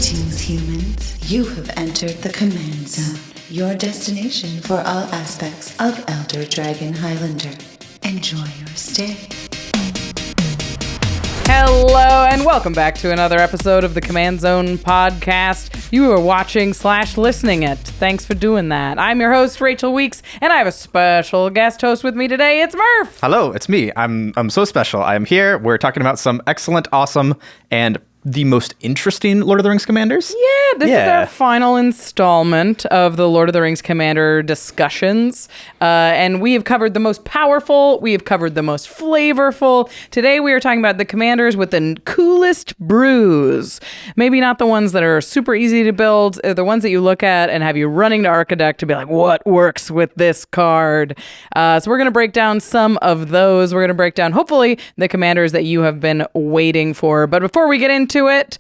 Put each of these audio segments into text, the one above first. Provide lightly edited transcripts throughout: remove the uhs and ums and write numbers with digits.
Greetings, humans. You have entered the Command Zone, your destination for all aspects of Elder Dragon Highlander. Enjoy your stay. Hello, and welcome back to another episode of the Command Zone podcast. You are watching/listening it. Thanks for doing that. I'm your host, Rachel Weeks, and I have a special guest host with me today. It's Murph. Hello, it's me. I'm so special. I'm here. We're talking about some excellent, awesome, and the most interesting Lord of the Rings commanders. Yeah, this is our final installment of the Lord of the Rings commander discussions. And we have covered the most powerful. We have covered the most flavorful. Today we are talking about the commanders with the coolest brews. Maybe not the ones that are super easy to build. The ones that you look at and have you running to ARCHIDEKT to be like, what works with this card? So we're going to break down some of those. We're going to break down, hopefully, the commanders that you have been waiting for. But before we get into it,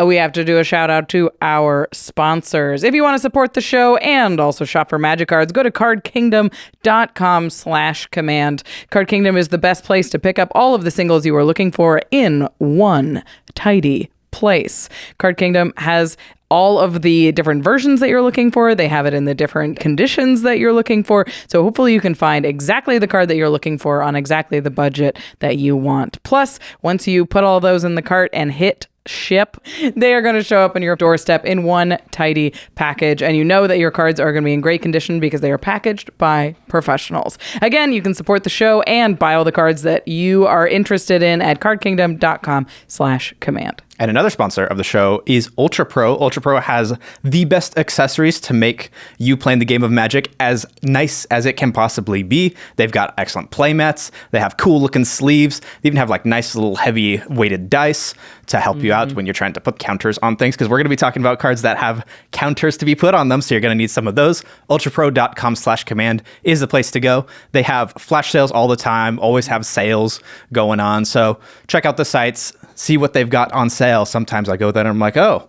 we have to do a shout out to our sponsors. If you want to support the show and also shop for magic cards, go to cardkingdom.com/command. Card Kingdom is the best place to pick up all of the singles you are looking for in one tidy place. Card Kingdom has all of the different versions that you're looking for. They have it in the different conditions that you're looking for. So hopefully you can find exactly the card that you're looking for on exactly the budget that you want. Plus, once you put all those in the cart and hit ship, they are going to show up on your doorstep in one tidy package, and you know that your cards are going to be in great condition because they are packaged by professionals. Again, you can support the show and buy all the cards that you are interested in at cardkingdom.com/command. And another sponsor of the show is ULTRAPRO. ULTRAPRO has the best accessories to make you playing the game of Magic as nice as it can possibly be. They've got excellent playmats. They have cool looking sleeves. They even have like nice little heavy weighted dice to help you out when you're trying to put counters on things, because we're going to be talking about cards that have counters to be put on them. So you're going to need some of those. ULTRAPRO.com/command is the place to go. They have flash sales all the time, always have sales going on. So check out the sites, see what they've got on sale. Sometimes I go there and I'm like, oh,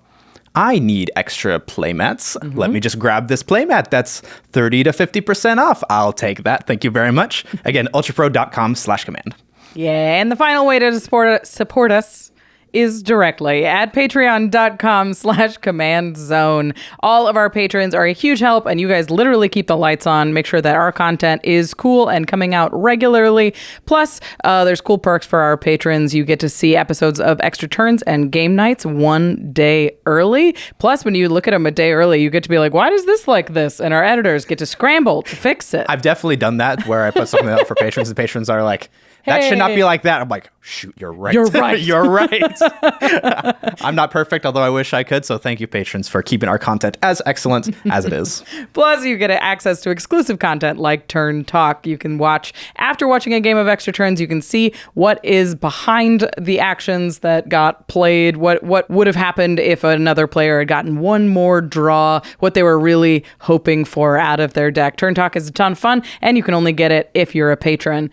I need extra playmats. Let me just grab this playmat that's 30 to 50% off. I'll take that. Thank you very much. Again, ultrapro.com/command. Yeah, and the final way to support us is directly at patreon.com/commandzone. All of our patrons are a huge help, and you guys literally keep the lights on, make sure that our content is cool and coming out regularly. Plus, there's cool perks for our patrons. You get to see episodes of Extra Turns and Game Nights one day early. Plus, when you look at them a day early, you get to be like, why does this like this? And our editors get to scramble to fix it. I've definitely done that where I put something out for patrons and patrons are like, that should not be like that. I'm like, shoot, you're right. You're right. You're right. I'm not perfect, although I wish I could. So thank you, patrons, for keeping our content as excellent as it is. Plus, you get access to exclusive content like Turn Talk. You can watch, after watching a game of Extra Turns, you can see what is behind the actions that got played, what would have happened if another player had gotten one more draw, what they were really hoping for out of their deck. Turn Talk is a ton of fun, and you can only get it if you're a patron.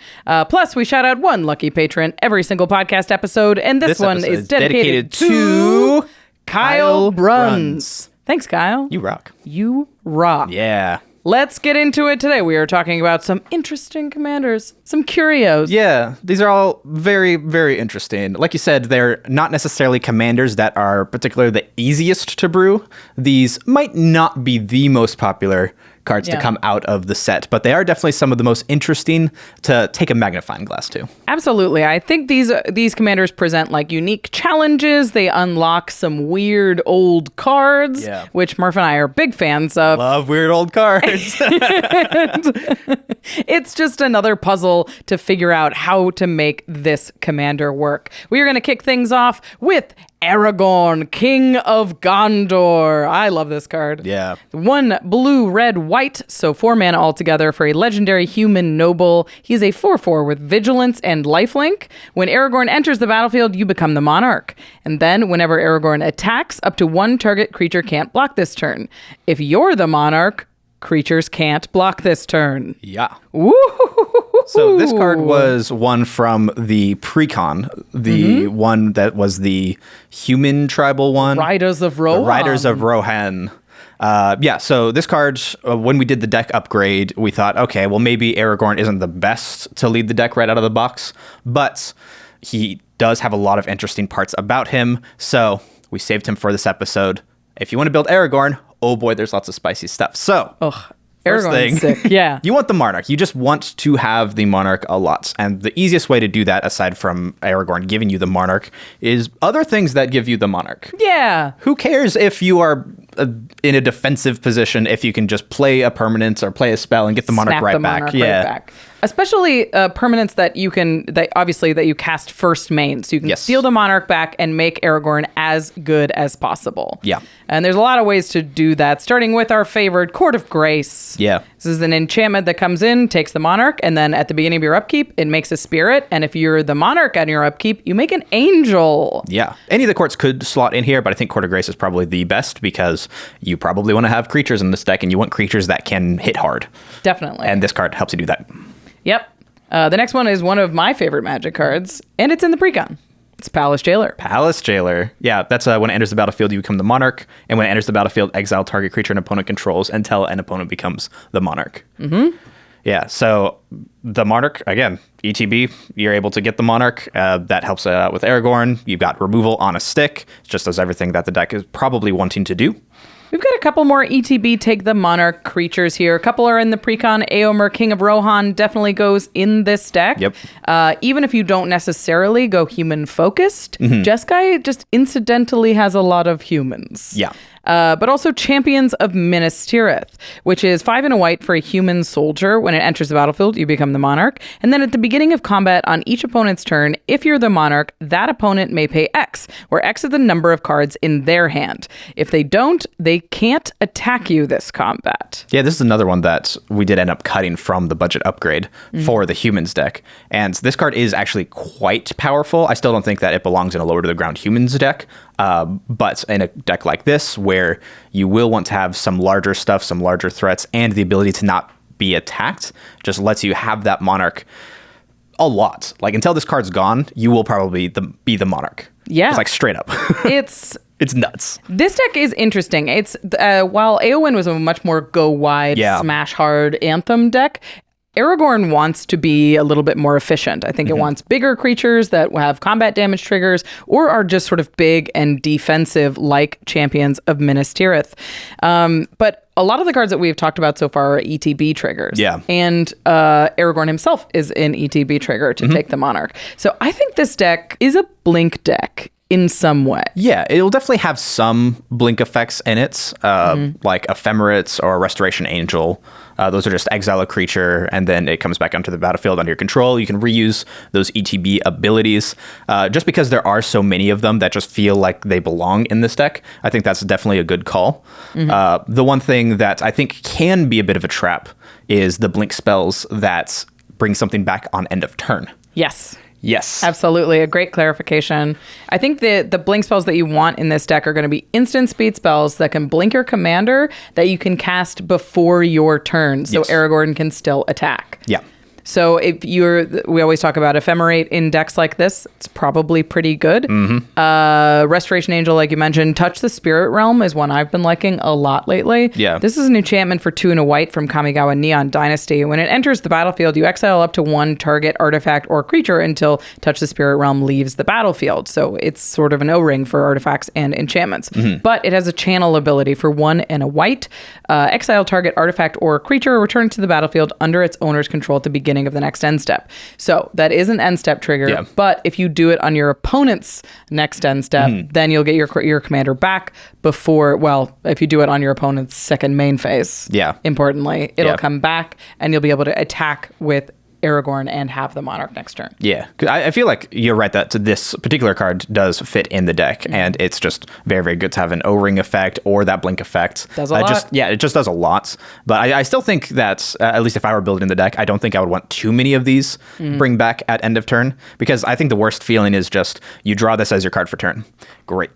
Plus, we shout out one lucky patron every single podcast episode, and this one is dedicated to Kyle Bruns. Thanks, Kyle. You rock. You rock. Yeah. Let's get into it today. We are talking about some interesting commanders, some curios. Yeah, these are all very, very interesting. Like you said, they're not necessarily commanders that are particularly the easiest to brew. These might not be the most popular cards to come out of the set, but they are definitely some of the most interesting to take a magnifying glass to. Absolutely. I think these commanders present like unique challenges. They unlock some weird old cards, which Murph and I are big fans of. Love weird old cards. It's just another puzzle to figure out how to make this commander work. We are going to kick things off with Aragorn, King of Gondor. I love this card. Yeah. 1 blue, red, white, so 4 mana altogether for a legendary human noble. He's a 4/4 with vigilance and lifelink. When Aragorn enters the battlefield, you become the monarch. And then whenever Aragorn attacks, up to 1 target creature can't block this turn. If you're the monarch, creatures can't block this turn. Yeah. Woo! So this card was one from the Precon, the one that was the human tribal one. Riders of Rohan. The Riders of Rohan. So this card, when we did the deck upgrade, we thought, okay, well, maybe Aragorn isn't the best to lead the deck right out of the box, but he does have a lot of interesting parts about him. So We saved him for this episode. If you want to build Aragorn, oh boy, there's lots of spicy stuff. So, first thing, sick. Yeah. You want the Monarch. You just want to have the Monarch a lot. And the easiest way to do that, aside from Aragorn giving you the Monarch, is other things that give you the Monarch. Yeah. Who cares if you are in a defensive position if you can just play a permanent or play a spell and get the Monarch Snap right the back? Monarch right back. Especially permanents that you cast first main. So you can steal the Monarch back and make Aragorn as good as possible. Yeah. And there's a lot of ways to do that, starting with our favorite Court of Grace. Yeah. This is an enchantment that comes in, takes the Monarch, and then at the beginning of your upkeep, it makes a spirit. And if you're the Monarch on your upkeep, you make an angel. Yeah. Any of the courts could slot in here, but I think Court of Grace is probably the best because you probably want to have creatures in this deck, and you want creatures that can hit hard. Definitely. And this card helps you do that. Yep. The next one is one of my favorite Magic cards, and it's in the Precon. It's Palace Jailer. Palace Jailer. Yeah, that's when it enters the battlefield, you become the Monarch. And when it enters the battlefield, exile target creature an opponent controls until an opponent becomes the Monarch. Mm-hmm. Yeah, so the Monarch, again, ETB, you're able to get the Monarch. That helps out with Aragorn. You've got removal on a stick. It just does everything that the deck is probably wanting to do. We've got a couple more ETB take the Monarch creatures here. A couple are in the Precon. Éomer, King of Rohan, definitely goes in this deck. Yep. Even if you don't necessarily go human focused, Jeskai just incidentally has a lot of humans. Yeah. But also Champions of Minas Tirith, which is 5 and a white for a human soldier. When it enters the battlefield, you become the Monarch. And then at the beginning of combat on each opponent's turn, if you're the Monarch, that opponent may pay X, where X is the number of cards in their hand. If they don't, they can't attack you this combat. Yeah, this is another one that we did end up cutting from the budget upgrade for the humans deck. And this card is actually quite powerful. I still don't think that it belongs in a lower to the ground humans deck. But in a deck like this, where you will want to have some larger stuff, some larger threats, and the ability to not be attacked, just lets you have that Monarch a lot. Like, until this card's gone, you will probably be the Monarch. Yeah. It's like straight up. It's nuts. This deck is interesting. It's while Éowyn was a much more go wide, smash hard anthem deck, Aragorn wants to be a little bit more efficient. I think it wants bigger creatures that have combat damage triggers or are just sort of big and defensive like Champions of Minas Tirith. But a lot of the cards that we've talked about so far are ETB triggers. Yeah. And Aragorn himself is an ETB trigger to take the Monarch. So I think this deck is a blink deck in some way. Yeah, it'll definitely have some blink effects in it, like Ephemerates or Restoration Angel. Those are just exile a creature, and then it comes back onto the battlefield under your control. You can reuse those ETB abilities. Just because there are so many of them that just feel like they belong in this deck, I think that's definitely a good call. The one thing that I think can be a bit of a trap is the blink spells that bring something back on end of turn. Yes. Absolutely. A great clarification. I think the blink spells that you want in this deck are going to be instant speed spells that can blink your commander that you can cast before your turn, so Aragorn can still attack. Yeah. So if we always talk about Ephemerate in decks like this, it's probably pretty good. Restoration Angel, like you mentioned, Touch the Spirit Realm is one I've been liking a lot lately. Yeah. This is an enchantment for 2 and a white from Kamigawa Neon Dynasty. When it enters the battlefield, you exile up to 1 target artifact or creature until Touch the Spirit Realm leaves the battlefield. So it's sort of an O-ring for artifacts and enchantments. But it has a channel ability for 1 and a white. Exile target artifact or creature, return to the battlefield under its owner's control at the beginning of the next end step. So that is an end step trigger, but if you do it on your opponent's next end step, then you'll get your commander back before, if you do it on your opponent's second main phase, importantly, it'll come back and you'll be able to attack with Aragorn and have the Monarch next turn. Yeah, 'cause I feel like you're right that this particular card does fit in the deck, and it's just very, very good to have an O-ring effect or that blink effect. Does a lot. It just does a lot. But I still think that, at least if I were building the deck, I don't think I would want too many of these bring back at end of turn, because I think the worst feeling is just you draw this as your card for turn. Great.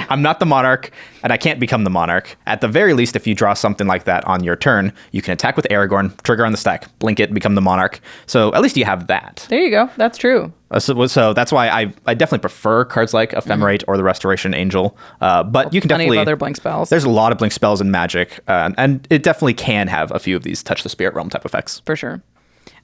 I'm not the Monarch, and I can't become the Monarch. At the very least, if you draw something like that on your turn, you can attack with Aragorn, trigger on the stack, blink it, become the Monarch. So at least you have that. There you go. That's true. So that's why I definitely prefer cards like Ephemerate or the Restoration Angel. But you can definitely... Plenty of other blink spells. There's a lot of blink spells in Magic, and it definitely can have a few of these Touch the Spirit Realm type effects. For sure.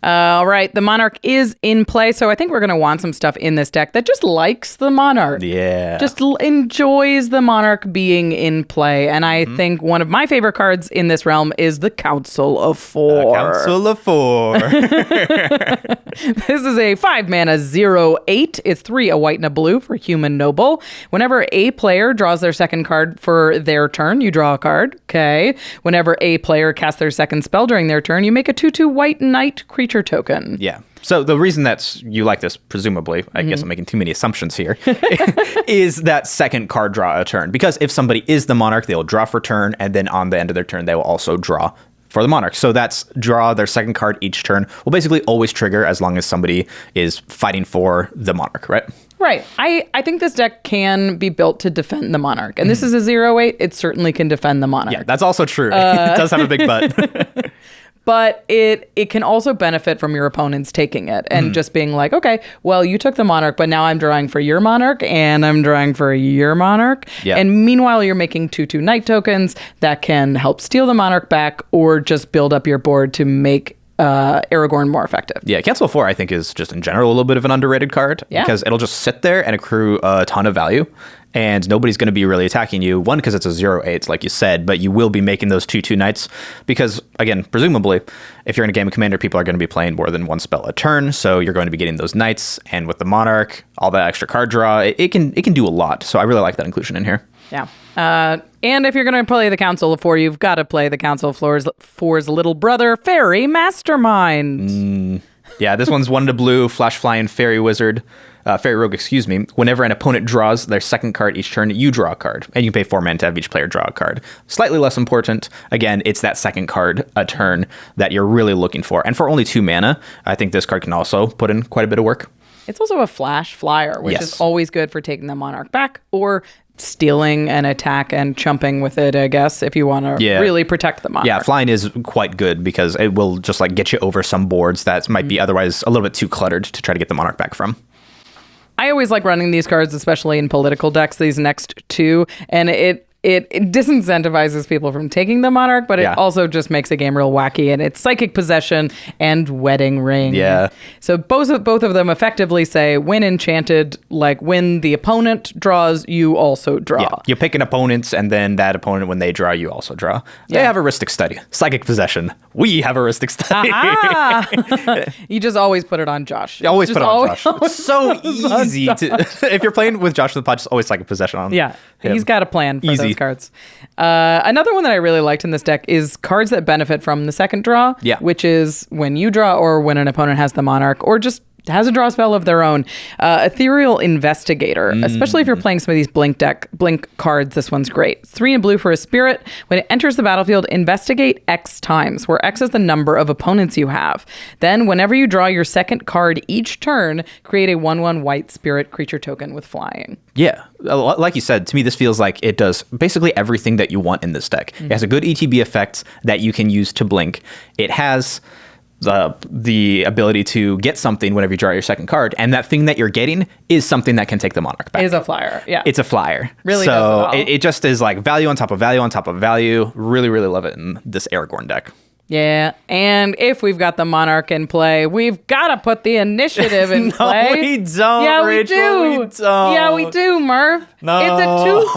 All right, the Monarch is in play, so I think we're going to want some stuff in this deck that just likes the Monarch. Yeah. Just enjoys the Monarch being in play. And I think one of my favorite cards in this realm is the Council of Four. Council of Four. This is a 5-mana 0/8. It's 3, a white and a blue for Human Noble. Whenever a player draws their second card for their turn, you draw a card. Okay. Whenever a player casts their second spell during their turn, you make a 2/2 white knight creature token. Yeah. So the reason that you like this, presumably, I guess I'm making too many assumptions here, is that second card draw a turn. Because if somebody is the Monarch, they'll draw for turn, and then on the end of their turn, they will also draw for the Monarch. So that's draw their second card each turn will basically always trigger as long as somebody is fighting for the Monarch, right? Right. I think this deck can be built to defend the Monarch. And this is a 0/8. It certainly can defend the Monarch. Yeah, that's also true. It does have a big but. But it can also benefit from your opponents taking it and just being like, okay, well, you took the Monarch, but now I'm drawing for your Monarch and I'm drawing for your Monarch. Yeah. And meanwhile, you're making 2/2 Knight tokens that can help steal the Monarch back or just build up your board to make Aragorn more effective. Yeah, Council of Four, I think, is just in general a little bit of an underrated card because it'll just sit there and accrue a ton of value. And nobody's going to be really attacking you. One, because it's a 0/8, like you said, but you will be making those 2/2 knights because, again, presumably, if you're in a game of Commander, people are going to be playing more than one spell a turn. So you're going to be getting those knights. And with the Monarch, all that extra card draw, it can do a lot. So I really like that inclusion in here. Yeah. And if you're going to play the Council of Four, you've got to play the Council of Four's little brother, Fairy Mastermind. Yeah, this one's 1 to blue, flash flying fairy wizard. Fairy Rogue, excuse me. Whenever an opponent draws their second card each turn, you draw a card. And you pay 4 mana to have each player draw a card. Slightly less important. Again, it's that second card a turn that you're really looking for. And for only 2 mana, I think this card can also put in quite a bit of work. It's also a flash flyer, which is always good for taking the Monarch back or stealing an attack and chumping with it, I guess, if you want to really protect the Monarch. Yeah, flying is quite good because it will just like get you over some boards that might be otherwise a little bit too cluttered to try to get the Monarch back from. I always like running these cards, especially in political decks, these next two, and it disincentivizes people from taking the Monarch, but it also just makes the game real wacky, and it's Psychic Possession and Wedding Ring. Yeah. So both of them effectively say, when enchanted, like when the opponent draws, you also draw. Yeah. You pick an opponent, and then that opponent, when they draw, you also draw. They have Heuristic Study. Psychic Possession. We have Heuristic Study. You just always put it on Josh. You always put it on Josh. It's so easy to... If you're playing with Josh in the pod, just always Psychic Possession on him. He's got a plan for Easy. those cards. Another one that I really liked in this deck is cards that benefit from the second draw, which is when you draw or when an opponent has the Monarch or just has a draw spell of their own. Ethereal Investigator, especially if you're playing some of these blink cards, this one's great. 3 in blue for a spirit. When it enters the battlefield, investigate X times, where X is the number of opponents you have. Then, whenever you draw your second card each turn, create a 1/1 white spirit creature token with flying. Yeah. Like you said, to me, this feels like it does basically everything that you want in this deck. It has a good ETB effect that you can use to blink. It has the ability to get something whenever you draw your second card, and that thing that you're getting is something that can take the Monarch back. Is a flyer, yeah. It's a flyer. Really so does it all. it just is like value on top of value on top of value. Really, really love it in this Aragorn deck. Yeah, and if we've got the Monarch in play, we've got to put the initiative in play. No, we don't, yeah, we Rachel, do. we don't. Yeah, we do, Murph. No. It's a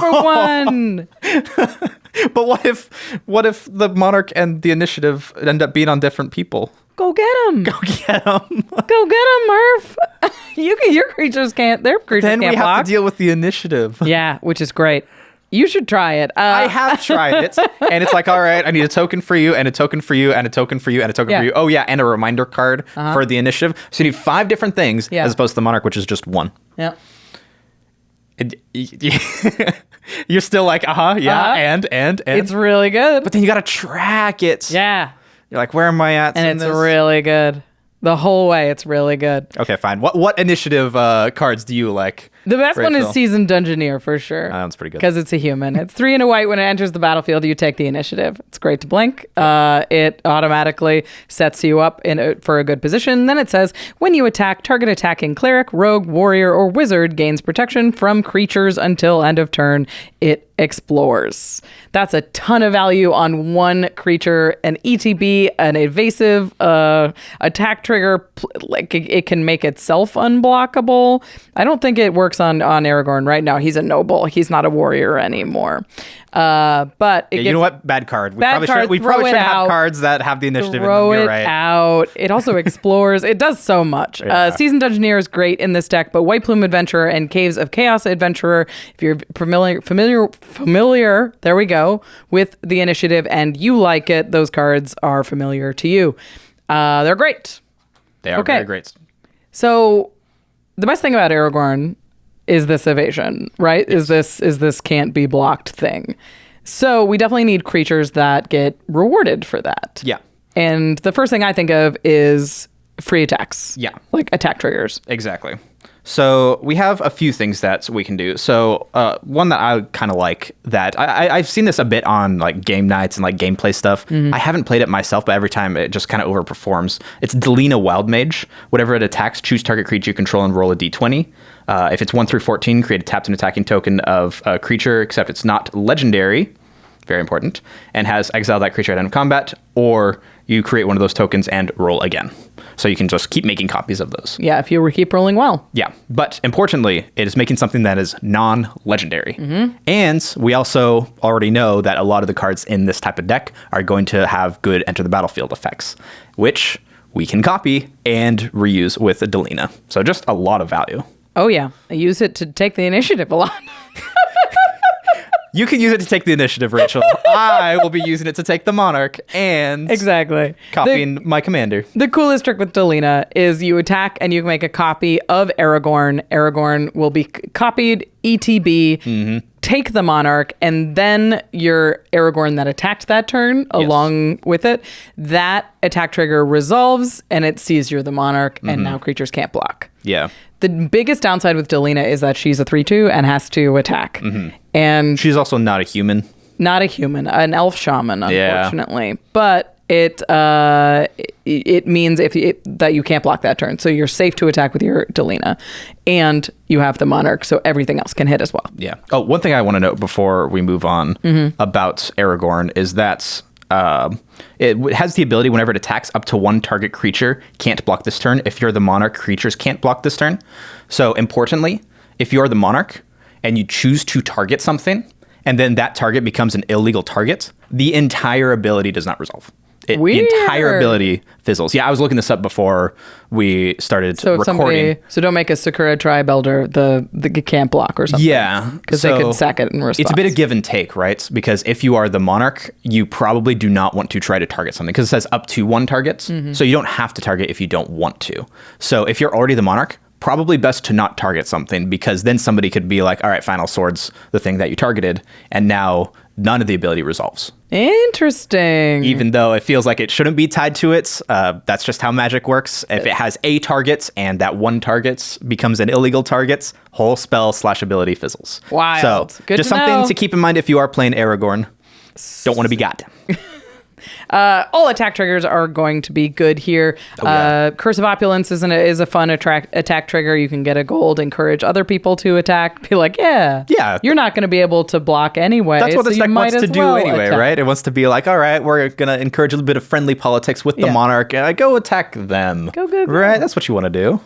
2-for-1. But what if the Monarch and the initiative end up being on different people? Go get him. Go get them. Go get him, Murph. Your creatures can't. Their creatures Then can't we block. have to deal with the initiative. Yeah, which is great. You should try it. I have tried it, and it's like, all right, I need a token for you, and a token for you, and a token for you, and a token for you. Oh, yeah, and a reminder card for the initiative. So you need 5 different things, as opposed to the Monarch, which is just 1. Yeah. You're still like, and. It's really good. But then you got to track it. Yeah. You're like, where am I at? And in it's this? really good. The whole way, it's really good. Okay, fine. What initiative cards do you like? The best one is Rachel. Seasoned Dungeoneer for sure. That's pretty good. Because it's a human. It's 3 and a white. When it enters the battlefield, you take the initiative. It's great to blink. It automatically sets you up for a good position. Then it says, when you attack, target attacking cleric, rogue, warrior, or wizard gains protection from creatures until end of turn. It explores. That's a ton of value on one creature. An ETB, an evasive attack trigger, like it can make itself unblockable. I don't think it works on Aragorn right now. He's a noble. He's not a warrior anymore. But it you know what? Bad card. We probably throw should it have out. cards that have the initiative Throw in them. it You're right. out. It also explores. It does so much. Yeah. Seasoned Dungeoneer is great in this deck, but White Plume Adventurer and Caves of Chaos Adventurer, if you're familiar, there we go, with the initiative and you like it, those cards are familiar to you. They're great. They are very great. So the best thing about Aragorn is this evasion, right? Yes. Is this can't be blocked thing. So we definitely need creatures that get rewarded for that. Yeah. And the first thing I think of is free attacks. Yeah. Like attack triggers. Exactly. So we have a few things that we can do. So one that I kind of like that I've seen this a bit on like game nights and like gameplay stuff. Mm-hmm. I haven't played it myself, but every time it just kind of overperforms. It's Delina Wild Mage. Whatever it attacks, choose target creature you control and roll a d20. If it's 1 through 14, create a tapped and attacking token of a creature, except it's not legendary. Very important. And has exiled that creature at end of combat, or you create one of those tokens and roll again. So you can just keep making copies of those. Yeah, if you keep rolling well. Yeah, but importantly, it is making something that is non-legendary. Mm-hmm. And we also already know that a lot of the cards in this type of deck are going to have good enter the battlefield effects, which we can copy and reuse with Delina. So just a lot of value. Oh yeah, I use it to take the initiative a lot. You can use it to take the initiative, Rachel. I will be using it to take the monarch and Exactly. copying my commander. The coolest trick with Delina is you attack and you make a copy of Aragorn. Aragorn will be copied, ETB, take the monarch, and then your Aragorn that attacked that turn along with it, that attack trigger resolves and it sees you're the monarch and now creatures can't block. Yeah. The biggest downside with Delina is that she's a 3/2 and has to attack. And She's also not a human. not a human, an elf shaman, Yeah. unfortunately. But it means that you can't block that turn. So you're safe to attack with your Delina. And you have the monarch, so everything else can hit as well. Yeah. Oh, one thing I want to note before we move on about Aragorn is that it has the ability whenever it attacks up to one target creature can't block this turn. If you're the monarch, creatures can't block this turn. So importantly, if you're the monarch and you choose to target something and then that target becomes an illegal target, the entire ability does not resolve. The entire ability fizzles. Yeah, I was looking this up before we started recording. So don't make a Sakura Tribe Elder the can't block or something. Yeah. Because they could sack it in response. It's a bit of give and take, right? Because if you are the monarch, you probably do not want to try to target something because it says up to one target. So you don't have to target if you don't want to. So if you're already the monarch, probably best to not target something because then somebody could be like, all right, Final Sword's the thing that you targeted. And now none of the ability resolves. Interesting. Even though it feels like it shouldn't be tied to it, that's just how magic works. If it has a target and that one target becomes an illegal target, whole spell / ability fizzles. Wild. So Good just to something know. to keep in mind if you are playing Aragorn. Don't want to be got. All attack triggers are going to be good here. Curse of Opulence is a fun attack trigger. You can get a gold, encourage other people to attack. Be like, yeah, you're not going to be able to block anyway. That's what this deck wants to do anyway, attack. right? It wants to be like, all right, we're going to encourage a little bit of friendly politics with the monarch. Go attack them. Go. Right? That's what you want to do.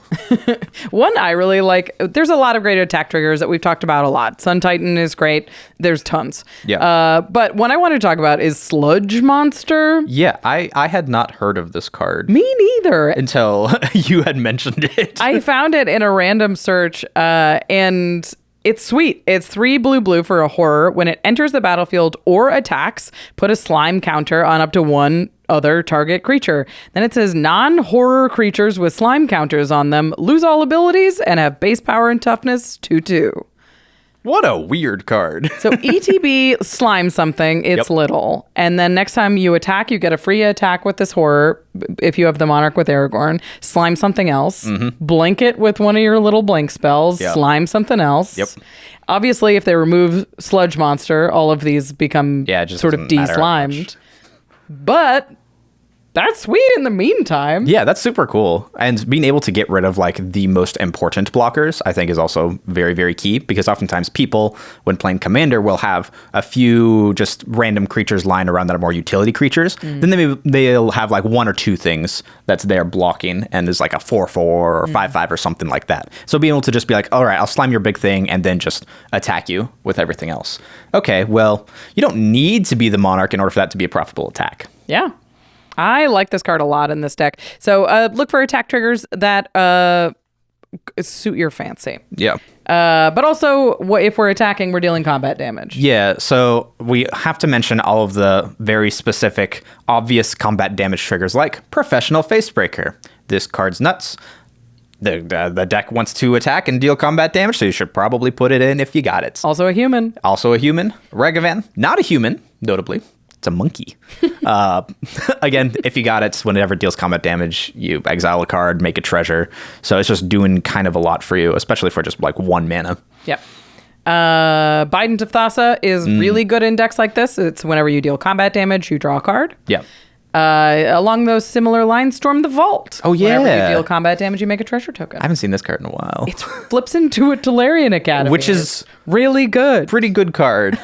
One I really like, there's a lot of great attack triggers that we've talked about a lot. Sun Titan is great. There's tons. Yeah. But one I want to talk about is Sludge Monster. Yeah, I had not heard of this card. Me neither. Until you had mentioned it. I found it in a random search, and it's sweet. It's 3 blue for a horror. When it enters the battlefield or attacks, put a slime counter on up to one other target creature. Then it says non-horror creatures with slime counters on them lose all abilities and have base power and toughness 2/2. What a weird card. So ETB slime something, it's little. And then next time you attack, you get a free attack with this horror if you have the Monarch with Aragorn. Slime something else. Blink it with one of your little blink spells. Slime something else. Yep. Obviously, if they remove Sludge Monster, all of these become just sort of doesn't matter de-slimed. But that's sweet in the meantime. Yeah, that's super cool. And being able to get rid of like the most important blockers, I think is also very, very key, because oftentimes people, when playing Commander, will have a few just random creatures lying around that are more utility creatures. Then they'll have like one or two things that's there blocking and is like a 4/4 or 5/5 or something like that. So being able to just be like, all right, I'll slime your big thing and then just attack you with everything else. Okay, well, you don't need to be the Monarch in order for that to be a profitable attack. Yeah. I like this card a lot in this deck. So look for attack triggers that suit your fancy. Yeah. But also, if we're attacking, we're dealing combat damage. Yeah, so we have to mention all of the very specific, obvious combat damage triggers like Professional Facebreaker. This card's nuts. The deck wants to attack and deal combat damage, so you should probably put it in if you got it. Also a human. Regavan, not a human, notably. It's a monkey. Again, if you got it, whenever it deals combat damage, you exile a card, make a treasure. So it's just doing kind of a lot for you, especially for just like 1 mana. Yep. Bident of Thassa is really good in decks like this. It's whenever you deal combat damage, you draw a card. Yeah. Along those similar lines, Storm the Vault. Oh, yeah. Whenever you deal combat damage, you make a treasure token. I haven't seen this card in a while. It flips into a Tolarian Academy. Which is really good. Pretty good card.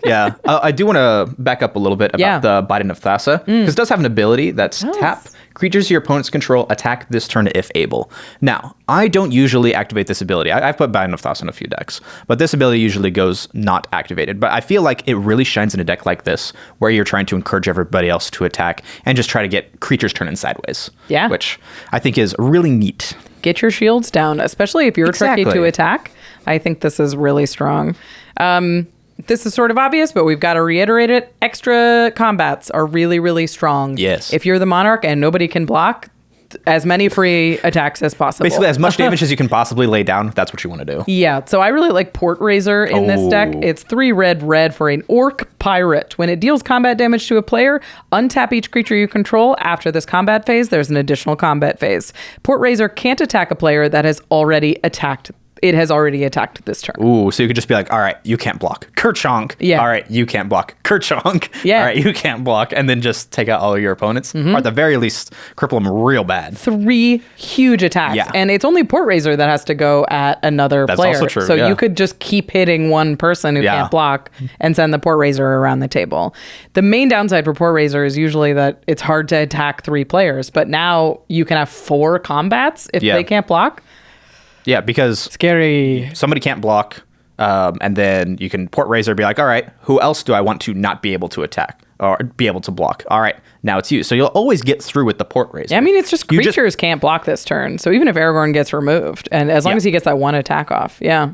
Yeah. I do want to back up a little bit about the Bident of Thassa, because it does have an ability that's tap. Creatures your opponents control attack this turn if able. Now, I don't usually activate this ability. I've put Bident of Thassa in a few decks, but this ability usually goes not activated. But I feel like it really shines in a deck like this, where you're trying to encourage everybody else to attack and just try to get creatures turning sideways. Yeah. Which I think is really neat. Get your shields down, especially if you're tricky to attack. I think this is really strong. This is sort of obvious, but we've got to reiterate it. Extra combats are really, really strong. Yes. If you're the Monarch and nobody can block, as many free attacks as possible. Basically, as much damage as you can possibly lay down, that's what you want to do. Yeah, so I really like Port Razor in this deck. It's 3 red for an Orc Pirate. When it deals combat damage to a player, untap each creature you control. After this combat phase, there's an additional combat phase. Port Razor can't attack a player that has already attacked. It has already attacked this turn. Ooh, so you could just be like, all right, you can't block. Kerchonk. Yeah. All right, you can't block. Kerchonk. Yeah. All right, you can't block. And then just take out all of your opponents. Or at the very least, cripple them real bad. 3 huge attacks. Yeah. And it's only Port Razor that has to go at another player. That's also true, So yeah. you could just keep hitting one person who can't block and send the Port Razor around the table. The main downside for Port Razor is usually that it's hard to attack 3 players. But now you can have 4 combats if they can't block. Yeah, because scary. Somebody can't block, and then you can Port Razor, be like, all right, who else do I want to not be able to attack or be able to block? All right, now it's you. So you'll always get through with the Port Razor. Yeah, I mean, it's just creatures can't block this turn. So even if Aragorn gets removed, and as long as he gets that 1 attack off, yeah,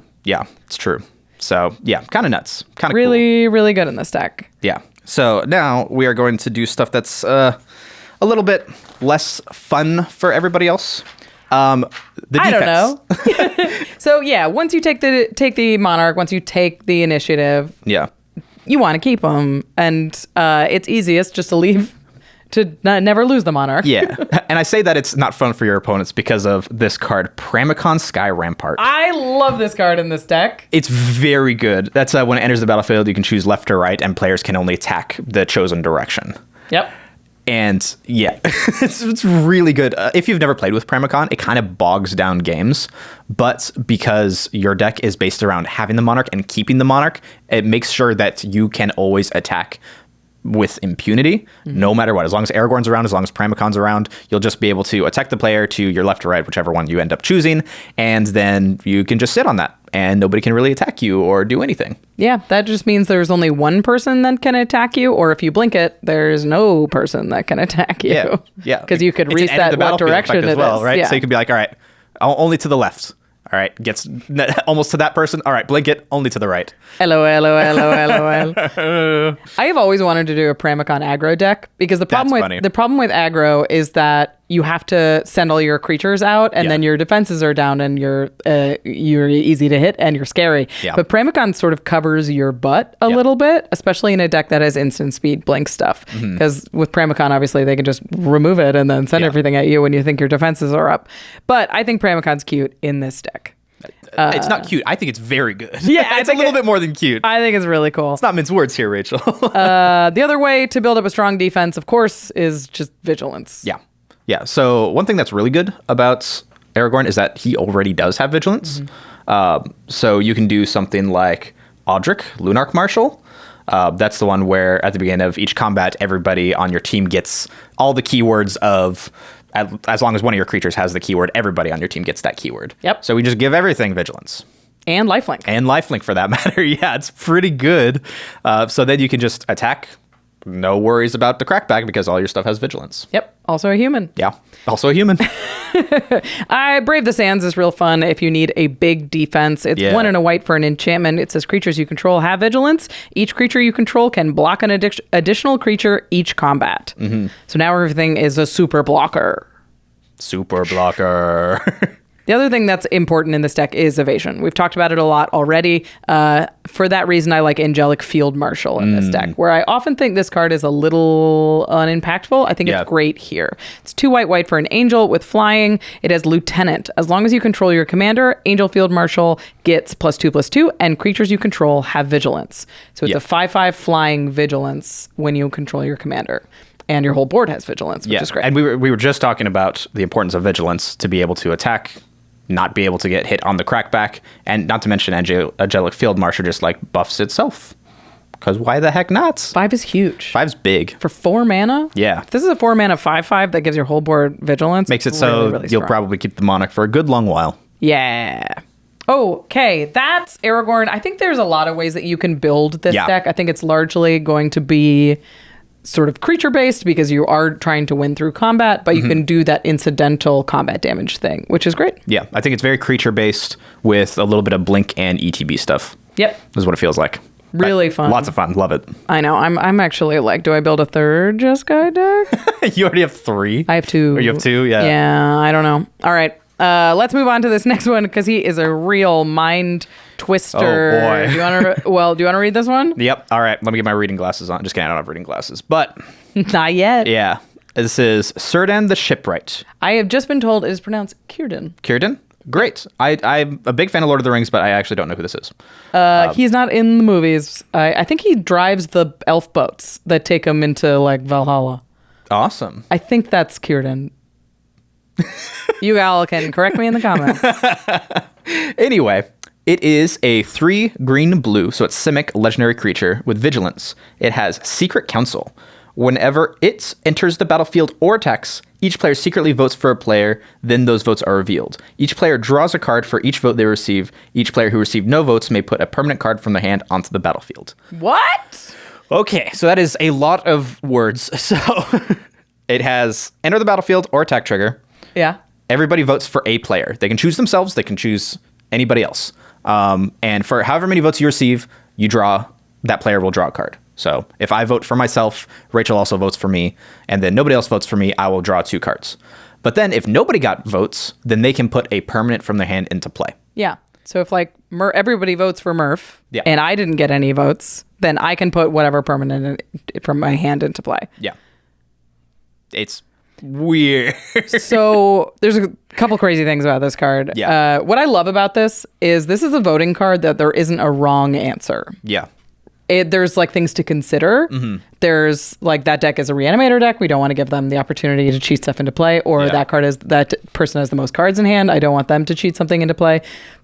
it's true. So yeah, kind of nuts, kind of really, really good in this deck. Yeah. So now we are going to do stuff that's a little bit less fun for everybody else. The defense. I don't know. So yeah, once you take the Monarch, once you take the initiative, you want to keep them, and it's easiest just to leave to never lose the Monarch. Yeah, and I say that it's not fun for your opponents because of this card, Precon Sky Rampart. I love this card in this deck. It's very good. That's when it enters the battlefield, you can choose left or right, and players can only attack the chosen direction. Yep. And yeah, it's really good. If you've never played with Precon, it kind of bogs down games. But because your deck is based around having the Monarch and keeping the Monarch, it makes sure that you can always attack with impunity, no matter what. As long as Aragorn's around, as long as Precon's around, you'll just be able to attack the player to your left or right, whichever one you end up choosing. And then you can just sit on that and nobody can really attack you or do anything. Yeah, that just means there's only one person that can attack you, or if you blink it, there's no person that can attack you. Yeah. Because you could reset what direction it is. Right? Yeah. So you could be like, all right, only to the left. All right, gets almost to that person. All right, blink it, only to the right. LOL. I have always wanted to do a Precon aggro deck because the problem with aggro is that you have to send all your creatures out, and then your defenses are down, and you're easy to hit, and you're scary. Yeah. But Precon sort of covers your butt a little bit, especially in a deck that has instant speed blink stuff. Because with Precon, obviously, they can just remove it and then send everything at you when you think your defenses are up. But I think Precon's cute in this deck. It's not cute. I think it's very good. Yeah, it's a little bit more than cute. I think it's really cool. It's not mince words here, Rachel. The other way to build up a strong defense, of course, is just vigilance. Yeah. Yeah. So one thing that's really good about Aragorn is that he already does have vigilance. So you can do something like Audric, Lunarch Marshal. That's the one where at the beginning of each combat, everybody on your team gets all the keywords of, as long as one of your creatures has the keyword, everybody on your team gets that keyword. Yep. So we just give everything vigilance. And lifelink. And lifelink for that matter. Yeah, it's pretty good. So then you can just attack. No worries about the crackback because all your stuff has vigilance. Yep. Also a human. Yeah. Also a human. Brave the Sands is real fun if you need a big defense. It's 1 and a white for an enchantment. It says creatures you control have vigilance. Each creature you control can block an additional creature each combat. So now everything is a super blocker. Super blocker. The other thing that's important in this deck is evasion. We've talked about it a lot already. For that reason, I like Angelic Field Marshal in this deck, where I often think this card is a little unimpactful. I think it's great here. It's 2 white for an angel with flying. It has Lieutenant. As long as you control your commander, Angel Field Marshal gets +2/+2, and creatures you control have vigilance. So it's a 5/5 flying vigilance when you control your commander. And your whole board has vigilance, which is great. And we were just talking about the importance of vigilance to be able to attack, not be able to get hit on the crackback, and not to mention Angelic Field Marshal just like buffs itself. Because why the heck not? 5 is huge. 5's big. For 4 mana? Yeah. If this is a 4 mana 5/5 that gives your whole board vigilance. Makes it really, so really you'll strong. probably keep the Monarch for a good long while. Yeah. Okay, that's Aragorn. I think there's a lot of ways that you can build this deck. I think it's largely going to be sort of creature based because you are trying to win through combat, but you can do that incidental combat damage thing, which is great. Yeah, I think it's very creature based with a little bit of blink and ETB stuff. Yep. Is what it feels like. Really fun. Lots of fun. Love it. I know. I'm actually like, do I build a third Jeskai deck? You already have 3? I have 2. Or you have 2? Yeah. Yeah, I don't know. All right. Let's move on to this next one because he is a real mind twister. Oh, boy. Do you want to read this one? Yep. All right. Let me get my reading glasses on. Just kidding. I don't have reading glasses. But Not yet. yeah. This is Círdan the Shipwright. I have just been told it is pronounced Círdan. Círdan? Great. I'm a big fan of Lord of the Rings, but I actually don't know who this is. He's not in the movies. I think he drives the elf boats that take him into like Valhalla. Awesome. I think that's Círdan. You all can correct me in the comments. Anyway, it is a 3 green-blue, so it's Simic legendary creature with vigilance. It has Secret Council. Whenever it enters the battlefield or attacks, each player secretly votes for a player, then those votes are revealed. Each player draws a card for each vote they receive. Each player who received no votes may put a permanent card from their hand onto the battlefield. What? Okay, so that is a lot of words. So it has enter the battlefield or attack trigger. Yeah. Everybody votes for a player. They can choose themselves. They can choose anybody else. And for however many votes you receive, that player will draw a card. So if I vote for myself, Rachel also votes for me, and then nobody else votes for me, I will draw 2 cards. But then if nobody got votes, then they can put a permanent from their hand into play. Yeah. So if like everybody votes for Murph Yeah. and I didn't get any votes, then I can put whatever permanent from my hand into play. Yeah. It's weird. So there's a couple crazy things about this card. Yeah. What I love about this is a voting card that there isn't a wrong answer. Yeah. There's like things to consider. Mm-hmm. There's like that deck is a reanimator deck. We don't want to give them the opportunity to cheat stuff into play, or Yeah. that person has the most cards in hand. I don't want them to cheat something into play.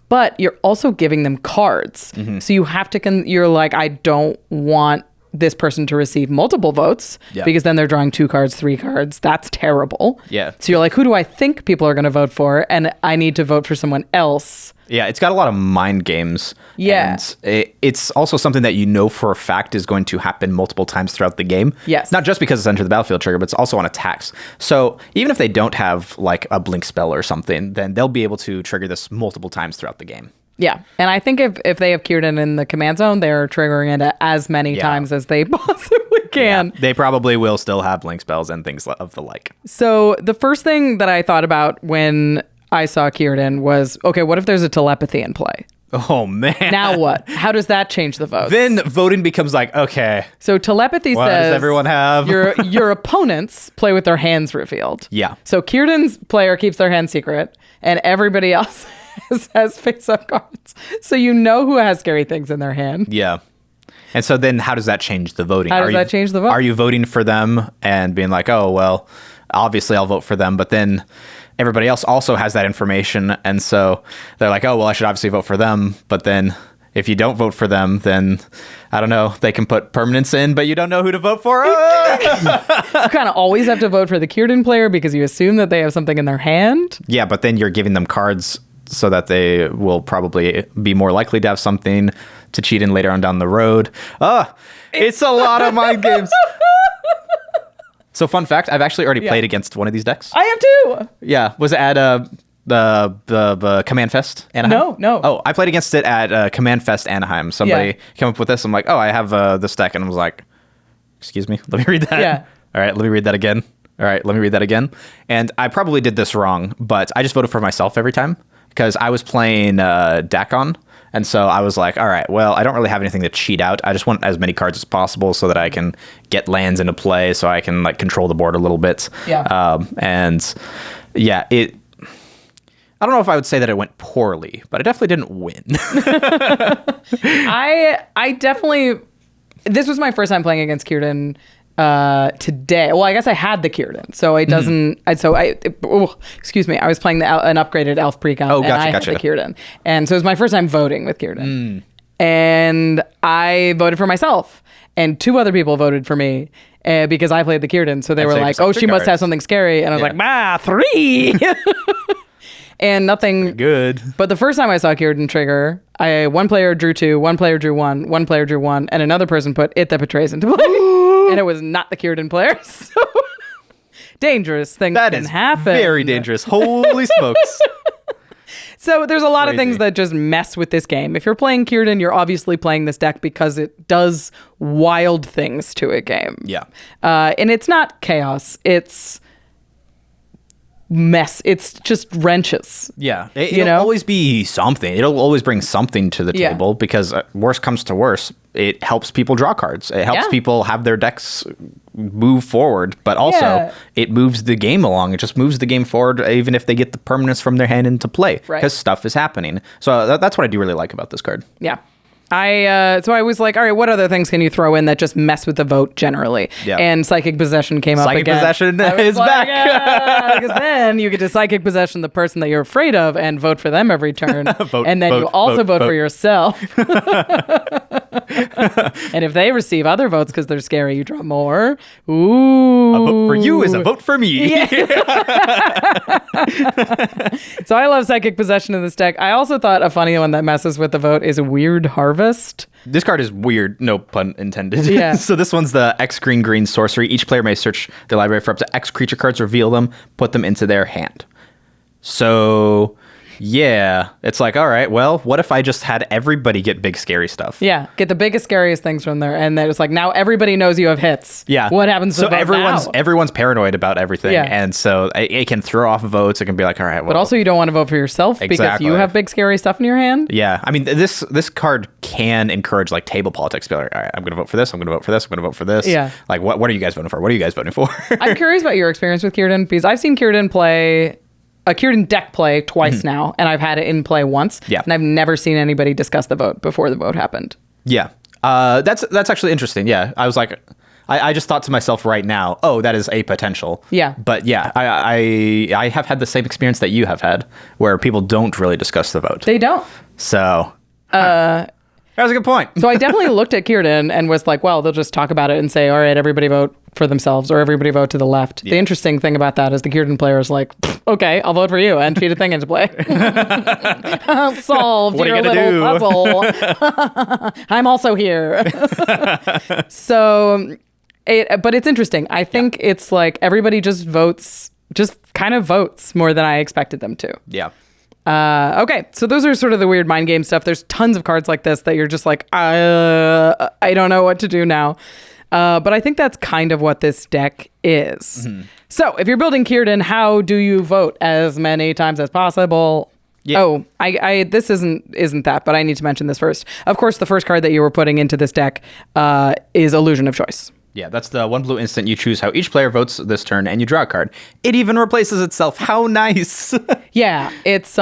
But you're also giving them cards. Mm-hmm. So you have to, you're like, I don't want this person to receive multiple votes because then they're drawing 2 cards, 3 cards. That's terrible. Yeah. So you're like, who do I think people are going to vote for? And I need to vote for someone else. Yeah, it's got a lot of mind games. Yeah. And it's also something that you know for a fact is going to happen multiple times throughout the game. Yes. Not just because it's enter the battlefield trigger, but it's also on attacks. So even if they don't have like a blink spell or something, then they'll be able to trigger this multiple times throughout the game. Yeah. And I think if they have Círdan in the command zone, they're triggering it as many times as they possibly can. They probably will still have link spells and things of the like. So the first thing that I thought about when I saw Círdan was, okay, what if there's a telepathy in play? Oh, man. Now what? How does that change the vote? Then voting becomes like, okay. So telepathy What says does everyone have? your opponents play with their hands revealed. Yeah. So Círdan's player keeps their hand secret, and everybody else has face-up cards. So you know who has scary things in their hand. Yeah. And so then how does that change the voting? How does that change the vote? Are you voting for them and being like, oh, well, obviously I'll vote for them, but then everybody else also has that information, and so they're like, oh, well, I should obviously vote for them, but then if you don't vote for them, then, I don't know, they can put permanents in, but you don't know who to vote for? You kind of always have to vote for the Círdan player because you assume that they have something in their hand. Yeah, but then you're giving them cards so that they will probably be more likely to have something to cheat in later on down the road. It's a lot of mind games. So fun fact, I've actually already played against one of these decks. I have too. Yeah. Was it at the Command Fest Anaheim? No. Oh, I played against it at Command Fest Anaheim. Somebody came up with this. I'm like, oh, I have this deck. And I was like, excuse me, let me read that. Yeah. All right, let me read that again. All right, let me read that again. And I probably did this wrong, but I just voted for myself every time because I was playing Dakon. And so I was like, all right, well, I don't really have anything to cheat out. I just want as many cards as possible so that I can get lands into play so I can like control the board a little bit. Yeah. And yeah, I don't know if I would say that it went poorly, but I definitely didn't win. I definitely, this was my first time playing against Círdan today. Well, I guess I had the Círdan, so it doesn't. Excuse me. I was playing an upgraded Elf Precon, Oh, and I gotcha. had the Círdan, and so it was my first time voting with Círdan, and I voted for myself, and 2 other people voted for me. Because I played the Círdan, so they were like, "Oh, she must have something scary," and I was like, "Bah, 3." And nothing Good. But the first time I saw Círdan trigger, one player drew 2, one player drew 1, one player drew 1, and another person put It That Betrays into play. And it was not the Círdan player. So dangerous things That can is happen. very dangerous. Holy smokes. So there's a lot of Crazy. things that just mess with this game. If you're playing Círdan, you're obviously playing this deck because it does wild things to a game. Yeah. And it's not chaos. It's mess. It's just wrenches. Yeah. It'll always be something. It'll always bring something to the table because worst comes to worst, it helps people draw cards. It helps people have their decks move forward, but also it moves the game along. It just moves the game forward even if they get the permanents from their hand into play because stuff is happening. So that's what I do really like about this card. Yeah. So I was like, all right, what other things can you throw in that just mess with the vote generally? Yeah. And Psychic Possession came up again. Psychic Possession is back. Because then you get to Psychic Possession the person that you're afraid of and vote for them every turn. And then you also vote for yourself. And if they receive other votes because they're scary, you draw more. Ooh. A vote for you is a vote for me. Yeah. So I love Psychic Possession in this deck. I also thought a funny one that messes with the vote is Weird Harvest. This card is weird, no pun intended. Yeah. So this one's the X green sorcery. Each player may search their library for up to X creature cards, reveal them, put them into their hand. So yeah, it's like, all right, well, what if I just had everybody get big scary stuff? Yeah, get the biggest, scariest things from there, and then it's like now everybody knows you have hits. Yeah, what happens? So to everyone's paranoid about everything, Yeah. and so it can throw off votes. It can be like, all right, well, But also, you don't want to vote for yourself because you have big, scary stuff in your hand. Yeah, I mean, this card can encourage like table politics. Be like, all right, I'm going to vote for this. I'm going to vote for this. I'm going to vote for this. Yeah. Like, what are you guys voting for? What are you guys voting for? I'm curious about your experience with Círdan because I've seen Círdan play. A Círdan deck play twice now, and I've had it in play once. Yeah. And I've never seen anybody discuss the vote before the vote happened. Yeah. That's actually interesting. Yeah. I was like, I just thought to myself right now, oh, that is a potential. Yeah. But yeah, I have had the same experience that you have had where people don't really discuss the vote. They don't. So that was a good point. So I definitely looked at Círdan and was like, well, they'll just talk about it and say, all right, everybody vote for themselves or everybody vote to the left. Yeah. The interesting thing about that is the Círdan player is like, okay, I'll vote for you and cheat a thing into play. Solved what your are you little do? puzzle. I'm also here. So, but it's interesting. I think it's like everybody just kind of votes more than I expected them to. Yeah. Okay, so those are sort of the weird mind game stuff. There's tons of cards like this that you're just like, I don't know what to do now. But I think that's kind of what this deck is. So if you're building Círdan, how do you vote? As many times as possible. Yeah. Oh, I this isn't that, but I need to mention this first. Of course, the first card that you were putting into this deck is Illusion of Choice. Yeah, that's the 1 blue instant. You choose how each player votes this turn, and you draw a card. It even replaces itself. How nice! Yeah, it's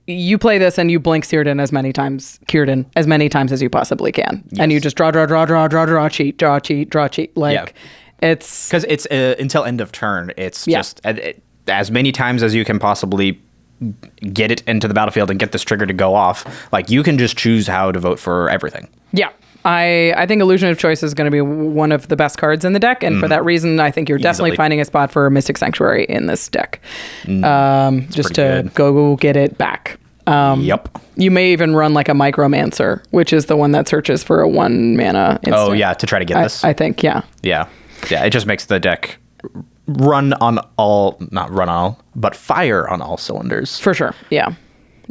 you play this and you blink Círdan as many times as you possibly can, and you just draw, cheat. Like it's because it's until end of turn. It's just as many times as you can possibly get it into the battlefield and get this trigger to go off. Like, you can just choose how to vote for everything. Yeah. I think Illusion of Choice is going to be one of the best cards in the deck, and for that reason, I think you're definitely finding a spot for Mystic Sanctuary in this deck, just to go get it back. Yep. You may even run like a Micromancer, which is the one that searches for a 1 mana instant. Oh yeah, to try to get this. I think, yeah. It just makes the deck but fire on all cylinders. For sure, yeah.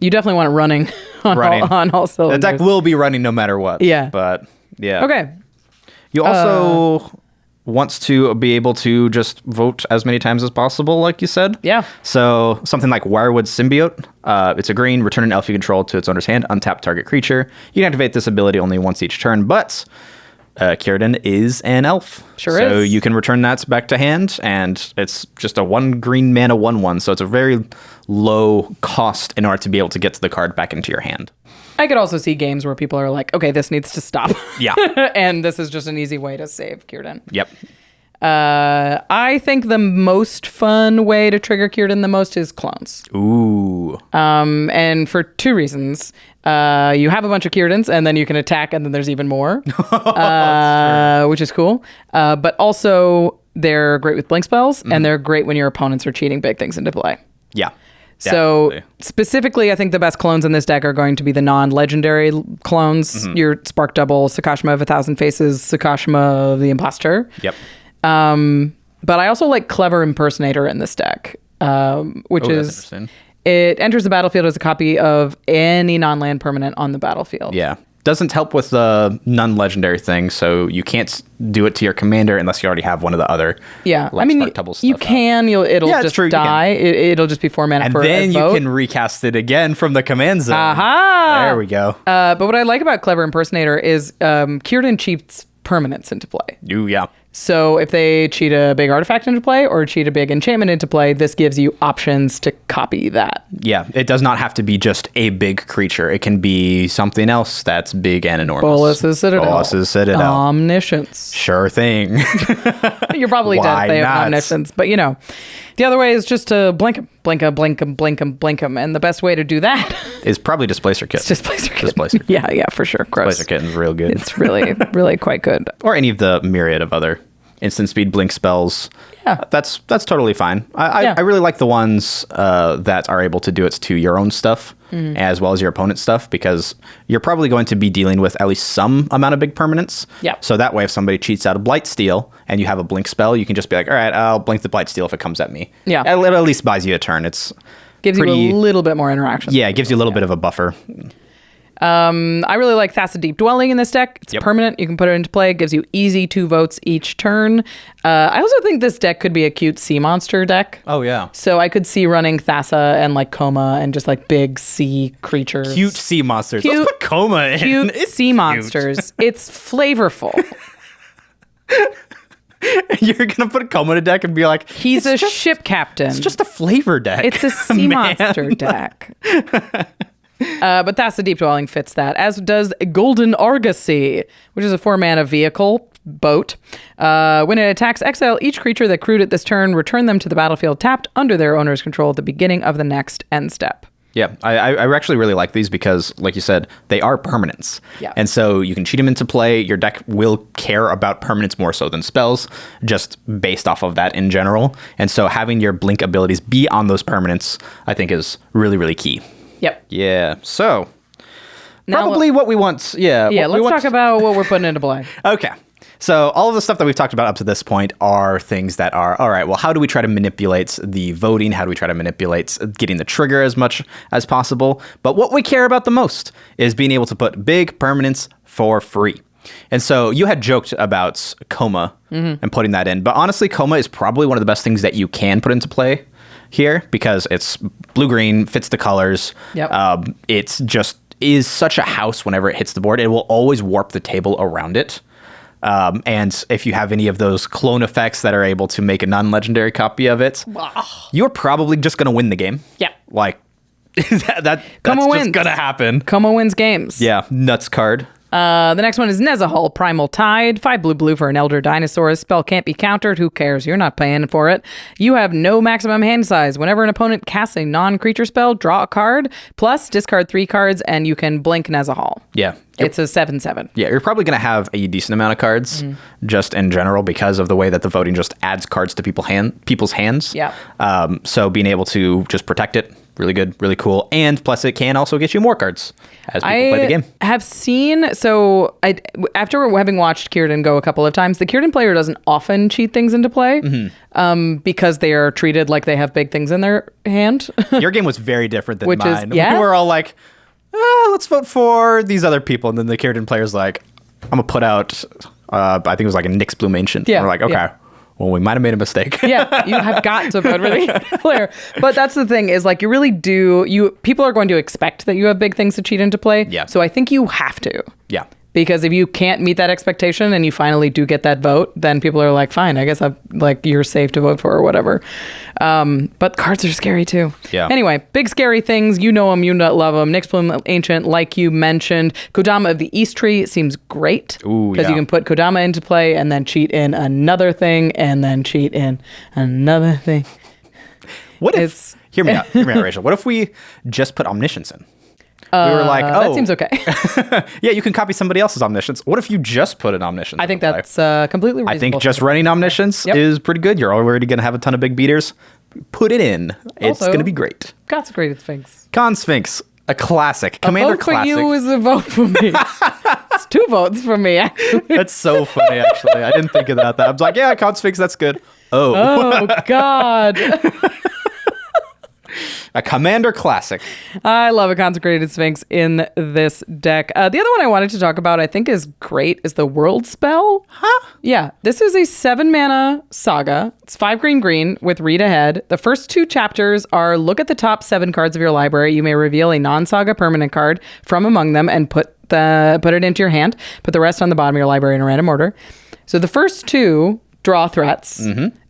You definitely want it running on all cylinders. The deck will be running no matter what. Yeah. But, yeah. Okay. You also wants to be able to just vote as many times as possible, like you said. Yeah. So something like Wirewood Symbiote. It's a green, return an elf you control to its owner's hand, untap target creature. You can activate this ability only once each turn, but Círdan is an elf. Sure is. So you can return that back to hand, and it's just a 1 green mana 1/1. So it's a very low cost in order to be able to get the card back into your hand. I could also see games where people are like, okay, this needs to stop. Yeah. And this is just an easy way to save Círdan. Yep. I think the most fun way to trigger Círdan the most is clones. Ooh. And for 2 reasons. You have a bunch of Círdans, and then you can attack, and then there's even more, which is cool. But also, they're great with blink spells, and they're great when your opponents are cheating big things into play. Yeah. So Definitely. specifically, I think the best clones in this deck are going to be the non-legendary clones. Your Spark Double, Sakashima of 1,000 Faces, Sakashima of the Imposter. Yep. But I also like Clever Impersonator in this deck, which is... It enters the battlefield as a copy of any non-land permanent on the battlefield. Yeah. Doesn't help with the non-legendary thing, so you can't do it to your commander unless you already have one of the other. Yeah, like, I mean, you stuff can. It'll just die. It'll just be 4 mana and for then a you vote. can recast it again from the command zone. Aha! There we go. But what I like about Clever Impersonator is Círdan cheats permanents into play. Ooh, yeah. So if they cheat a big artifact into play or cheat a big enchantment into play, this gives you options to copy that. Yeah, it does not have to be just a big creature. It can be something else that's big and enormous. Bolas's Citadel. Omniscience. Sure thing. You're probably dead if they have omniscience. But, the other way is just to blink them. And the best way to do that is probably Displacer Kitten. Displacer. Yeah, for sure. Gross. Displacer Kitten's real good. It's really, really quite good. Or any of the myriad of other instant speed blink spells. Yeah. That's totally fine. I really like the ones that are able to do it to your own stuff as well as your opponent's stuff, because you're probably going to be dealing with at least some amount of big permanents. Yeah. So that way, if somebody cheats out a Blightsteel and you have a blink spell, you can just be like, all right, I'll blink the Blightsteel if it comes at me. Yeah. It at least buys you a turn. Gives you a little bit more interaction. Yeah, it gives you a little bit of a buffer. I really like Thassa Deep Dwelling in this deck. It's permanent. You can put it into play. It gives you easy 2 votes each turn. I also think this deck could be a cute sea monster deck. Oh, yeah. So I could see running Thassa and like Coma and just like big sea creatures. Cute sea monsters. Let's put Coma in. Cute sea monsters. It's flavorful. You're going to put Coma in a deck and be like, he's a ship captain. It's just a flavor deck. It's a sea monster deck. But Thassa Deep Dwelling fits that, as does Golden Argosy, which is a 4-mana vehicle boat. When it attacks, exile each creature that crewed it this turn, return them to the battlefield tapped under their owner's control at the beginning of the next end step. Yeah, I actually really like these because, like you said, they are permanents. Yeah. And so you can cheat them into play. Your deck will care about permanents more so than spells, just based off of that in general. And so having your blink abilities be on those permanents, I think, is really, really key. Yep. Yeah. So now probably what we want. Yeah. Yeah. Let's talk about what we're putting into play. Okay. So all of the stuff that we've talked about up to this point are things that are, all right, well, how do we try to manipulate the voting? How do we try to manipulate getting the trigger as much as possible? But what we care about the most is being able to put big permanents for free. And so you had joked about Coma and putting that in. But honestly, Coma is probably one of the best things that you can put into play here because it's blue-green, fits the colors. Yep. It's just is such a house whenever it hits the board. It will always warp the table around it. And if you have any of those clone effects that are able to make a non-legendary copy of it, you're probably just going to win the game. Yeah. Like, that's Coma just wins. going to happen. Coma wins games. Yeah, nuts card. The next one is Nezahal, Primal Tide. 5 blue for an Elder Dinosaur. Spell can't be countered. Who cares? You're not paying for it. You have no maximum hand size. Whenever an opponent casts a non-creature spell, draw a card. Plus, discard 3 cards, and you can blink Nezahal. Yeah. It's a 7/7. Yeah, you're probably going to have a decent amount of cards just in general because of the way that the voting just adds cards to people's hands. Yeah. So being able to just protect it, really good, really cool. And plus it can also get you more cards as people play the game. I have seen, after having watched Círdan go a couple of times, the Círdan player doesn't often cheat things into play because they are treated like they have big things in their hand. Your game was very different than Which is- mine. yeah? We were all like, let's vote for these other people. And then the Círdan player's like, I'm going to put out, I think it was like a Nyx Bloom Ancient. Yeah, We're like, okay, yeah. well, we might have made a mistake. Yeah, you have got to vote for the player. But that's the thing is like you really do, people are going to expect that you have big things to cheat into play. Yeah. So I think you have to. Yeah. Because if you can't meet that expectation and you finally do get that vote, then people are like, fine, I guess you're safe to vote for or whatever. But cards are scary too. Yeah. Anyway, big scary things. You know them, you love them. Nyx Bloom Ancient, like you mentioned. Kodama of the East Tree seems great. Ooh, because yeah. you can put Kodama into play and then cheat in another thing and then cheat in another thing. What if, hear me out, Rachel. What if we just put Omniscience in? We were like, that seems okay. yeah, you can copy somebody else's Omniscience. What if you just put an Omniscience? I think in play? that's completely reasonable. I think just running Omniscience Yep. is pretty good. You're already going to have a ton of big beaters. Put it in. It's Also, going to be great. Consecrated Sphinx. Con Sphinx, a classic. A Commander vote for classic. you is a vote for me. It's 2 votes for me, actually. That's so funny, actually. I didn't think about that. I was like, yeah, Con Sphinx, that's good. Oh, God. A Commander classic. I love a Consecrated Sphinx in this deck. The other one I wanted to talk about, I think is great, is the World Spell. Huh? Yeah, this is a 7-mana saga. It's 5 green with read ahead. The first 2 chapters are look at the top 7 cards of your library. You may reveal a non-saga permanent card from among them and put it into your hand. Put the rest on the bottom of your library in a random order. So the first 2 draw threats.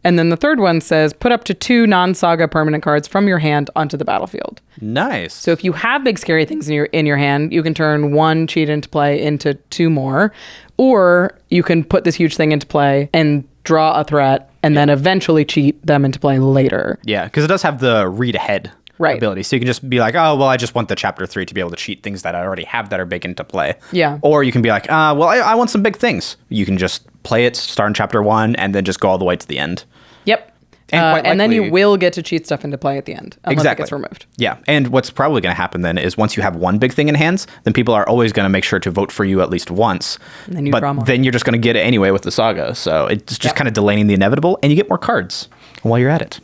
And then the third one says put up to 2 non-saga permanent cards from your hand onto the battlefield. Nice. So if you have big scary things in your hand, you can turn 1 cheat into play into 2 more, or you can put this huge thing into play and draw a threat and then eventually cheat them into play later. Yeah, because it does have the read ahead ability. So you can just be like, oh, well, I just want the chapter 3 to be able to cheat things that I already have that are big into play. Yeah. Or you can be like, well, I want some big things. You can just play it, start in chapter 1, and then just go all the way to the end. Yep. And, and then you will get to cheat stuff into play at the end, unless it gets removed. Yeah, and what's probably going to happen then is once you have one big thing in hands, then people are always going to make sure to vote for you at least once. And then you draw more. Then you're just going to get it anyway with the saga. So it's just kind of delaying the inevitable, and you get more cards while you're at it.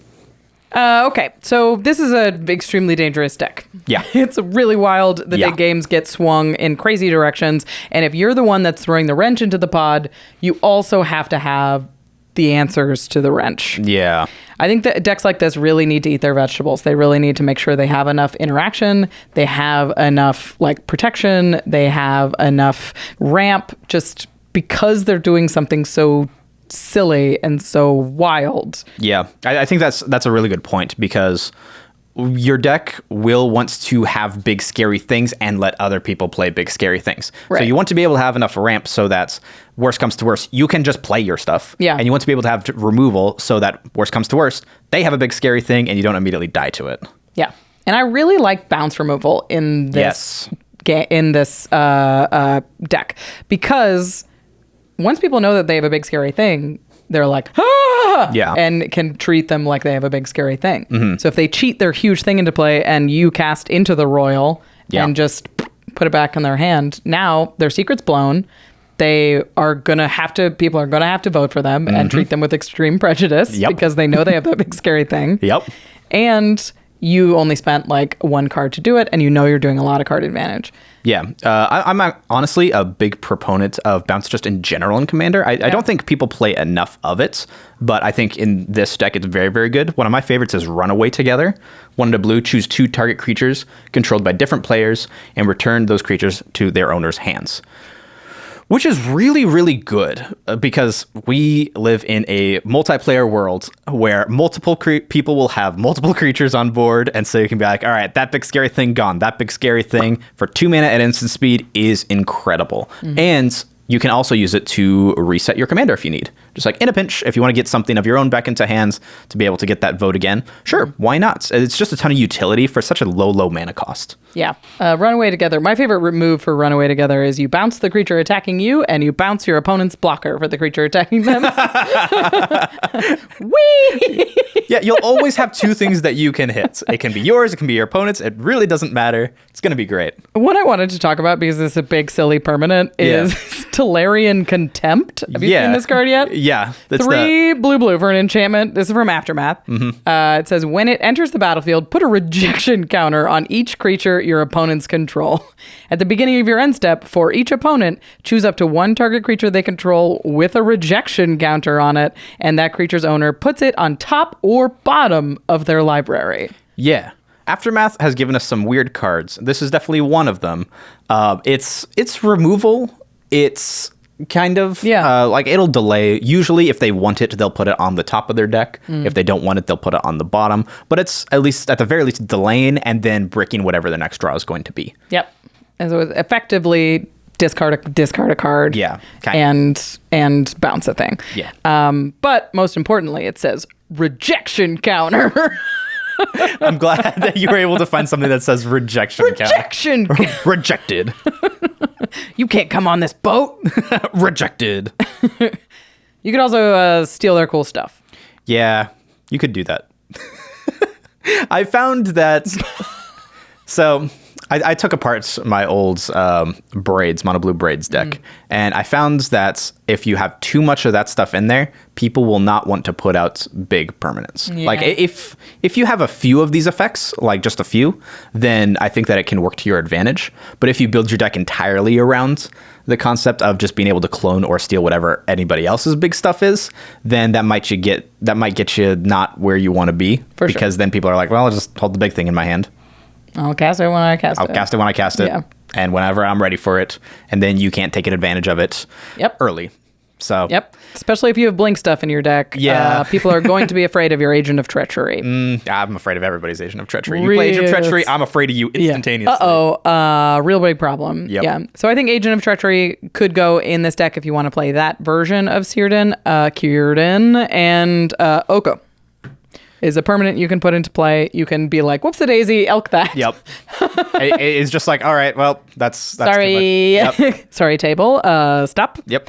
Okay, so this is an extremely dangerous deck. Yeah. It's really wild. The big games get swung in crazy directions. And if you're the one that's throwing the wrench into the pod, you also have to have the answers to the wrench. Yeah. I think that decks like this really need to eat their vegetables. They really need to make sure they have enough interaction, they have enough protection, they have enough ramp, just because they're doing something so silly and so wild. Yeah, I think that's a really good point because your deck will want to have big scary things and let other people play big scary things. Right. So you want to be able to have enough ramp so that worst comes to worst, you can just play your stuff. Yeah. And you want to be able to have removal so that worst comes to worst, they have a big scary thing and you don't immediately die to it. Yeah. And I really like bounce removal in this deck because once people know that they have a big scary thing, they're like, ah! Yeah. And can treat them like they have a big scary thing. So if they cheat their huge thing into play and you cast into the royal and just put it back in their hand, now their secret's blown. They are going to have to, people are going to have to vote for them and treat them with extreme prejudice because they know they have that big scary thing. Yep. And you only spent like one card to do it, and you know you're doing a lot of card advantage. Yeah, I'm honestly a big proponent of bounce just in general in Commander. I don't think people play enough of it, but I think in this deck it's very, very good. One of my favorites is Runaway Together. 1 to blue, choose 2 target creatures controlled by different players and return those creatures to their owner's hands. Which is really, really good because we live in a multiplayer world where multiple people will have multiple creatures on board. And so you can be like, all right, that big scary thing gone. That big scary thing for 2 mana at instant speed is incredible. And you can also use it to reset your commander if you need. Just like in a pinch, if you want to get something of your own back into hands to be able to get that vote again, sure, why not? It's just a ton of utility for such a low mana cost. Yeah. Runaway Together. My favorite move for Runaway Together is you bounce the creature attacking you and you bounce your opponent's blocker for the creature attacking them. Whee! Yeah, you'll always have 2 things that you can hit. It can be yours, it can be your opponent's. It really doesn't matter. It's going to be great. What I wanted to talk about, because it's a big, silly permanent, is Tolarian Contempt. Have you seen this card yet? Yeah. 3 blue for an enchantment. This is from Aftermath. It says, when it enters the battlefield, put a rejection counter on each creature your opponents control. At the beginning of your end step, for each opponent, choose up to 1 target creature they control with a rejection counter on it, and that creature's owner puts it on top or bottom of their library. Yeah. Aftermath has given us some weird cards. This is definitely one of them. It's removal. It's kind of like it'll delay. Usually if they want it, they'll put it on the top of their deck. If they don't want it, they'll put it on the bottom. But it's at the very least delaying and then bricking whatever the next draw is going to be. Yep. And so it's effectively discard a card. Yeah. And bounce a thing. Yeah. But most importantly, it says rejection counter. I'm glad that you were able to find something that says rejection counter. Rejected. You can't come on this boat. Rejected. You could also steal their cool stuff. Yeah, you could do that. I found that. So I took apart my old mono blue braids deck, and I found that if you have too much of that stuff in there, people will not want to put out big permanents. Yeah. Like if you have a few of these effects, like just a few, then I think that it can work to your advantage. But if you build your deck entirely around the concept of just being able to clone or steal whatever anybody else's big stuff is, then that might get you not where you want to be. Because then people are like, well, I'll just hold the big thing in my hand. I'll cast it when I cast it. I'll cast it when I cast it. Yeah. And whenever I'm ready for it. And then you can't take advantage of it early. So. Yep. Especially if you have blink stuff in your deck. Yeah. People are going to be afraid of your Agent of Treachery. I'm afraid of everybody's Agent of Treachery. You play Agent of Treachery, I'm afraid of you instantaneously. Real big problem. Yep. Yeah. So I think Agent of Treachery could go in this deck if you want to play that version of Círdan, and Oko. Is a permanent you can put into play. You can be like, whoops a daisy, elk that. Yep. It's just like, all right, well, that's sorry. Too much. Yep. Sorry, table. Stop. Yep.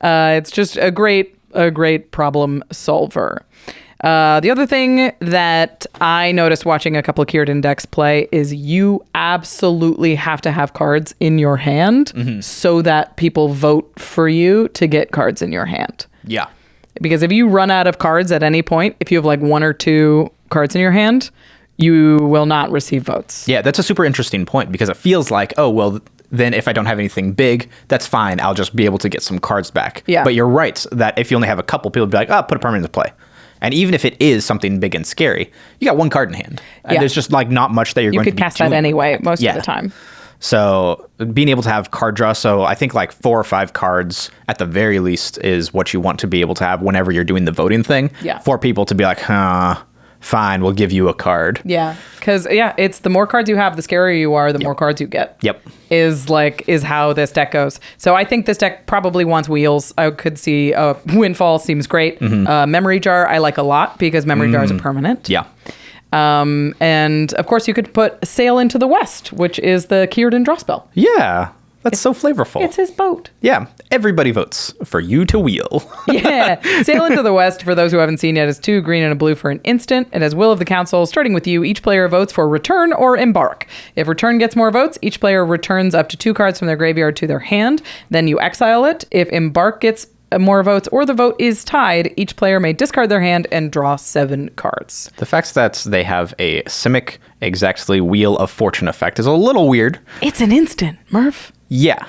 It's just a great problem solver. The other thing that I noticed watching a couple of Círdan decks play is you absolutely have to have cards in your hand so that people vote for you to get cards in your hand. Yeah. Because if you run out of cards at any point, if you have like 1 or 2 cards in your hand, you will not receive votes. Yeah, that's a super interesting point because it feels like, oh, well, then if I don't have anything big, that's fine. I'll just be able to get some cards back. Yeah. But you're right that if you only have a couple, people will be like, oh, put a permanent into play. And even if it is something big and scary, you got 1 card in hand. And there's just like not much that you're going to be doing. You could cast that anyway most of the time. So being able to have card draw, so I think like 4 or 5 cards at the very least is what you want to be able to have whenever you're doing the voting thing. Yeah. For people to be like, fine, we'll give you a card. Yeah. Because, it's the more cards you have, the scarier you are, the more cards you get. Yep. Is how this deck goes. So I think this deck probably wants wheels. I could see Windfall seems great. Memory Jar I like a lot because Memory Jar is a permanent. Yeah. And of course you could put Sail into the West, which is the Círdan draw spell. Yeah. That's so flavorful. It's his boat. Yeah. Everybody votes for you to wheel. Yeah. Sail into the West, for those who haven't seen yet, is 2 green and a blue for an instant. It has Will of the Council. Starting with you, each player votes for Return or Embark. If Return gets more votes, each player returns up to 2 cards from their graveyard to their hand. Then you exile it. If Embark gets more votes or the vote is tied, each player may discard their hand and draw 7 cards. The fact that they have a Simic exactly Wheel of Fortune effect is a little weird. It's an instant, Murph. Yeah.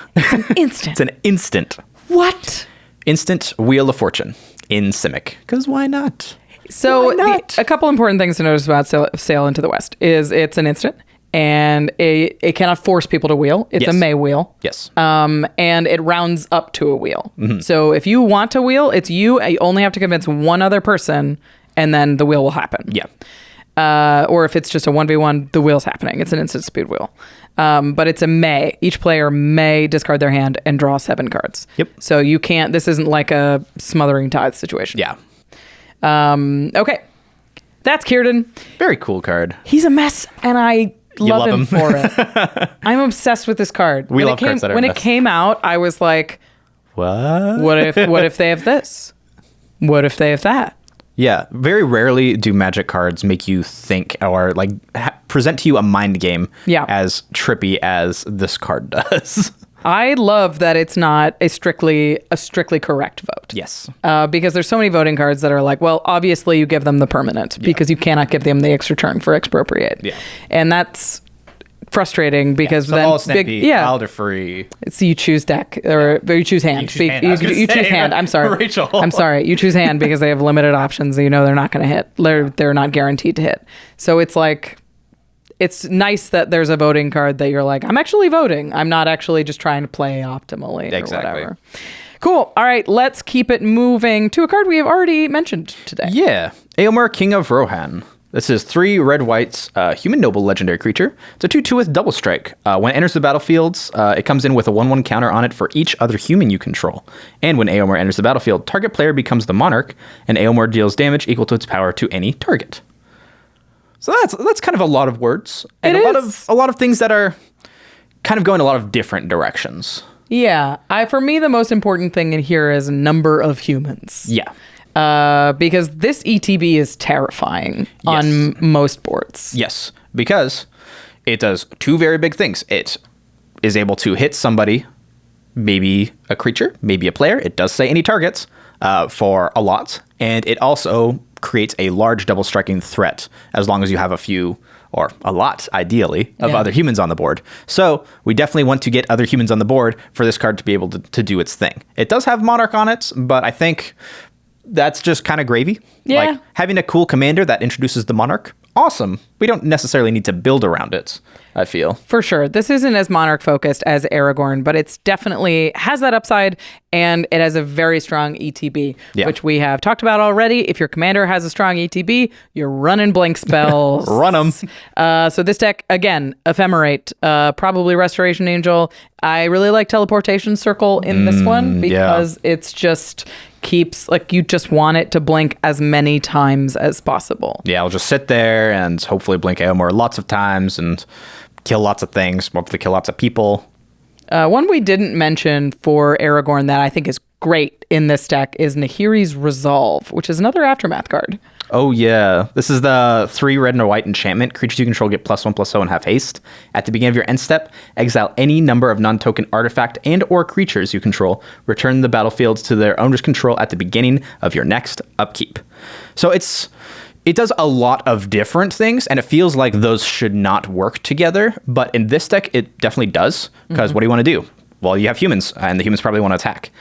Instant. It's an instant. What? Instant Wheel of Fortune in Simic. Because why not? So Why not? a couple important things to notice about Sail into the West is it's an instant. And it cannot force people to wheel. It's a may wheel. Yes. And it rounds up to a wheel. So if you want to wheel, it's you. You only have to convince one other person, and then the wheel will happen. Yeah. Or if it's just a 1v1, the wheel's happening. It's an instant speed wheel. But it's a may. Each player may discard their hand and draw 7 cards. Yep. So you can't. This isn't like a Smothering Tithe situation. Yeah. Okay. That's Círdan. Very cool card. He's a mess, and I love him for it. I'm obsessed with this card. We love cards that are when a it mess. came out, I was like, What? what if they have this? What if they have that? Yeah. Very rarely do Magic cards make you think or like present to you a mind game as trippy as this card does. I love that it's not a strictly correct vote. Yes. Because there's so many voting cards that are like, well, obviously you give them the permanent because you cannot give them the extra turn for expropriate. Yeah. And that's frustrating because so then all snippy, wilder free. So you choose deck or you choose hand. You choose hand. I'm sorry, Rachel. I'm sorry. You choose hand because they have limited options. And you know they're not going to hit. They're not guaranteed to hit. So it's like. It's nice that there's a voting card that you're like, I'm actually voting. I'm not actually just trying to play optimally or whatever. Cool. All right, let's keep it moving to a card we have already mentioned today. Yeah. Éomer, King of Rohan. This is 3 red whites, human noble legendary creature. It's a 2/2 with double strike. When it enters the battlefield, it comes in with a 1/1 counter on it for each other human you control. And when Éomer enters the battlefield, target player becomes the monarch, and Éomer deals damage equal to its power to any target. So that's kind of a lot of words and a lot of things that are kind of going a lot of different directions. Yeah, for me the most important thing in here is number of humans. Yeah, because this ETB is terrifying on most boards. Yes, because it does 2 very big things. It is able to hit somebody, maybe a creature, maybe a player. It does say any targets for a lot, and it also creates a large double striking threat as long as you have a few or a lot, ideally, of other humans on the board. So we definitely want to get other humans on the board for this card to be able to do its thing. It does have Monarch on it, but I think that's just kind of gravy. Yeah. Like having a cool commander that introduces the Monarch, awesome. We don't necessarily need to build around it, I feel. For sure. This isn't as Monarch focused as Aragorn, but it's definitely has that upside, and it has a very strong ETB, which we have talked about already. If your commander has a strong ETB, you're running blink spells. Run them. So this deck, again, Ephemerate, probably Restoration Angel. I really like Teleportation Circle in this one because it's just keeps, like, you just want it to blink as many times as possible. Yeah, I'll just sit there and hopefully blink Éomer lots of times and kill lots of things, hopefully kill lots of people. One we didn't mention for Aragorn that I think is great in this deck is Nahiri's Resolve, which is another Aftermath card. Oh, yeah. This is the 3 red and a white enchantment. Creatures you control get +1/+0 and have haste. At the beginning of your end step, exile any number of non-token artifact and or creatures you control. Return the battlefield to their owner's control at the beginning of your next upkeep. So it does a lot of different things, and it feels like those should not work together. But in this deck, it definitely does, because what do you want to do? Well, you have humans, and the humans probably want to attack.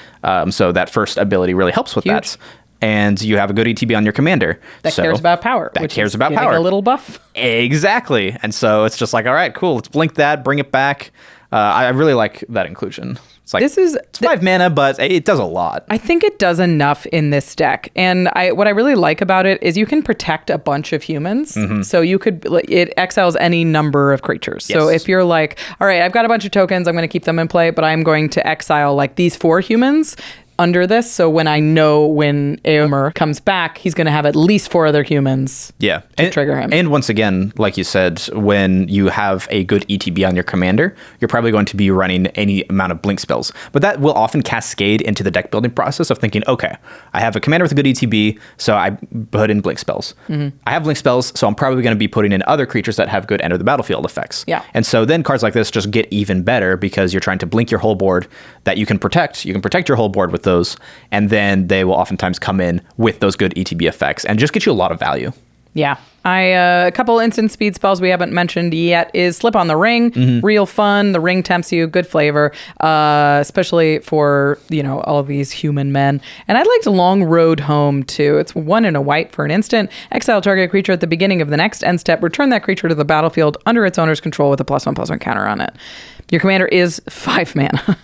So that first ability really helps with that. And you have a good ETB on your commander. That cares about power. That which cares is about getting power. A little buff. Exactly. And so it's just like, all right, cool. Let's blink that, bring it back. I really like that inclusion. It's like it's 5 mana, but it does a lot. I think it does enough in this deck. And what I really like about it is you can protect a bunch of humans. So it exiles any number of creatures. So if you're like, all right, I've got a bunch of tokens, I'm going to keep them in play, but I'm going to exile like these 4 humans under this, so when I know when Éomer comes back, he's going to have at least 4 other humans to trigger him. And once again, like you said, when you have a good ETB on your commander, you're probably going to be running any amount of blink spells. But that will often cascade into the deck building process of thinking, okay, I have a commander with a good ETB, so I put in blink spells. I have blink spells, so I'm probably going to be putting in other creatures that have good enter the battlefield effects. And so then cards like this just get even better because you're trying to blink your whole board that you can protect. You can protect your whole board with those, and then they will oftentimes come in with those good ETB effects and just get you a lot of value. Yeah. A couple instant speed spells we haven't mentioned yet is Slip on the Ring. Real fun. The ring tempts you. Good flavor, especially for, all of these human men. And I liked Long Road Home, too. It's 1 and a white for an instant. Exile target creature at the beginning of the next end step. Return that creature to the battlefield under its owner's control with a +1/+1 counter on it. Your commander is 5 mana.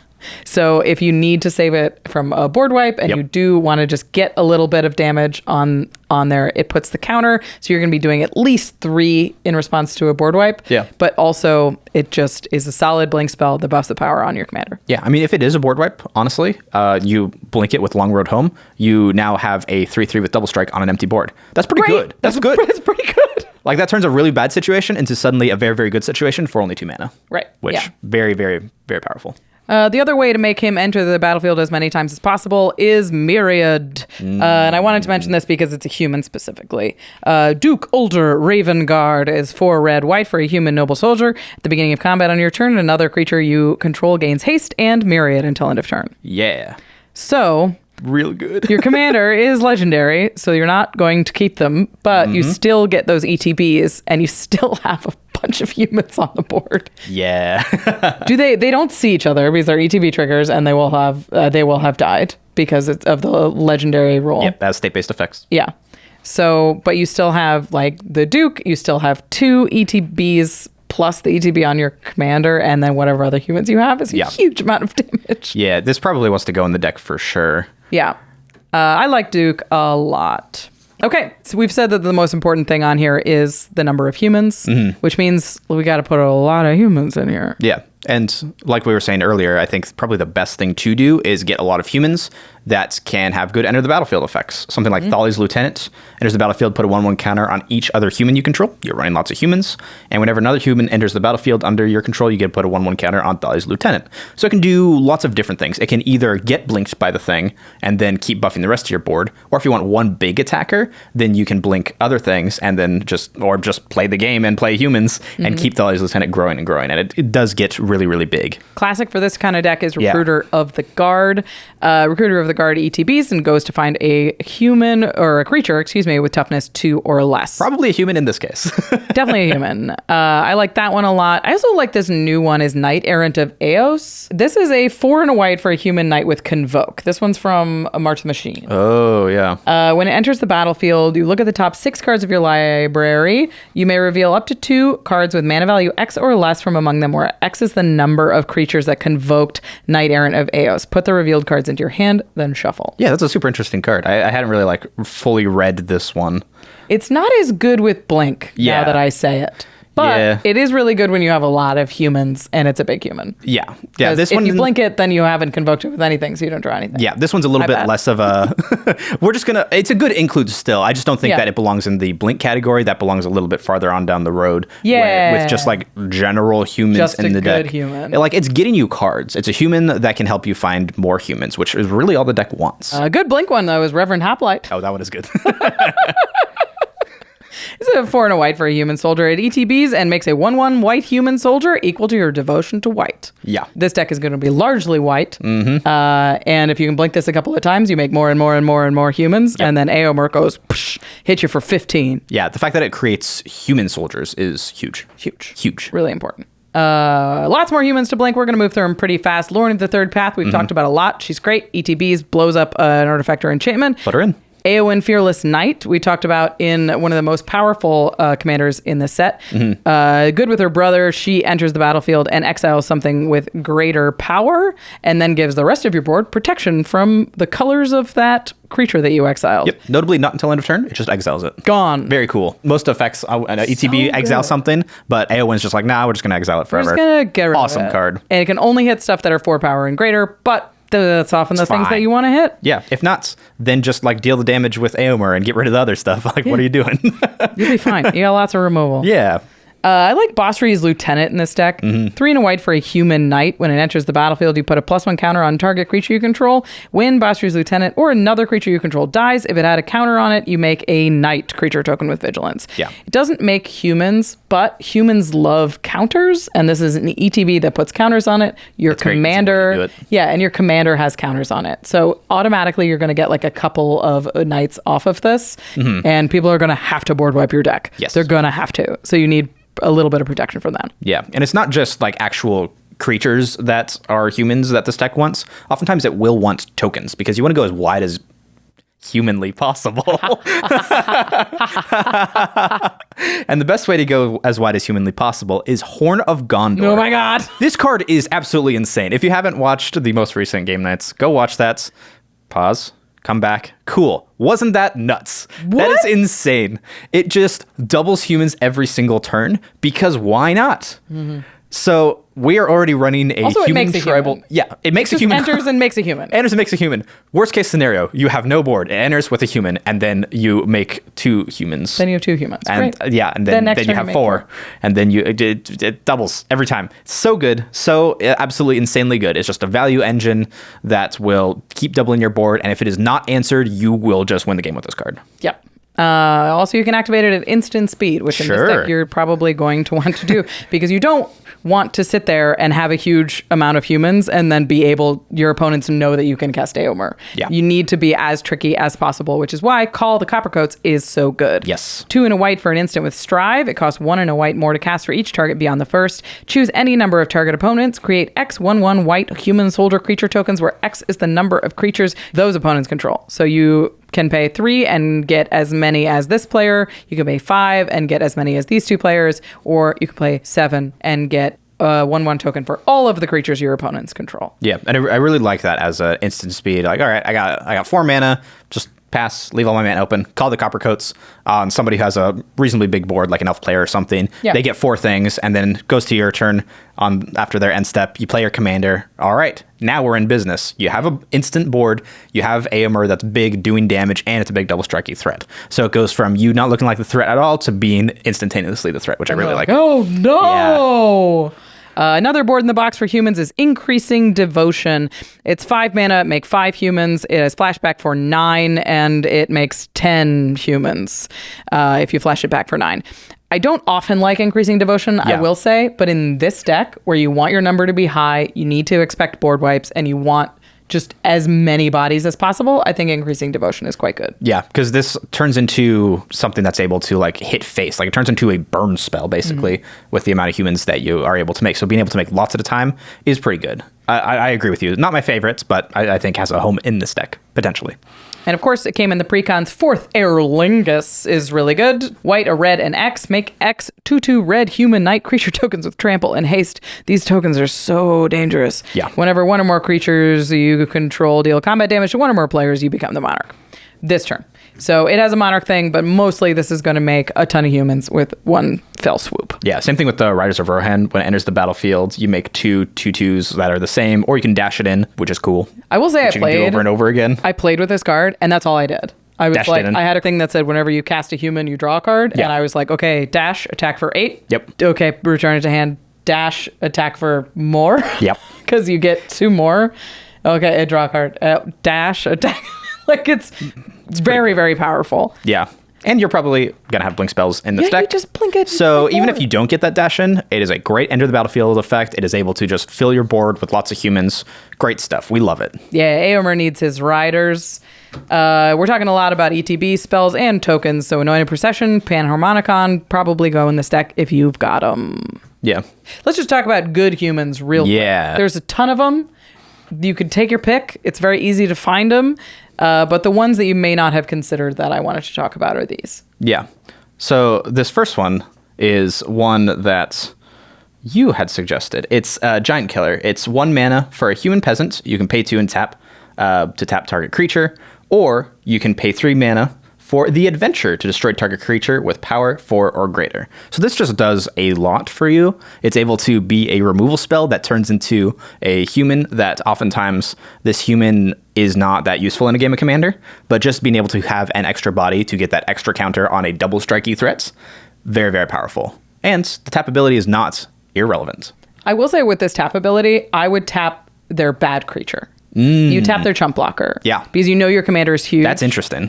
So if you need to save it from a board wipe and you do want to just get a little bit of damage on there, it puts the counter. So you're going to be doing at least 3 in response to a board wipe. Yeah. But also it just is a solid blink spell that buffs the power on your commander. Yeah. I mean, if it is a board wipe, honestly, you blink it with Long Road Home. You now have a 3/3 with double strike on an empty board. That's pretty good. That's good. That's pretty good. Like that turns a really bad situation into suddenly a very, very good situation for only 2 mana. Right. Which very, very, very powerful. The other way to make him enter the battlefield as many times as possible is Myriad. And I wanted to mention this because it's a human specifically. Duke Ulder Ravenguard is 4 red, white for a human noble soldier. At the beginning of combat on your turn, another creature you control gains haste and Myriad until end of turn. Yeah. So... real good. Your commander is legendary, so you're not going to keep them, but you still get those ETBs, and you still have a bunch of humans on the board. Yeah. They don't see each other because they're ETB triggers, and they will have died because it's of the legendary rule. Yep, that's state-based effects. Yeah. So, but you still have like the Duke, you still have 2 ETBs plus the ETB on your commander, and then whatever other humans you have is a huge amount of damage. Yeah, this probably wants to go in the deck for sure. Yeah. I like Duke a lot. Okay, so we've said that the most important thing on here is the number of humans, which means we got to put a lot of humans in here. Yeah. And like we were saying earlier, I think probably the best thing to do is get a lot of humans that can have good enter the battlefield effects. Something like Thali's Lieutenant enters the battlefield, put a 1/1 counter on each other human you control. You're running lots of humans. And whenever another human enters the battlefield under your control, you get to put a 1/1 counter on Thali's Lieutenant. So it can do lots of different things. It can either get blinked by the thing and then keep buffing the rest of your board. Or if you want one big attacker, then you can blink other things and then just play the game and play humans and keep Thali's Lieutenant growing and growing. And it does get really, really big. Classic for this kind of deck is Recruiter of the Guard. Recruiter of the Guard ETBs and goes to find a human or a creature, with toughness 2 or less. Probably a human in this case. Definitely a human. I like that one a lot. I also like this new one is Knight Errant of Eos. This is a 4 and a white for a human knight with Convoke. This one's from March the Machine. Oh, yeah. When it enters the battlefield, you look at the top 6 cards of your library. You may reveal up to 2 cards with mana value X or less from among them, where X is the number of creatures that convoked Knight Errant of Eos. Put the revealed cards into your hand, then shuffle. Yeah, that's a super interesting card. I hadn't really fully read this one. It's not as good with Blink now that I say it. But it is really good when you have a lot of humans and it's a big human. Yeah. Yeah. If you blink it, then you haven't convoked it with anything, so you don't draw anything. Yeah. This one's a little bit less of a... it's a good include still. I just don't think that it belongs in the blink category. That belongs a little bit farther on down the road. Yeah. With just general humans just in the deck. Just a good human. It's getting you cards. It's a human that can help you find more humans, which is really all the deck wants. A good blink one, though, is Reverend Hoplite. Oh, that one is good. It's a 4 and a white for a human soldier at ETBs and makes a 1/1 white human soldier equal to your devotion to white. Yeah. This deck is going to be largely white. And if you can blink this a couple of times, you make more and more and more and more humans. Yep. And then Éomer goes, hit you for 15. Yeah. The fact that it creates human soldiers is huge. Huge. Really important. Lots more humans to blink. We're going to move through them pretty fast. Lorne of the Third Path, we've talked about a lot. She's great. ETBs, blows up an artifact or enchantment. Put her in. Éowyn Fearless Knight, we talked about in one of the most powerful commanders in the set. Good with her brother, she enters the battlefield and exiles something with greater power, and then gives the rest of your board protection from the colors of that creature that you exiled. Yep. Notably, not until end of turn, it just exiles it. Gone. Very cool. Most effects, ETB exiles something, but Éowyn's just nah, we're just going to exile it forever. We're just going to get rid of it. Awesome card. And it can only hit stuff that are 4 power and greater, but that's often the things that you want to hit. Yeah. If not, then just deal the damage with Éomer and get rid of the other stuff. What are you doing? You'll be fine. You got lots of removal. Yeah. I like Bosri's Lieutenant in this deck. 3 and a white for a human knight. When it enters the battlefield, you put a +1 counter on target creature you control. When Bosri's Lieutenant or another creature you control dies, if it had a counter on it, you make a knight creature token with vigilance. Yeah. It doesn't make humans, but humans love counters, and this is an ETB that puts counters on it. Your commander, and your commander has counters on it. So automatically you're going to get like a couple of knights off of this, and people are going to have to board wipe your deck. Yes. They're going to have to. So you need a little bit of protection from that. Yeah, and it's not just like actual creatures that are humans that this deck wants. Oftentimes it will want tokens because you want to go as wide as humanly possible. And the best way to go as wide as humanly possible is Horn of Gondor. Oh my god. This card is absolutely insane. If you haven't watched the most recent game nights, go watch that. Pause. Come back. Cool. Wasn't that nuts? What? That is insane. It just doubles humans every single turn because why not? So we are already running a Also, human it makes a tribal. human. Yeah, it makes a Just human. enters and makes a human. Enters and makes a human. Worst case scenario, you have no board. It enters with a human, and then you make 2 humans. Then you have 2 humans. And Great. yeah, and then next you turn have make 4, and then it doubles every time. So good, so absolutely insanely good. It's just a value engine that will keep doubling your board, and if it is not answered, you will just win the game with this card. Yep. Also, you can activate it at instant speed, which in this Sure. deck you're probably going to want to do because you don't want to sit there and have a huge amount of humans and then be able, your opponents know that you can cast Éomer. Yeah. You need to be as tricky as possible, which is why Call the Coppercoats is so good. Yes. 2 and a white for an instant with Strive. It costs 1 and a white more to cast for each target beyond the first. Choose any number of target opponents. Create X 1/1 white human soldier creature tokens where X is the number of creatures those opponents control. So you can pay 3 and get as many as this player. You can pay 5 and get as many as these 2 players, or you can play 7 and get a 1/1 token for all of the creatures your opponents control. Yeah, and I really like that as an instant speed. Like, all right, I got 4 mana, just pass, leave all my mana open, call the Coppercoats on somebody who has a reasonably big board, like an elf player or something. Yeah. They get 4 things, and then goes to your turn on after their end step. You play your commander. All right, now we're in business. You have an instant board. You have Éomer that's big, doing damage, and it's a big double strikey threat. So it goes from you not looking like the threat at all to being instantaneously the threat, which I really like. Oh, no! Another board in the box for humans is Increasing Devotion. It's 5 mana, make 5 humans. It has flashback for 9, and it makes 10 humans if you flash it back for 9. I don't often like Increasing Devotion, I will say, but in this deck, where you want your number to be high, you need to expect board wipes, and you want just as many bodies as possible, I think Increasing Devotion is quite good. Yeah, because this turns into something that's able to like hit face. Like it turns into a burn spell, basically, with the amount of humans that you are able to make. So being able to make lots at a time is pretty good. I agree with you. Not my favorites, but I think has a home in this deck, potentially. And of course, it came in the Precon's 4th. Aerlingus is really good. White, a red, and X. Make X 2/2 red human knight creature tokens with trample and haste. These tokens are so dangerous. Yeah. Whenever 1 or more creatures you control deal combat damage to 1 or more players, you become the monarch. This turn. So it has a monarch thing, but mostly this is going to make a ton of humans with 1 fell swoop. Yeah, same thing with the Riders of Rohan. When it enters the battlefield, you make 2 2/2s that are the same, or you can dash it in, which is cool. I will say which you can do over and over again. I played with this card, and that's all I did. I was Dashed like, it in. I had a thing that said whenever you cast a human, you draw a card. Yeah. And I was like, okay, dash, attack for 8. Yep. Okay, return it to hand. Dash, attack for more. Yep. Because you get 2 more. Okay, draw a card. Dash, attack. Like it's very, very powerful. Yeah. And you're probably going to have blink spells in this Yeah, deck. you just blink it. So even if more. you don't get that dash in, it is a great enter the battlefield effect. It is able to just fill your board with lots of humans. Great stuff. We love it. Yeah, Éomer needs his riders. We're talking a lot about ETB spells and tokens. So Anointed Procession, Panharmonicon, probably go in this deck if you've got them. Yeah. Let's just talk about good humans real quick. There's a ton of them. You could take your pick. It's very easy to find them. But the ones that you may not have considered that I wanted to talk about are these. Yeah. So this first one is one that you had suggested. It's Giant Killer. It's 1 mana for a human peasant. You can pay 2 and tap to tap target creature, or you can pay 3 mana for the Adventure to destroy target creature with power 4 or greater. So this just does a lot for you. It's able to be a removal spell that turns into a human that oftentimes this human is not that useful in a game of Commander, but just being able to have an extra body to get that extra counter on a double strikey threats, very, very powerful. And the tap ability is not irrelevant. I will say with this tap ability, I would tap their bad creature. You tap their chump blocker. Yeah. Because you know your commander is huge. That's interesting.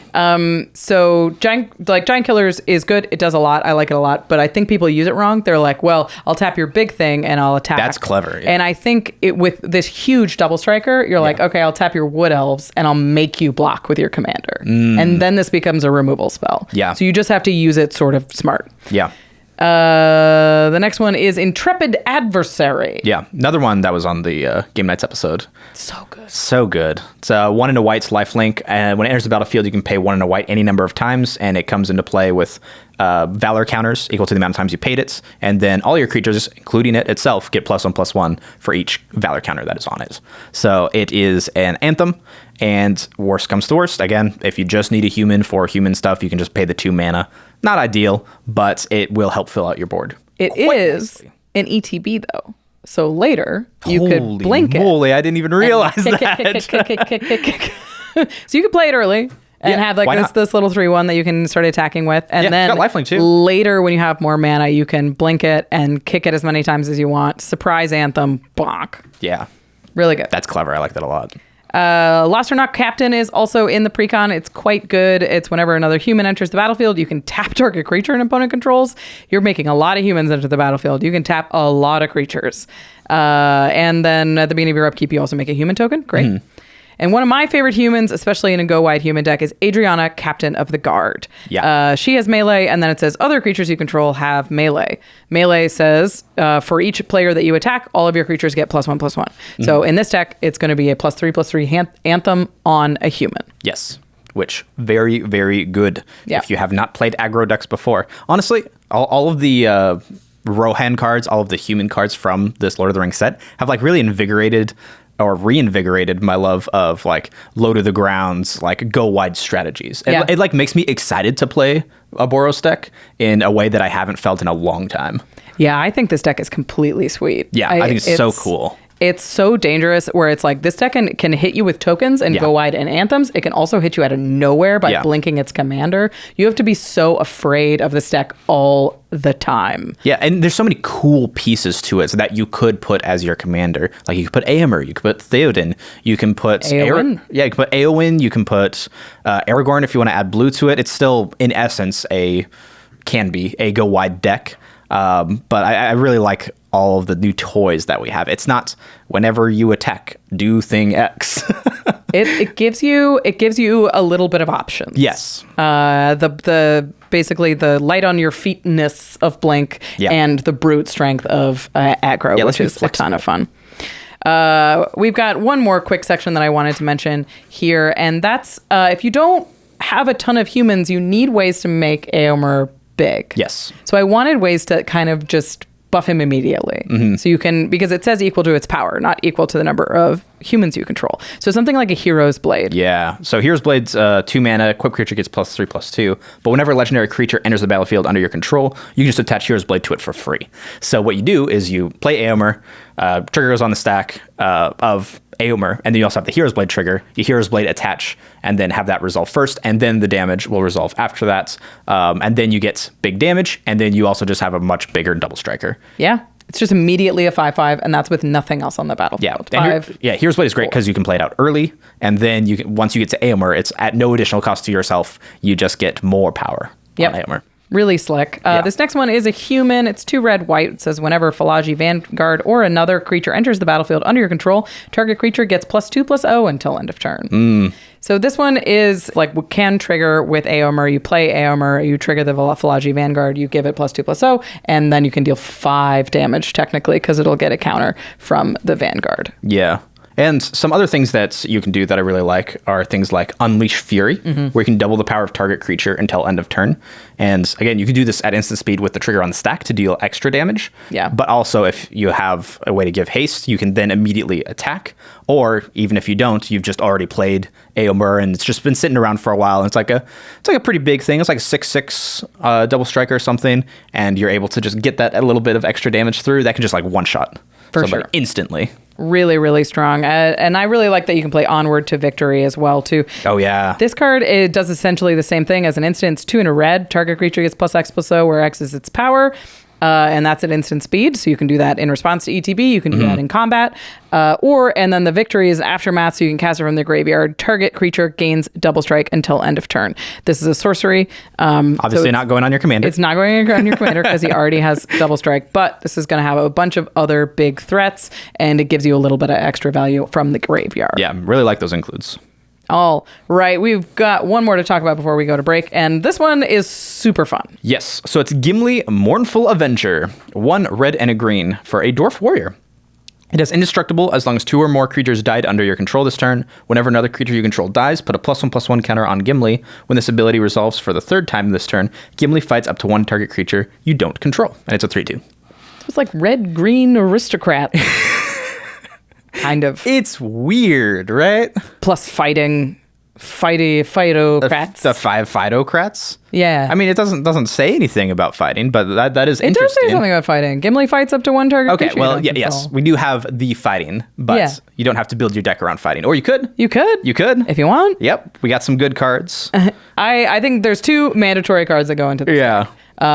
So giant killers is good. It does a lot. I like it a lot. But I think people use it wrong. They're like, well, I'll tap your big thing and I'll attack. That's clever. Yeah. And I think with this huge double striker, you're like, okay, I'll tap your wood elves and I'll make you block with your commander. And then this becomes a removal spell. Yeah. So you just have to use it sort of smart. Yeah. The next one is Intrepid Adversary. Yeah, another one that was on the Game Nights episode. So good. So good. It's 1 and a white's lifelink, and when it enters the battlefield, you can pay 1 and a white any number of times, and it comes into play with valor counters equal to the amount of times you paid it, and then all your creatures, including it itself, get +1/+1 for each valor counter that is on it. So it is an anthem, and worst comes to worst, again, if you just need a human for human stuff, you can just pay the 2 mana. Not ideal, but it will help fill out your board. It is an ETB though. So later you could blink moly, I didn't even realize that. So you could play it early and have like this little 3/1 that you can start attacking with. And then got lifelink too. Later when you have more mana, you can blink it and kick it as many times as you want. Surprise anthem, bonk. Yeah. Really good. That's clever. I like that a lot. Lost or Not Captain is also in the precon. It's quite good. It's whenever another human enters the battlefield, you can tap target creature an opponent controls. You're making a lot of humans enter the battlefield. You can tap a lot of creatures. And then at the beginning of your upkeep, you also make a human token. Great. Mm-hmm. And one of my favorite humans, especially in a go wide human deck, is Adriana, Captain of the Guard. Yeah. She has melee, and then it says other creatures you control have melee. Melee says for each player that you attack, all of your creatures get +1/+1. Mm-hmm. So in this deck, it's going to be a +3/+3 anthem on a human. Yes. Which very, very good if you have not played aggro decks before. Honestly, all of the Rohan cards, all of the human cards from this Lord of the Rings set have like really invigorated or reinvigorated my love of like low to the grounds, like go wide strategies. It like makes me excited to play a Boros deck in a way that I haven't felt in a long time. Yeah, I think this deck is completely sweet. Yeah, I think it's so cool. It's so dangerous where it's like this deck can hit you with tokens and go wide and anthems. It can also hit you out of nowhere by blinking its commander. You have to be so afraid of this deck all the time. Yeah, and there's so many cool pieces to it so that you could put as your commander. Like you could put Éomer, you could put Theoden, you can put Éowyn. You can put Éowyn, you can put Aragorn if you want to add blue to it. It's still in essence can be a go wide deck. But I really like all of the new toys that we have. It's not whenever you attack, do thing X. It gives you a little bit of options. Yes. The basically the light on your feetness of blink and the brute strength of aggro, which is a ton of fun. We've got one more quick section that I wanted to mention here, and that's if you don't have a ton of humans, you need ways to make Éomer big. Yes. So I wanted ways to kind of just buff him immediately. Mm-hmm. So you can, because it says equal to its power, not equal to the number of humans you control. So something like a Hero's Blade. Yeah. So Hero's Blade's 2 mana, equipped creature gets +3/+2. But whenever a legendary creature enters the battlefield under your control, you can just attach Hero's Blade to it for free. So what you do is you play Éomer, trigger goes on the stack of Éomer, and then you also have the Hero's Blade trigger. You Hero's Blade attach, and then have that resolve first, and then the damage will resolve after that. And then you get big damage, and then you also just have a much bigger double striker. Yeah. It's just immediately a 5/5, and that's with nothing else on the battlefield. Yeah, Hero's Blade is great because you can play it out early, and then once you get to Éomer, it's at no additional cost to yourself. You just get more power on Éomer. Really slick. This next one is a human. It's 2 red, white. It says whenever Falaji Vanguard or another creature enters the battlefield under your control, target creature gets +2/+0 until end of turn. So this one is like can trigger with Éomer. You play Éomer, you trigger the Falaji Vanguard, you give it +2/+0, and then you can deal 5 damage technically because it'll get a counter from the Vanguard. Yeah. And some other things that you can do that I really like are things like Unleash Fury, where you can double the power of target creature until end of turn. And again, you can do this at instant speed with the trigger on the stack to deal extra damage. Yeah. But also if you have a way to give haste, you can then immediately attack. Or even if you don't, you've just already played Éomer and it's just been sitting around for a while. And it's like a pretty big thing. It's like a 6/6 double striker or something. And you're able to just get that a little bit of extra damage through. That can just like one shot. For sure. Like instantly. Really, really strong. And I really like that you can play Onward to Victory as well, too. Oh, yeah. This card, it does essentially the same thing as an instant. It's 2 in a red. Target creature gets +X/+0, where X is its power. and that's at instant speed. So you can do that in response to ETB. You can do that in combat. And then the victory is aftermath, so you can cast it from the graveyard. Target creature gains double strike until end of turn. This is a sorcery. Obviously not going on your commander. It's not going on your commander because he already has double strike, but this is going to have a bunch of other big threats, and it gives you a little bit of extra value from the graveyard. Yeah, really like those includes. All right, we've got one more to talk about before we go to break, and this one is super fun. Yes, so it's Gimli, Mournful Avenger. 1 red and a green for a dwarf warrior. It is indestructible as long as 2 or more creatures died under your control this turn. Whenever another creature you control dies, put a +1/+1 counter on Gimli. When this ability resolves for the 3rd time this turn, Gimli fights up to 1 target creature you don't control, and it's a 3/2. It's like red-green aristocrat. Kind of. It's weird, right? Plus Phytocrats. The 5 Phytocrats? Yeah. I mean, it doesn't say anything about fighting, but that is It interesting. does say something about fighting. Gimli fights up to 1 target Okay, creature. well, yes, we do have the fighting, but you don't have to build your deck around fighting. Or you could. You could. You could. If you want. Yep, we got some good cards. I think there's 2 mandatory cards that go into this. Yeah.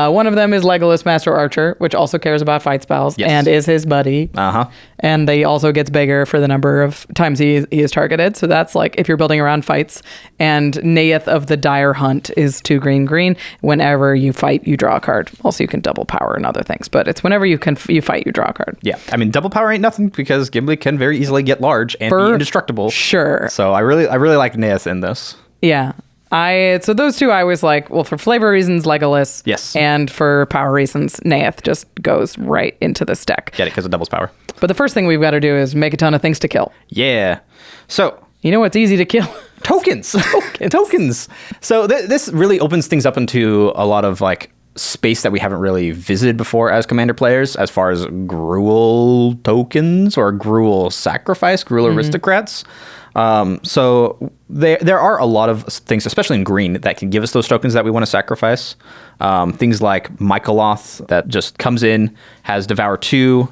One of them is Legolas Master Archer, which also cares about fight spells and is his buddy. Uh-huh. And they also gets bigger for the number of times he is targeted. So that's like if you're building around fights. And Naeth of the Dire Hunt is 2 green. Whenever you fight, you draw a card. Also, you can double power and other things, but it's whenever you fight, you draw a card. Yeah, I mean, double power ain't nothing because Gimli can very easily get large and be indestructible. Sure. So I really like Naeth in this. Yeah. So those 2 I was like, well, for flavor reasons, Legolas. Yes. And for power reasons, Naeth just goes right into this deck. Get it because it doubles power. But the first thing we've got to do is make a ton of things to kill. Yeah. So You know what's easy to kill? tokens. Tokens. So this really opens things up into a lot of like space that we haven't really visited before as Commander players, as far as Gruul tokens or Gruul sacrifice, Gruul aristocrats. So there are a lot of things, especially in green, that can give us those tokens that we want to sacrifice. Things like Michaeloth that just comes in, has Devour 2.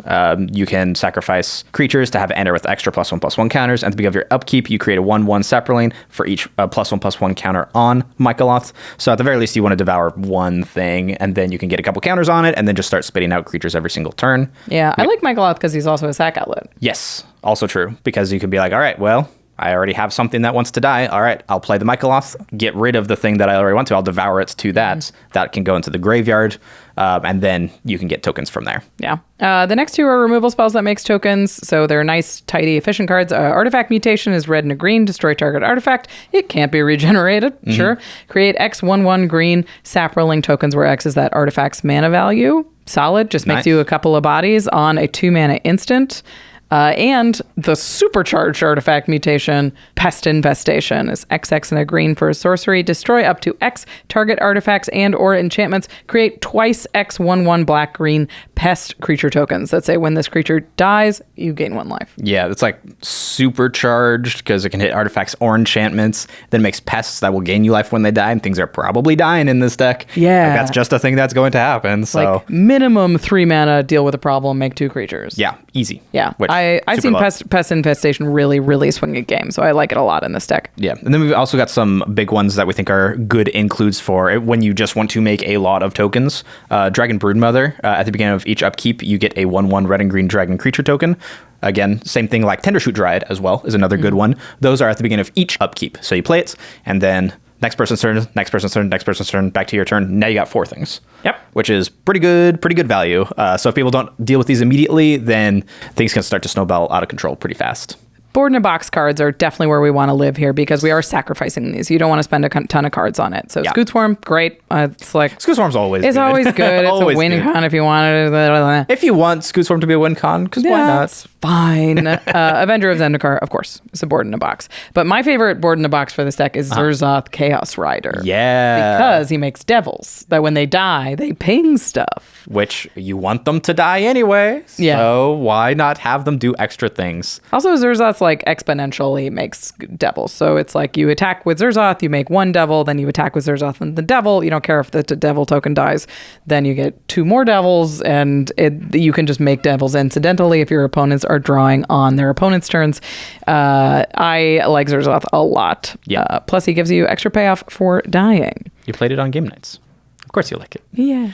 You can sacrifice creatures to have enter with extra +1/+1 counters. At the beginning of your upkeep, you create a 1/1 sapperling for each +1/+1 counter on Michaeloth. So at the very least, you want to devour 1 thing, and then you can get a couple counters on it, and then just start spitting out creatures every single turn. Yeah, I like Michaeloth because he's also a sack outlet. Yes, also true, because you could be like, all right, well, I already have something that wants to die. All right, I'll play the Michaeloth, get rid of the thing that I already want to. I'll devour it to that. That can go into the graveyard, and then you can get tokens from there. Yeah. The next 2 are removal spells that makes tokens. So they're nice, tidy, efficient cards. Artifact Mutation is red and a green. Destroy target artifact. It can't be regenerated. Sure. Create X 1/1 green sap rolling tokens where X is that artifact's mana value. Solid. Just makes you a couple of bodies on a 2 mana instant. And the supercharged artifact mutation, Pest Infestation, is XX and a green for a sorcery. Destroy up to X target artifacts and or enchantments. Create twice X 1/1 black-green pest creature tokens that say when this creature dies, you gain 1 life. Yeah, it's like supercharged because it can hit artifacts or enchantments. Then makes pests that will gain you life when they die, and things are probably dying in this deck. Yeah. Like, that's just a thing that's going to happen. So Like minimum 3 mana, deal with a problem, make 2 creatures. yeah, easy. Yeah. Which, I've seen Pest Infestation really swing a game, so I like it a lot in this deck. Yeah, and then we've also got some big ones that we think are good includes for when you just want to make a lot of tokens. Dragon Broodmother, at the beginning of each upkeep, you get a 1/1 red and green dragon creature token. Again, same thing like Tendershoot Dryad as well is another good one. Those are at the beginning of each upkeep. So you play it, and then next person's turn, next person's turn, next person's turn, back to your turn. Now you got 4 things. Yep. Which is pretty good value. So if people don't deal with these immediately, then things can start to snowball out of control pretty fast. Board in a box cards are definitely where we want to live here because we are sacrificing these. You don't want to spend a ton of cards on it. So Scoot Swarm, great. It's like Scoot Swarm's always it's good. always good. It's Always a win good. con if you want it. If you want Scoot Swarm to be a win con, because why not? That's fine. Avenger of Zendikar, of course, is a board in a box. But my favorite board in a box for this deck is Zerzoth Chaos Rider. Yeah. Because he makes devils that when they die, they ping stuff. Which you want them to die anyway. Yeah. So why not have them do extra things? Also, Zerzoth's like exponentially makes devils. So it's like you attack with Zerzoth, you make 1 devil, then you attack with Zerzoth and the devil. You don't care if the devil token dies. Then you get 2 more devils, and you can just make devils incidentally if your opponents are drawing on their opponent's turns. I like Zerzoth a lot. Yeah. Plus, he gives you extra payoff for dying. You played it on game nights. Of course you like it. Yeah,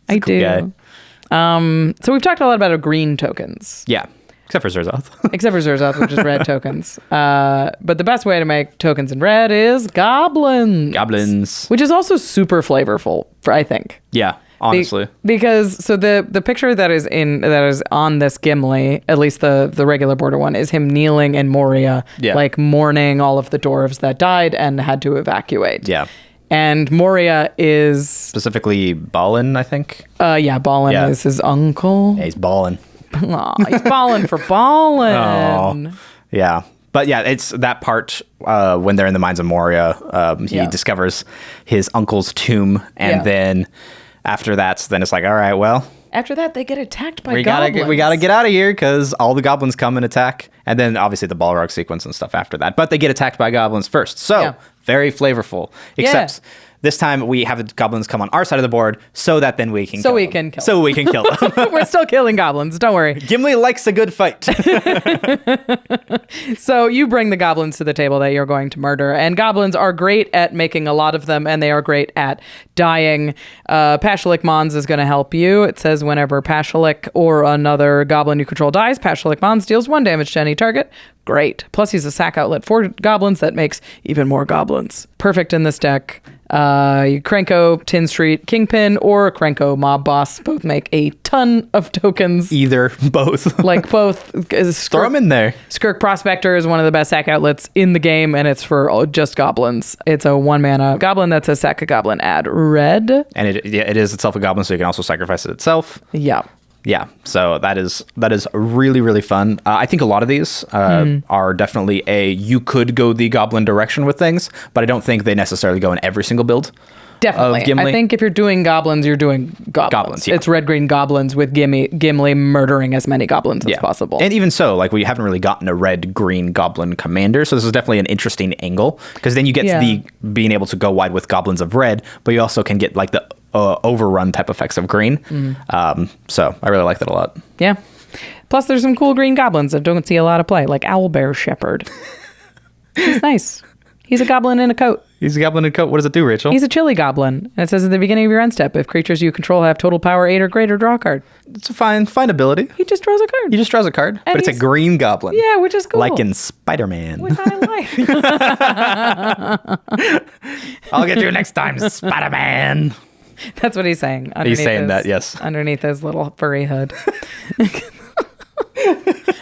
I cool do. guy. So we've talked a lot about green tokens. Yeah. Except for Zerzoth. Except for Zerzoth, which is red tokens. But the best way to make tokens in red is goblins. Goblins. Which is also super flavorful, I think. Yeah, honestly. Because the picture that is on this Gimli, at least the regular border one, is him kneeling in Moria, like mourning all of the dwarves that died and had to evacuate. Yeah. And Moria is... Specifically Balin, I think. Balin is his uncle. Yeah, he's Balin. Aw, he's balling for Balin. Oh, yeah. But yeah, it's that part when they're in the mines of Moria. He discovers his uncle's tomb. And then after that, then it's like, all right, well... After that, they get attacked by goblins. We gotta get out of here because all the goblins come and attack. And then obviously the Balrog sequence and stuff after that. But they get attacked by goblins first. So very flavorful. Except this time we have the goblins come on our side of the board so that then we can kill them. So we can kill them. We're still killing goblins. Don't worry. Gimli likes a good fight. So you bring the goblins to the table that you're going to murder. And goblins are great at making a lot of them, and they are great at dying. Pashalik Mons is going to help you. It says whenever Pashalik or another goblin you control dies, Pashalik Mons deals 1 damage to any target. Great. Plus he's a sack outlet for goblins that makes even more goblins. Perfect in this deck. Krenko, Tin Street, Kingpin, or Krenko Mob Boss both make a ton of tokens. Either, both. Like both. Throw them in there. Skirk Prospector is one of the best sack outlets in the game, and it's for just goblins. It's a 1-mana goblin that's a sack a goblin add red. And it is itself a goblin, so you can also sacrifice it itself. Yeah. Yeah, so that is really, really fun. I think a lot of these are definitely you could go the goblin direction with things, but I don't think they necessarily go in every single build. Definitely. I think if you're doing goblins, you're doing goblins. It's red-green goblins with Gimli murdering as many goblins as possible. And even so, like we haven't really gotten a red-green goblin commander, so this is definitely an interesting angle, because then you get the being able to go wide with goblins of red, but you also can get like the overrun type effects of green. So I really like that a lot. Yeah. Plus there's some cool green goblins that don't see a lot of play, like Owlbear Shepherd. He's nice. He's a goblin in a coat. He's a goblin in a coat. What does it do, Rachel? He's a chili goblin. And it says at the beginning of your end step, if creatures you control have total power 8 or greater, draw a card. It's a fine ability. He just draws a card. He just draws a card, but it's a green goblin. Yeah, which is cool. Like in Spider-Man. Which I like. I'll get you next time, Spider-Man. That's what he's saying. He's saying that, yes. Underneath his little furry hood.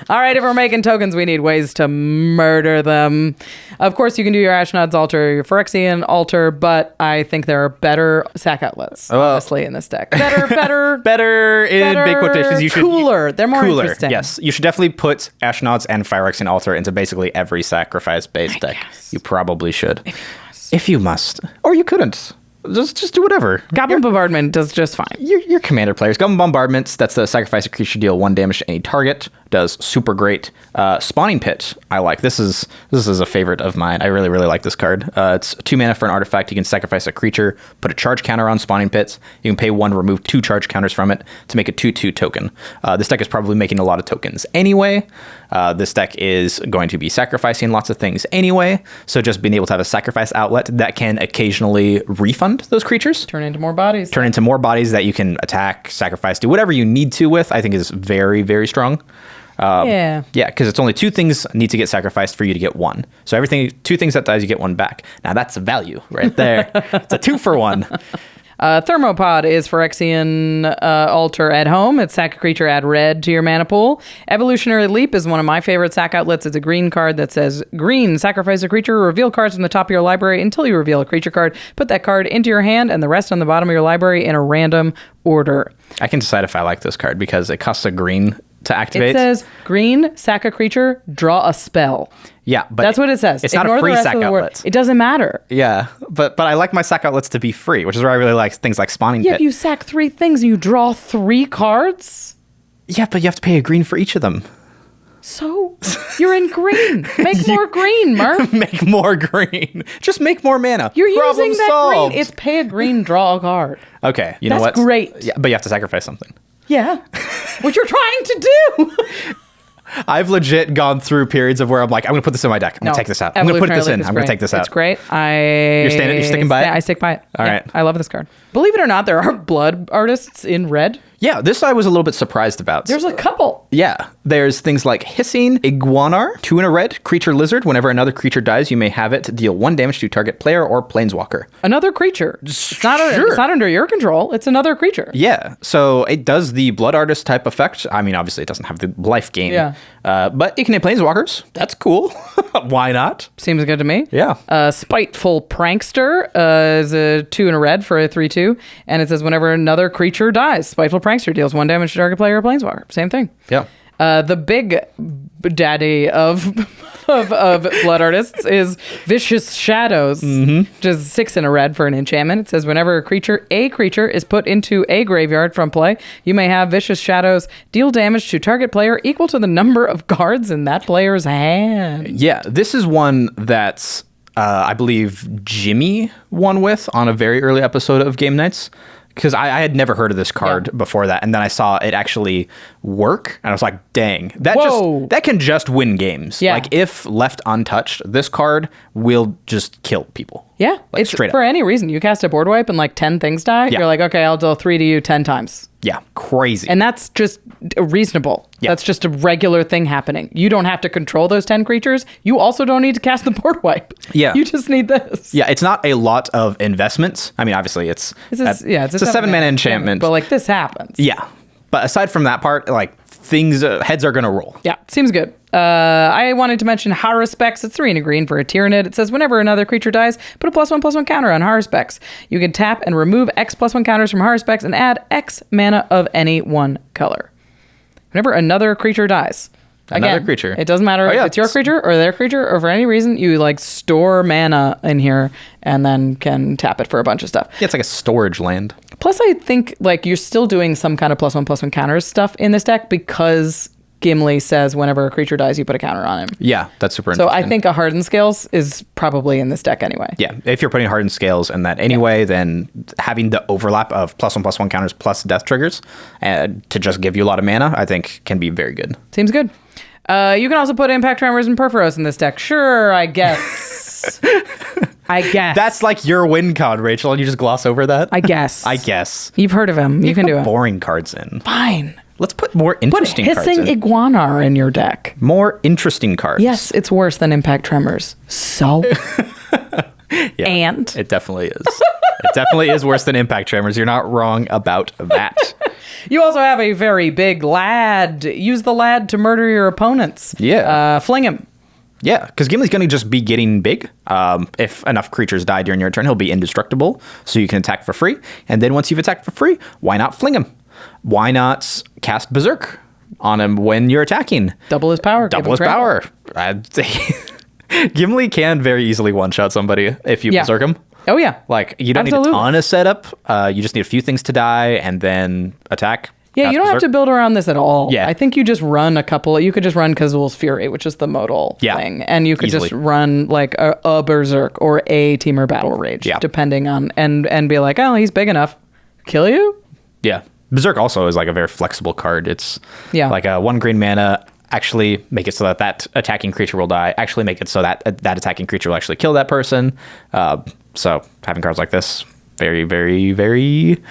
All right, if we're making tokens, we need ways to murder them. Of course, you can do your Ashnod's Altar, your Phyrexian Altar, but I think there are better sack outlets, honestly, in this deck. Better in big quotations. Cooler. They're more interesting. Yes, you should definitely put Ashnod's and Phyrexian Altar into basically every sacrifice-based deck. Guess. You probably should. If you must. Or you couldn't. Just do whatever. Goblin Bombardment does just fine. Your commander players. Goblin Bombardments, that's the sacrifice a creature, deal 1 damage to any target. Does super great. Spawning Pit, I like. This is a favorite of mine. I really, really like this card. It's 2 mana for an artifact. You can sacrifice a creature, put a charge counter on Spawning Pits. You can pay 1, remove 2 charge counters from it to make a 2/2 token. This deck is probably making a lot of tokens anyway. This deck is going to be sacrificing lots of things anyway. So just being able to have a sacrifice outlet that can occasionally refund those creatures. Turn into more bodies that you can attack, sacrifice, do whatever you need to with, I think is very, very strong. Yeah, because it's only 2 things need to get sacrificed for you to get 1. So 2 things that dies, you get 1 back. Now that's a value right there. It's a 2 for 1. Thermopod is Phyrexian Altar at home. It's sack a creature, add red to your mana pool. Evolutionary Leap is one of my favorite sack outlets. It's a green card that says, green, sacrifice a creature, reveal cards from the top of your library until you reveal a creature card. Put that card into your hand and the rest on the bottom of your library in a random order. I can decide if I like this card because it costs a green to activate. It says, green, sack a creature, draw a spell. Yeah, but that's what it says. It's not a free sack outlet. It doesn't matter. Yeah, but I like my sack outlets to be free, which is where I really like things like Spawning Pit. Yeah, if you sack 3 things and you draw 3 cards. Yeah, but you have to pay a green for each of them. So you're in green. Make more green, Murph. Make more green. Just make more mana. You're Problem using that solved. green. It's pay a green, draw a card. Okay, you know what? That's great. Yeah, but you have to sacrifice something. Yeah. What you're trying to do. I've legit gone through periods of where I'm like, I'm going to put this in my deck. I'm going to take this out. I'm going to put this in. I'm going to take this out. It's great. You're sticking by it? I stick by it. All right. I love this card. Believe it or not, there are blood artists in red. Yeah, this I was a little bit surprised about. There's a couple. Yeah, there's things like Hissing Iguanar, 2 in a red, creature lizard. Whenever another creature dies, you may have it deal 1 damage to target player or planeswalker. Another creature. It's not under your control. It's another creature. Yeah, so it does the Blood Artist type effect. I mean, obviously it doesn't have the life gain. Yeah. But it can hit planeswalkers. That's cool. Why not? Seems good to me. Yeah. Spiteful Prankster is a 2 in a red for a 3/2, and it says whenever another creature dies, Spiteful Prankster deals 1 damage to target player or planeswalker. Same thing. Yeah. The big daddy of Blood Artists is Vicious Shadows, which is 6 in a red for an enchantment. It says whenever a creature is put into a graveyard from play, you may have Vicious Shadows deal damage to target player equal to the number of cards in that player's hand. Yeah, this is one that's, I believe, Jimmy won with on a very early episode of Game Nights. Because I had never heard of this card before that, and then I saw it actually work, and I was like, "Dang, that can just win games." Yeah. Like if left untouched, this card will just kill people. Yeah, like, it's straight up. For any reason. You cast a board wipe and like 10 things die. Yeah. You're like, okay, I'll deal 3 to you 10 times. Yeah, crazy. And that's just reasonable. Yeah. That's just a regular thing happening. You don't have to control those 10 creatures. You also don't need to cast the board wipe. Yeah. You just need this. Yeah, it's not a lot of investments. I mean, obviously, it's a 7-mana enchantment. But like this happens. Yeah, but aside from that part, like things, heads are gonna roll. Yeah, seems good. I wanted to mention Haruspex. It's 3 and a green for a Tyranid. It says whenever another creature dies, put a +1/+1 counter on Haruspex. You can tap and remove X +1 counters from Haruspex and add X mana of any one color. Whenever another creature dies. Another creature. It doesn't matter if it's your creature or their creature, or for any reason, you like store mana in here and then can tap it for a bunch of stuff. Yeah, it's like a storage land. Plus, I think like you're still doing some kind of +1/+1 counters stuff in this deck because Gimli says whenever a creature dies, you put a counter on him. Yeah, that's super So interesting. I think a Hardened Scales is probably in this deck anyway. Yeah, if you're putting Hardened Scales in that anyway, then having the overlap of +1/+1 counters plus death triggers to just give you a lot of mana, I think can be very good. Seems good. You can also put Impact Tremors and Perforos in this deck. Sure, I guess. I guess. That's like your win con, Rachel, and you just gloss over that? I guess. I guess. You've heard of him. You can do it. Boring cards in. Fine. Let's put more interesting cards Hissing in. Iguanar in your deck. More interesting cards. Yes, it's worse than Impact Tremors. So? Yeah, and? it definitely is. It definitely is worse than Impact Tremors. You're not wrong about that. You also have a very big lad. Use the lad to murder your opponents. Yeah. Fling him. Yeah, because Gimli's going to just be getting big. If enough creatures die during your turn, he'll be indestructible, so you can attack for free. And then once you've attacked for free, why not fling him? Why not cast Berserk on him when you're attacking? Double his power. Double his power. Gimli can very easily one-shot somebody if you Berserk him. Oh, yeah. Like, you don't need a ton of setup. You just need a few things to die and then attack. Yeah, you don't have to build around this at all. Yeah. I think you just run a couple. You could just run Kazul's Fury, which is the modal thing. And you could just run like a Berserk or a Temur Battle Rage, depending on, and be like, oh, he's big enough. Kill you? Yeah. Berserk also is like a very flexible card. It's like a 1 green mana. Actually make it so that attacking creature will die. Actually make it so that that attacking creature will actually kill that person. So having cards like this, very, very, very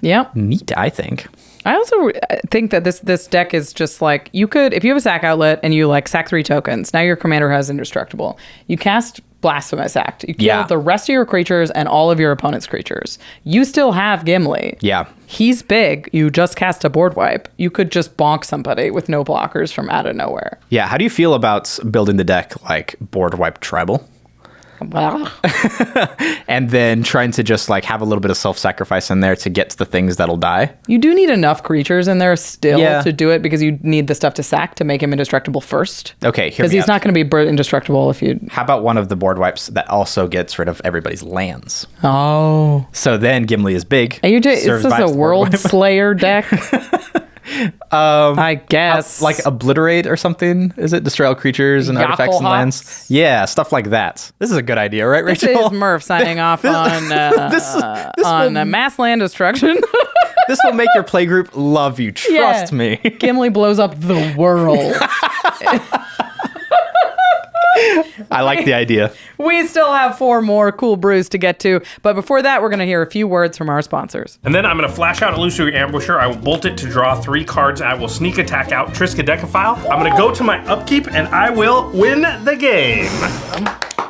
neat, I think. I also think that this deck is just like, you could, if you have a sack outlet and you like sack 3 tokens, now your commander has indestructible. You cast Blasphemous Act. You kill the rest of your creatures and all of your opponent's creatures. You still have Gimli. Yeah. He's big. You just cast a board wipe. You could just bonk somebody with no blockers from out of nowhere. Yeah. How do you feel about building the deck like board wipe tribal? And then trying to just like have a little bit of self-sacrifice in there to get to the things that'll die. You do need enough creatures in there still to do it, because you need the stuff to sack to make him indestructible first. Okay, because he's not going to be indestructible if you... How about one of the board wipes that also gets rid of everybody's lands? Oh. So then Gimli is big. Is this a World Slayer deck? I guess like Obliterate or something. Is it destroy all creatures and artifacts and lands? Yeah, stuff like that. This is a good idea, right, Rachel? This is Murph signing off on mass land destruction. This will make your playgroup love you. Trust me. Gimli blows up the world. I like the idea. We still have 4 more cool brews to get to, but before that, we're going to hear a few words from our sponsors. And then I'm going to flash out Illusory Ambusher. I will bolt it to draw 3 cards. I will sneak attack out Triskaidekaphile. I'm going to go to my upkeep, and I will win the game.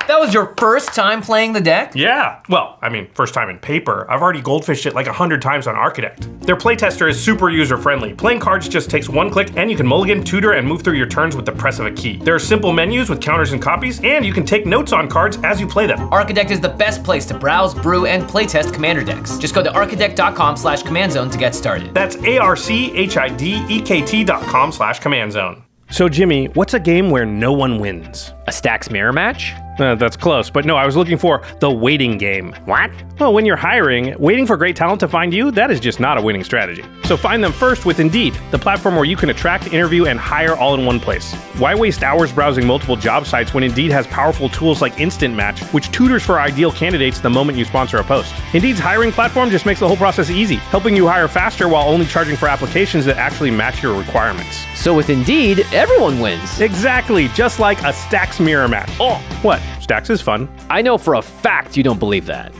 That was your first time playing the deck? Yeah. Well, I mean, first time in paper. I've already goldfished it like 100 times on ARCHIDEKT. Their playtester is super user-friendly. Playing cards just takes 1 click, and you can mulligan, tutor, and move through your turns with the press of a key. There are simple menus with counters and copies, and you can take notes on cards as you play them. ARCHIDEKT is the best place to browse, brew, and playtest commander decks. Just go to archidekt.com/commandzone to get started. That's ARCHIDEKT.com/commandzone. So Jimmy, what's a game where no one wins? A Stacks Mirror match? That's close, but no, I was looking for the waiting game. What? Well, when you're hiring, waiting for great talent to find you, that is just not a winning strategy. So find them first with Indeed, the platform where you can attract, interview, and hire all in one place. Why waste hours browsing multiple job sites when Indeed has powerful tools like Instant Match, which tutors for ideal candidates the moment you sponsor a post? Indeed's hiring platform just makes the whole process easy, helping you hire faster while only charging for applications that actually match your requirements. So with Indeed, everyone wins. Exactly, just like a Stacks Mirror match. Oh, what? Stacks is fun. I know for a fact you don't believe that.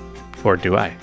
Or do I?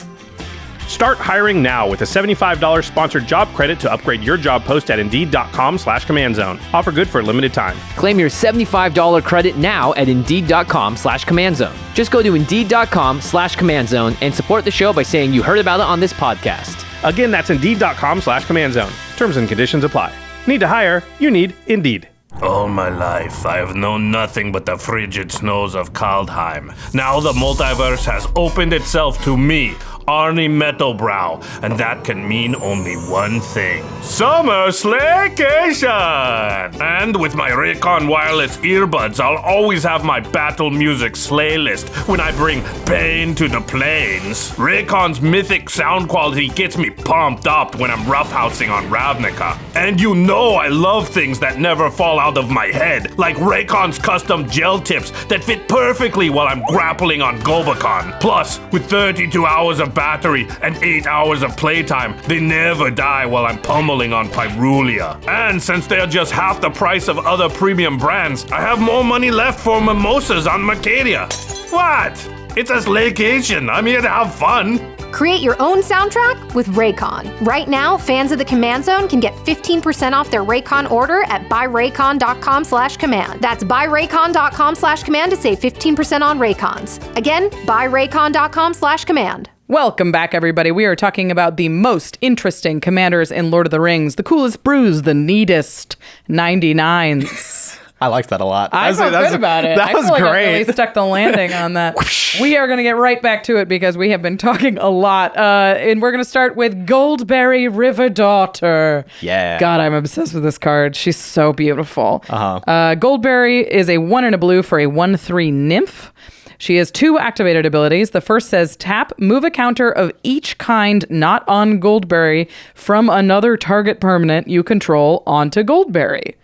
Start hiring now with a $75 sponsored job credit to upgrade your job post at Indeed.com/commandzone. Offer good for a limited time. Claim your $75 credit now at Indeed.com/commandzone. Just go to Indeed.com/commandzone and support the show by saying you heard about it on this podcast. Again, that's Indeed.com/commandzone. Terms and conditions apply. Need to hire? You need Indeed. All my life, I have known nothing but the frigid snows of Kaldheim. Now the multiverse has opened itself to me, Arnie Metalbrow, and that can mean only one thing. Summer Slaycation! And with my RAYCON wireless earbuds, I'll always have my battle music slay list when I bring pain to the plains. RAYCON's mythic sound quality gets me pumped up when I'm roughhousing on Ravnica. And you know I love things that never fall out of my head, like RAYCON's custom gel tips that fit perfectly while I'm grappling on Gobakon. Plus, with 32 hours of battery and 8 hours of playtime, they never die while I'm pummeling on Pyrulia. And since they're just half the price of other premium brands, I have more money left for mimosas on Mercadia. What? It's a slaycation. I'm here to have fun. Create your own soundtrack with RAYCON. Right now, fans of the Command Zone can get 15% off their RAYCON order at buyraycon.com/command. That's buyraycon.com/command to save 15% on Raycons. Again, buyraycon.com/command. Welcome back, everybody. We are talking about the most interesting commanders in Lord of the Rings, the coolest brews, the neatest 99s. I liked that a lot. I felt good about it. That was I feel like great. I really stuck the landing on that. We are going to get right back to it because we have been talking a lot. And we're going to start with Goldberry River Daughter. Yeah. God, I'm obsessed with this card. She's so beautiful. Goldberry is a 1 and a blue for a 1/3 nymph. She has 2 activated abilities. The first says tap, move a counter of each kind not on Goldberry from another target permanent you control onto Goldberry.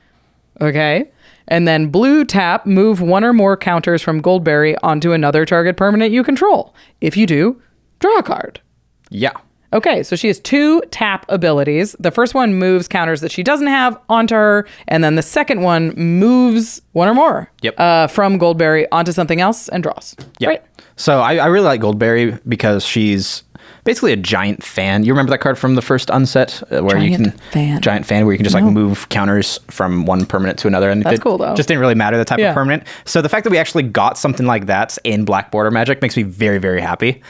Okay? And then blue tap, move 1 or more counters from Goldberry onto another target permanent you control. If you do, draw a card. Yeah. Okay, so she has 2 tap abilities. The first one moves counters that she doesn't have onto her, and then the second one moves 1 or more from Goldberry onto something else and draws. Yep. Right? So I really like Goldberry because she's basically a giant fan. You remember that card from the first unset where giant fan where you can just like move counters from one permanent to another, and that's cool though. Just didn't really matter the type of permanent. So the fact that we actually got something like that in Black Border Magic makes me very, very happy.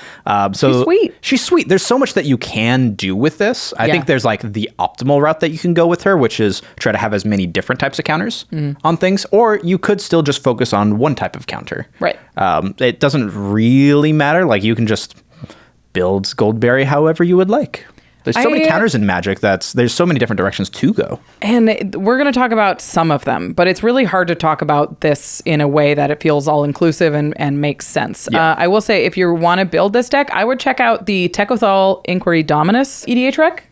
So she's sweet. There's so much that you can do with this. I think there's like the optimal route that you can go with her, which is try to have as many different types of counters on things, or you could still just focus on one type of counter. Right. It doesn't really matter. Like you can just build Goldberry however you would like. There's so many counters in Magic there's so many different directions to go. And we're going to talk about some of them, but it's really hard to talk about this in a way that it feels all inclusive and makes sense. Yeah. I will say, if you want to build this deck, I would check out the Tekothal Inquiry Dominus EDH rec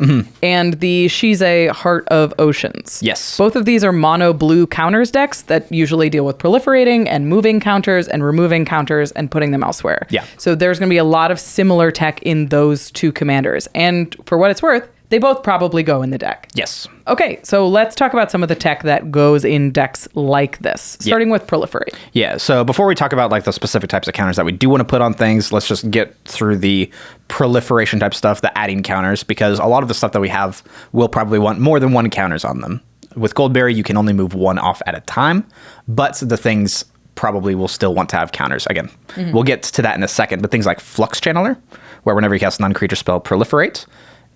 and the She's a Heart of Oceans. Yes. Both of these are mono blue counters decks that usually deal with proliferating and moving counters and removing counters and putting them elsewhere. Yeah. So there's going to be a lot of similar tech in those 2 commanders. And for what it's worth, They both probably go in the deck. Yes. Okay, so let's talk about some of the tech that goes in decks like this, starting with Proliferate. Yeah, so before we talk about like the specific types of counters that we do want to put on things, let's just get through the proliferation type stuff, the adding counters, because a lot of the stuff that we have will probably want more than one counters on them. With Goldberry, you can only move one off at a time, but the things probably will still want to have counters. Again, we'll get to that in a second, but things like Flux Channeler, where whenever you cast a non-creature spell, proliferate.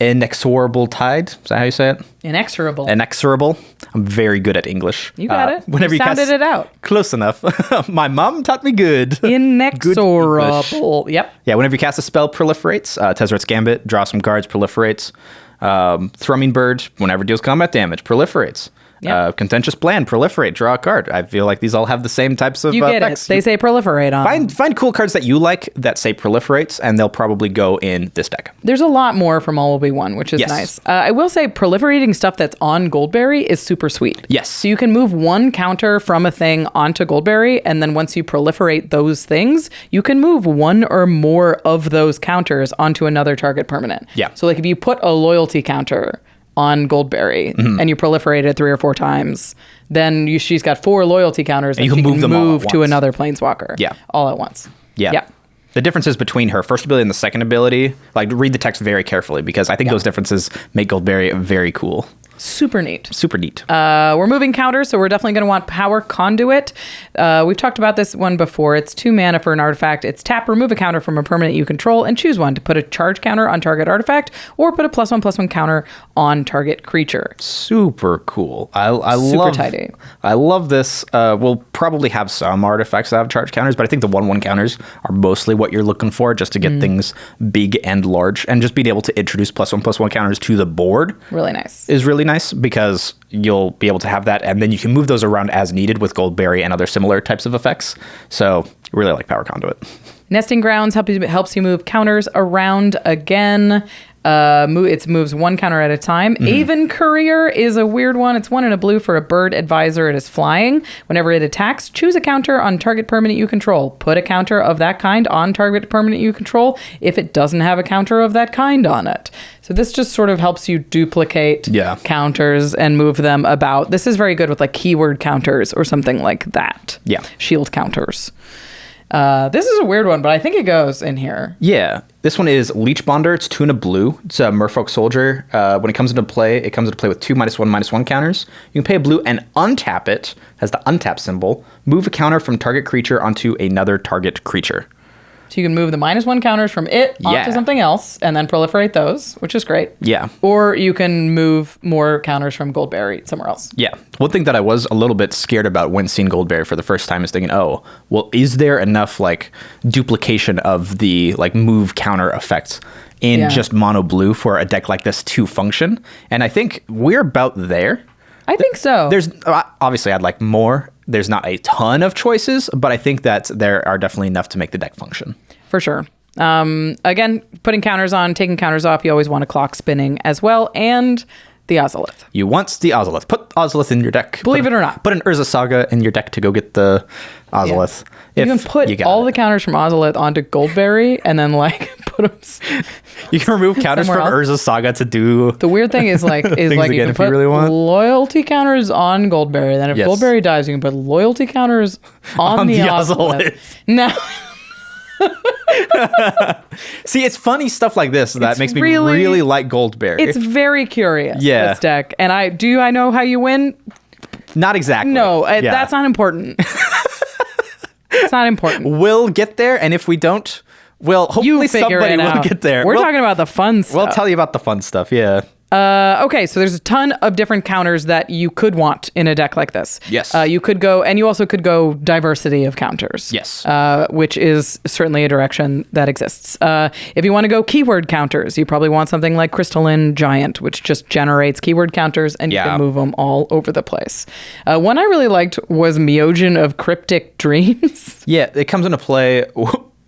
Inexorable Tide, is that how you say it? Inexorable. Inexorable. I'm very good at English. You got it. Whenever you sounded it out. Close enough. My mom taught me good. Inexorable. Good Yep. Yeah, whenever you cast a spell, proliferates. Tezzeret's Gambit, draw some cards, proliferates. Thrumming Bird, whenever deals combat damage, proliferates. Yep. Contentious Plan, proliferate, draw a card. I feel like these all have the same types of You get effects. it. They say proliferate on them. Find cool cards that you like that say proliferates, and they'll probably go in this deck. There's a lot more from All Will Be One, which is Yes. nice. I will say proliferating stuff that's on Goldberry is super sweet. Yes. So you can move one counter from a thing onto Goldberry, and then once you proliferate those things, you can move one or more of those counters onto another target permanent. Yeah. So like if you put a loyalty counter on Goldberry and you proliferate it 3 or 4 times, then she's got 4 loyalty counters that you she can move them all at to once. another planeswalker. Yeah. All at once. Yeah. Yep. The differences between her first ability and the second ability, like read the text very carefully because I think those differences make Goldberry very cool. Super neat. Super neat. We're moving counters, so we're definitely going to want Power Conduit. We've talked about this one before. It's 2 mana for an artifact. It's tap, remove a counter from a permanent you control, and choose one to put a charge counter on target artifact, or put a +1/+1 counter on target creature. Super cool. I Super love tidy. I love this. We'll probably have some artifacts that have charge counters, but I think the 1/1 counters are mostly what you're looking for just to get things big and large, and just being able to introduce +1/+1 counters to the board Really nice. is really nice because you'll be able to have that, and then you can move those around as needed with Goldberry and other similar types of effects. So really like Power Conduit. Nesting Grounds helps you move counters around again. It moves 1 counter at a time. Aven Courier is a weird one. It's 1 and a blue for a bird advisor. It is flying. Whenever it attacks, choose a counter on target permanent you control. Put a counter of that kind on target permanent you control if it doesn't have a counter of that kind on it. So this just sort of helps you duplicate counters and move them about. This is very good with like keyword counters or something like that. Yeah. Shield counters. This is a weird one, but I think it goes in here. Yeah. This one is Leech Bonder. It's 2 and a blue. It's a Merfolk Soldier. When it comes into play, it comes into play with 2 -1/-1 counters. You can pay a blue and untap it, has the untap symbol. Move a counter from target creature onto another target creature. So you can move the -1 counters from it onto something else and then proliferate those, which is great. Yeah. Or you can move more counters from Goldberry somewhere else. Yeah. One thing that I was a little bit scared about when seeing Goldberry for the first time is thinking, oh, well, is there enough like duplication of the like move counter effects in just mono blue for a deck like this to function? And I think we're about there. I think so. There's obviously I'd like more. There's not a ton of choices, but I think that there are definitely enough to make the deck function. For sure. Again, putting counters on, taking counters off, you always want a clock spinning as well, and the Ozolith. You want the Ozolith. Put Ozolith in your deck. Believe it or not. Put an Urza Saga in your deck to go get the Ozolith. You can put all the counters from Ozolith onto Goldberry and then like put them. You can remove counters from somewhere else. Urza Saga to do. The weird thing is like Things you again can if put you really want. loyalty counters on Goldberry. Then if Yes. Goldberry dies, you can put loyalty counters on the Ozolith. No. See, it's funny stuff like this that It's makes me really- really like Goldberry. It's very curious, Yeah. this deck. And I know how you win? Not exactly. No, Yeah. that's not important. It's not important. We'll get there, and if we don't, well, hopefully You figure somebody it will out. get there. We're talking about the fun stuff. We'll tell you about the fun stuff, yeah. Okay, so there's a ton of different counters that you could want in a deck like this. Yes. You could go, and you also could go diversity of counters. Yes. Which is certainly a direction that exists. If you want to go keyword counters, you probably want something like Crystalline Giant, which just generates keyword counters, and you can move them all over the place. One I really liked was Myojin of Cryptic Dreams. Yeah, it comes into play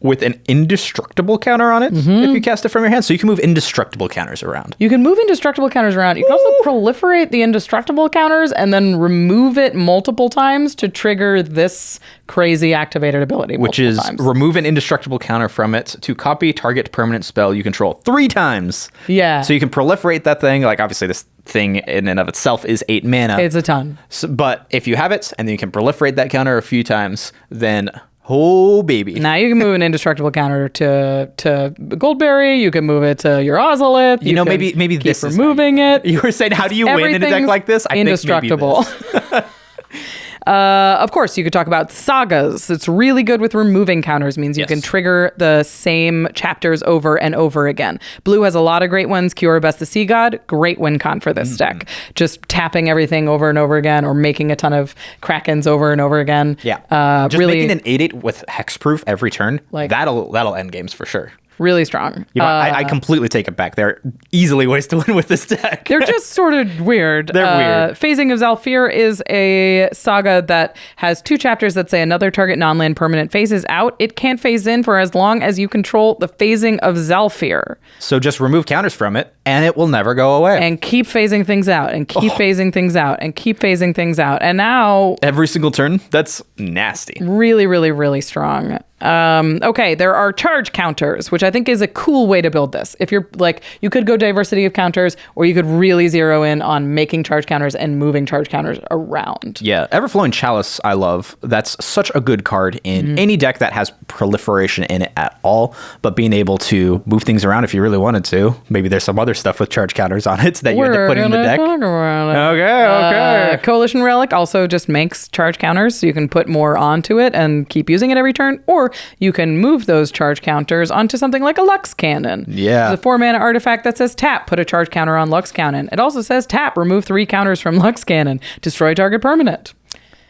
with an indestructible counter on it if you cast it from your hand. So you can move indestructible counters around. You can move indestructible counters around. You can also proliferate the indestructible counters and then remove it multiple times to trigger this crazy activated ability. Which is remove an indestructible counter from it to copy target permanent spell you control 3 times. Yeah. So you can proliferate that thing. Like, obviously, this thing in and of itself is 8 mana. It's a ton. So, but if you have it and then you can proliferate that counter a few times, then oh baby. Now you can move an indestructible counter to Goldberry. You can move it to your Ozolith. You know, can maybe keep this is removing it. You were saying, how do you win in a deck like this? I indestructible. think maybe this. Of course, you could talk about sagas. It's really good with removing counters. Means you can trigger the same chapters over and over again. Blue has a lot of great ones. Kiora Best the Sea God, great win con for this deck. Just tapping everything over and over again, or making a ton of Krakens over and over again. Yeah, just really making an 8/8 with hexproof every turn. Like, that'll end games for sure. Really strong. You know, I completely take it back. There are easily ways to win with this deck. They're just sort of weird. They're weird. Phasing of Zhalfir is a saga that has 2 chapters that say another target non-land permanent phases out. It can't phase in for as long as you control the phasing of Zhalfir. So just remove counters from it, and it will never go away. And keep phasing things out, and keep phasing things out, and keep phasing things out. And now... every single turn? That's nasty. Really, really, really strong. Okay, there are charge counters, which I think is a cool way to build this. If you're like, you could go diversity of counters, or you could really zero in on making charge counters and moving charge counters around. Yeah, Everflowing Chalice, I love. That's such a good card in any deck that has proliferation in it at all. But being able to move things around if you really wanted to. Maybe there's some other stuff with charge counters on it that you end up putting in the deck. Okay. Coalition Relic also just makes charge counters, so you can put more onto it and keep using it every turn, or you can move those charge counters onto something like a Lux Cannon. Yeah. It's a 4-mana artifact that says tap, put a charge counter on Lux Cannon. It also says tap, remove 3 counters from Lux Cannon, destroy target permanent.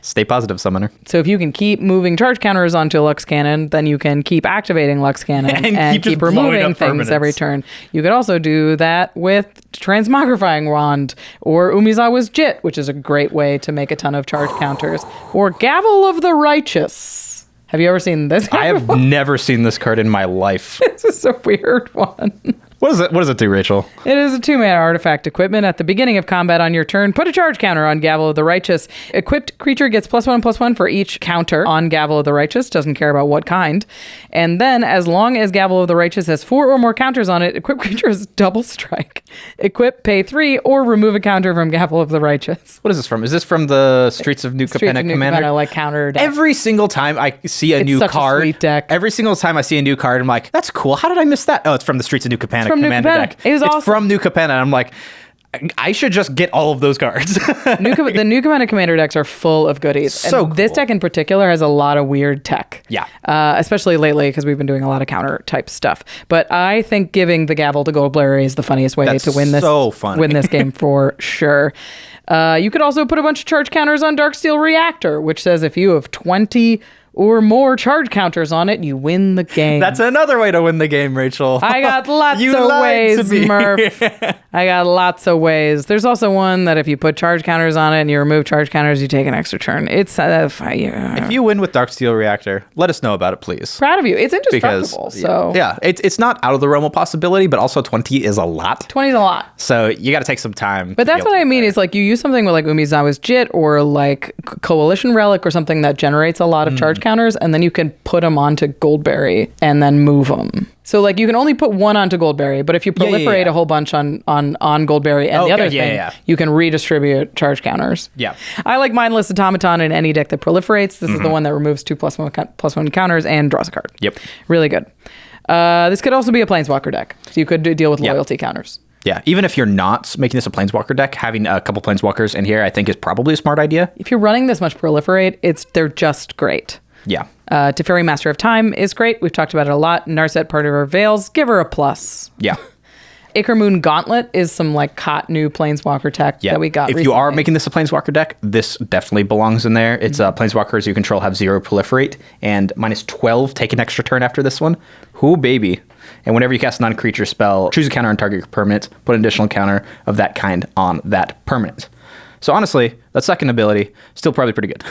Stay positive, Summoner. So if you can keep moving charge counters onto Lux Cannon, then you can keep activating Lux Cannon and keep removing things every turn. You could also do that with Transmogrifying Wand or Umizawa's Jit, which is a great way to make a ton of charge counters. Or Gavel of the Righteous. Have you ever seen this? I have never seen this card in my life. This is a weird one. What does it do, Rachel? It is a 2-mana artifact equipment. At the beginning of combat on your turn, put a charge counter on Gavel of the Righteous. Equipped creature gets +1/+1 for each counter on Gavel of the Righteous. Doesn't care about what kind. And then, as long as Gavel of the Righteous has 4 or more counters on it, equipped creature has double strike. Equip, pay 3, or remove a counter from Gavel of the Righteous. What is this from? Is this from the Streets of New Capenna Commander? Capenna, like counter deck. Every single time I see a new such card, a sweet deck. Every single time I see a new card, I'm like, that's cool. How did I miss that? Oh, it's from the Streets of New Capenna Commander deck. It's awesome. From New Capenna. And I'm like, I should just get all of those cards. The New Capenna Commander decks are full of goodies. So and this cool. deck in particular has a lot of weird tech. Yeah. Especially lately because we've been doing a lot of counter type stuff. But I think giving the Gavel to Goldberry is the funniest way to win this. So funny. Win this game for sure. You could also put a bunch of charge counters on Darksteel Reactor, which says if you have 20 or more charge counters on it, you win the game. That's another way to win the game, Rachel. I got lots You of lied ways, to me. Murph. I got lots of ways. There's also one that if you put charge counters on it and you remove charge counters, you take an extra turn. It's if you win with Darksteel Reactor, let us know about it, please. Proud of you. It's indestructible. So yeah, it's not out of the realm of possibility, but also 20 is a lot. 20 is a lot. So you got to take some time. But that's what I mean. Is like you use something with like Umizawa's Jit or like Coalition Relic or something that generates a lot of charge counters, and then you can put them onto Goldberry and then move them. So like you can only put one onto Goldberry, but if you proliferate a whole bunch on Goldberry and the other thing, you can redistribute charge counters. Yeah. I like Mindless Automaton in any deck that proliferates. This is the one that removes 2+1 counters and draws a card. Yep. Really good. This could also be a Planeswalker deck. So you could deal with loyalty counters. Yeah, even if you're not making this a Planeswalker deck, having a couple Planeswalkers in here I think is probably a smart idea. If you're running this much proliferate, they're just great. Yeah. Teferi Master of Time is great. We've talked about it a lot. Narset Part of Her Veils, give her a plus. Yeah. Acre Moon Gauntlet is some like hot new Planeswalker tech that we got recently. If you are making this a Planeswalker deck, this definitely belongs in there. It's Planeswalkers you control have 0 proliferate and -12 take an extra turn after this one. Ooh, baby. And whenever you cast a non-creature spell, choose a counter on target permanent, put an additional counter of that kind on that permanent. So honestly, That second ability, still probably pretty good.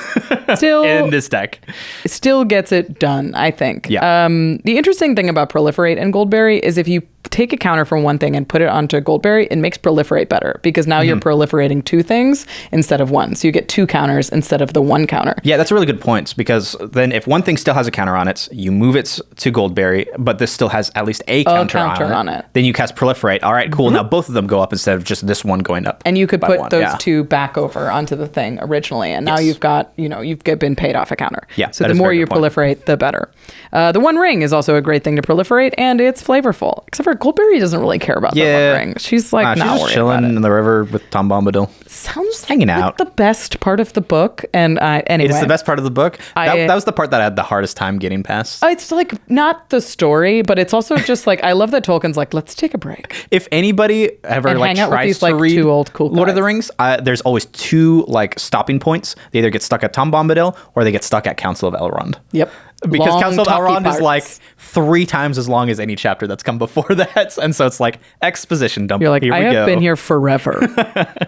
Still in this deck. It still gets it done, I think. Yeah. The interesting thing about Proliferate and Goldberry is if you take a counter from one thing and put it onto Goldberry, it makes Proliferate better because now you're proliferating two things instead of one. So you get two counters instead of the one counter. Yeah, that's a really good point because then if one thing still has a counter on it, you move it to Goldberry, but this still has at least a counter on it. Then you cast Proliferate. All right, cool. Now both of them go up instead of just this one going up. And you could put those two back over onto the thing originally. And now you've got, you've been paid off a counter. Yeah. So the more you proliferate, the better. The One Ring is also a great thing to proliferate, and it's flavorful. Except for Goldberry doesn't really care about the One Ring. She's like not she's worried chilling about it. in the river with Tom Bombadil. Sounds hanging like out. the best part of the book. And anyway, It's the best part of the book. That was the part that I had the hardest time getting past. It's like not the story, but it's also just like I love that Tolkien's like, let's take a break. If anybody ever And hang out with tries these, to like, read two old cool Lord of the guys. Rings, there's always two stopping points. They either get stuck at Tom Bombadil or they get stuck at Council of Elrond. Yep. Because Long, Council of talky Elrond is parts. 3 times as long as any chapter that's come before that, and so it's like exposition dump. You're like, here I we have go. been here forever.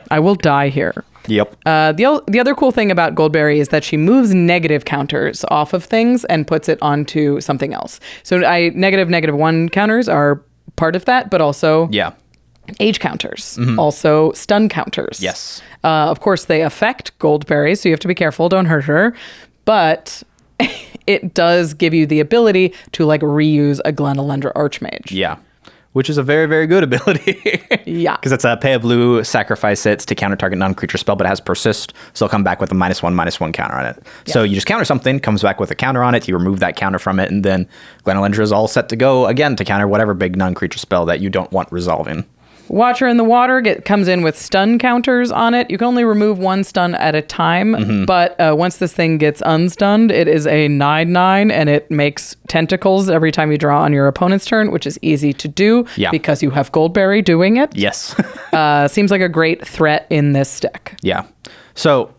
I will die here. Yep. The other cool thing about Goldberry is that she moves negative counters off of things and puts it onto something else. So -1 counters are part of that, but also age counters, also stun counters. Yes. Of course, they affect Goldberry, so you have to be careful. Don't hurt her. But it does give you the ability to reuse a Glenelendra Archmage. Yeah. Which is a very, very good ability. Yeah. Because it's a pay a blue, sacrifice it to counter target non-creature spell, but it has persist, so it'll come back with a -1/-1 counter on it. Yeah. So you just counter something, comes back with a counter on it, you remove that counter from it, and then Glenelendra is all set to go again to counter whatever big non-creature spell that you don't want resolving. Watcher in the Water comes in with stun counters on it. You can only remove 1 stun at a time, but once this thing gets unstunned, it is a 9/9, and it makes tentacles every time you draw on your opponent's turn, which is easy to do because you have Goldberry doing it. Yes. Seems like a great threat in this deck. Yeah. So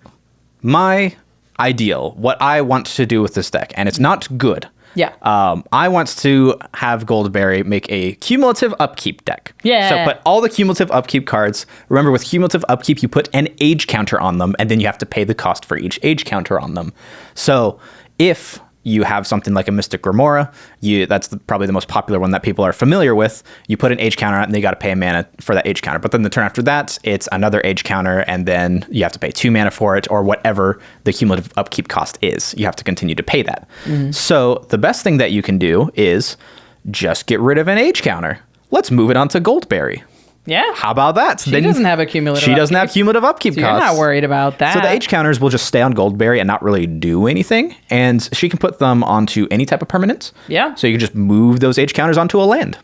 my ideal, what I want to do with this deck, and it's not good. Yeah. I want to have Goldberry make a cumulative upkeep deck. Yeah. So put all the cumulative upkeep cards. Remember, with cumulative upkeep, you put an age counter on them, and then you have to pay the cost for each age counter on them. So if you have something like a Mystic Remora, that's probably the most popular one that people are familiar with. You put an age counter on it, and they got to pay a mana for that age counter. But then the turn after that, it's another age counter, and then you have to pay 2 mana for it, or whatever the cumulative upkeep cost is. You have to continue to pay that. So the best thing that you can do is just get rid of an age counter. Let's move it onto Goldberry. Yeah. How about that? She doesn't have a cumulative She doesn't have cumulative upkeep so costs. You're not worried about that. So the age counters will just stay on Goldberry and not really do anything. And she can put them onto any type of permanent. Yeah. So you can just move those age counters onto a land.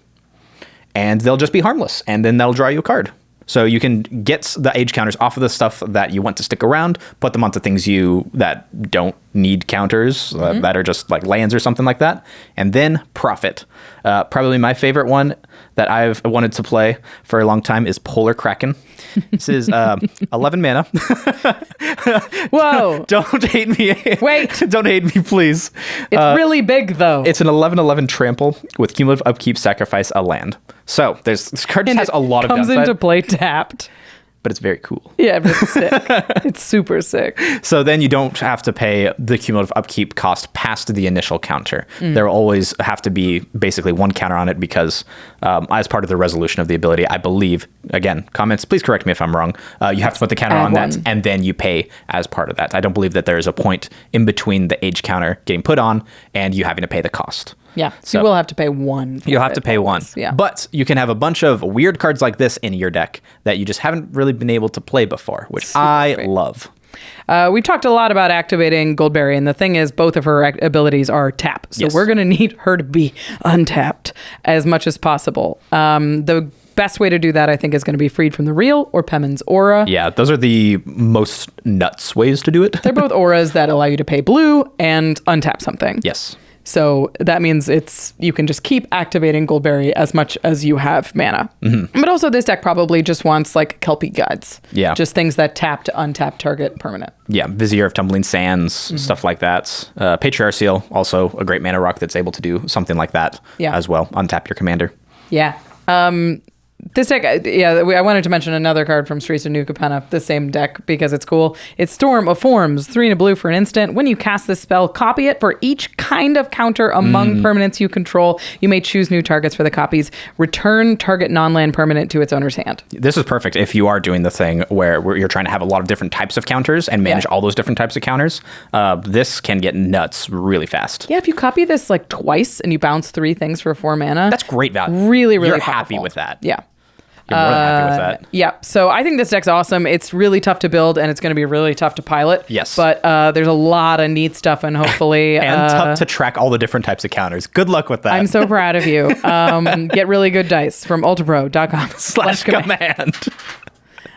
And they'll just be harmless. And then that'll draw you a card. So you can get the age counters off of the stuff that you want to stick around, put them onto things that don't need counters, that are just like lands or something like that, and then profit. Probably my favorite one that I've wanted to play for a long time is Polar Kraken. This is 11 mana. Whoa. Don't hate me. Wait. Don't hate me, please. It's really big, though. It's an 11/11 trample with cumulative upkeep, sacrifice a land. So this card just has a lot of comes downside. into play tapped. But it's very cool. Yeah, but it's sick. It's super sick. So then you don't have to pay the cumulative upkeep cost past the initial counter. There will always have to be basically 1 counter on it because as part of the resolution of the ability, I believe, again, comments, please correct me if I'm wrong, you have to put the counter on that and then you pay as part of that. I don't believe that there is a point in between the age counter getting put on and you having to pay the cost. Yeah, so you will have to pay 1. You'll have to pay 1. Yeah. But you can have a bunch of weird cards like this in your deck that you just haven't really been able to play before, which I love. We've talked a lot about activating Goldberry, and the thing is, both of her abilities are tap. So we're going to need her to be untapped as much as possible. The best way to do that, I think, is going to be Freed from the Real or Pemin's Aura. Yeah, those are the most nuts ways to do it. They're both auras that allow you to pay blue and untap something. Yes. So that means you can just keep activating Goldberry as much as you have mana. But also this deck probably just wants Kelpie Guides. Yeah. Just things that tap to untap target permanent. Yeah, Vizier of Tumbling Sands, stuff like that. Patriarch Seal, also a great mana rock that's able to do something like that as well. Untap your commander. Yeah. This deck, I wanted to mention another card from Streets of New Capenna, the same deck, because it's cool. It's Storm of Forms, 3 and a blue for an instant. When you cast this spell, copy it for each kind of counter among permanents you control. You may choose new targets for the copies. Return target non-land permanent to its owner's hand. This is perfect if you are doing the thing where you're trying to have a lot of different types of counters and manage all those different types of counters. This can get nuts really fast. Yeah, if you copy this like twice and you bounce 3 things for 4 mana. That's great value. Really, really You're powerful. happy with that. Yeah. You're more than happy with that. Yeah. So I think this deck's awesome. It's really tough to build, and it's going to be really tough to pilot. Yes. But there's a lot of neat stuff, and hopefully... and tough to track all the diffent types of counters. Good luck with that. I'm so proud of you. Get really good dice from ultrapro.com/command.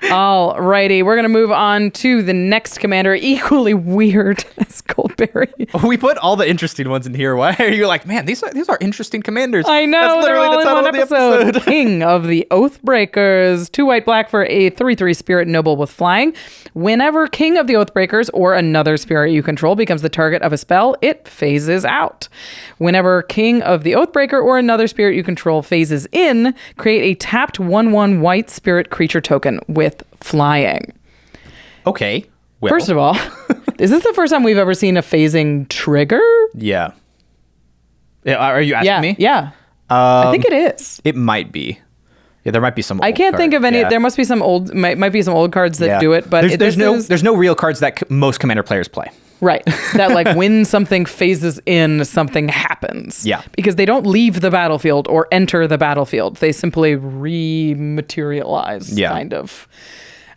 Alrighty, we're going to move on to the next commander, equally weird as Goldberry. We put all the interesting ones in here. Why are you like, man, these are interesting commanders? I know, That's literally the title of the episode. King of the Oathbreakers, 2 white black for a 3/3 spirit noble with flying. Whenever King of the Oathbreakers or another spirit you control becomes the target of a spell, it phases out. Whenever King of the Oathbreaker or another spirit you control phases in, create a tapped 1/1 white spirit creature token with flying. Okay. Well. First of all, is this the first time we've ever seen a phasing trigger? Yeah. Are you asking me? Yeah. I think it is. It might be. Yeah, there might be some. I can't think of any. Yeah. There must be some old. Might be some old cards that do it, but there's no real cards that most commander players play. Right. That like when something phases in, something happens. Yeah. Because they don't leave the battlefield or enter the battlefield. They simply rematerialize. Yeah. Kind of.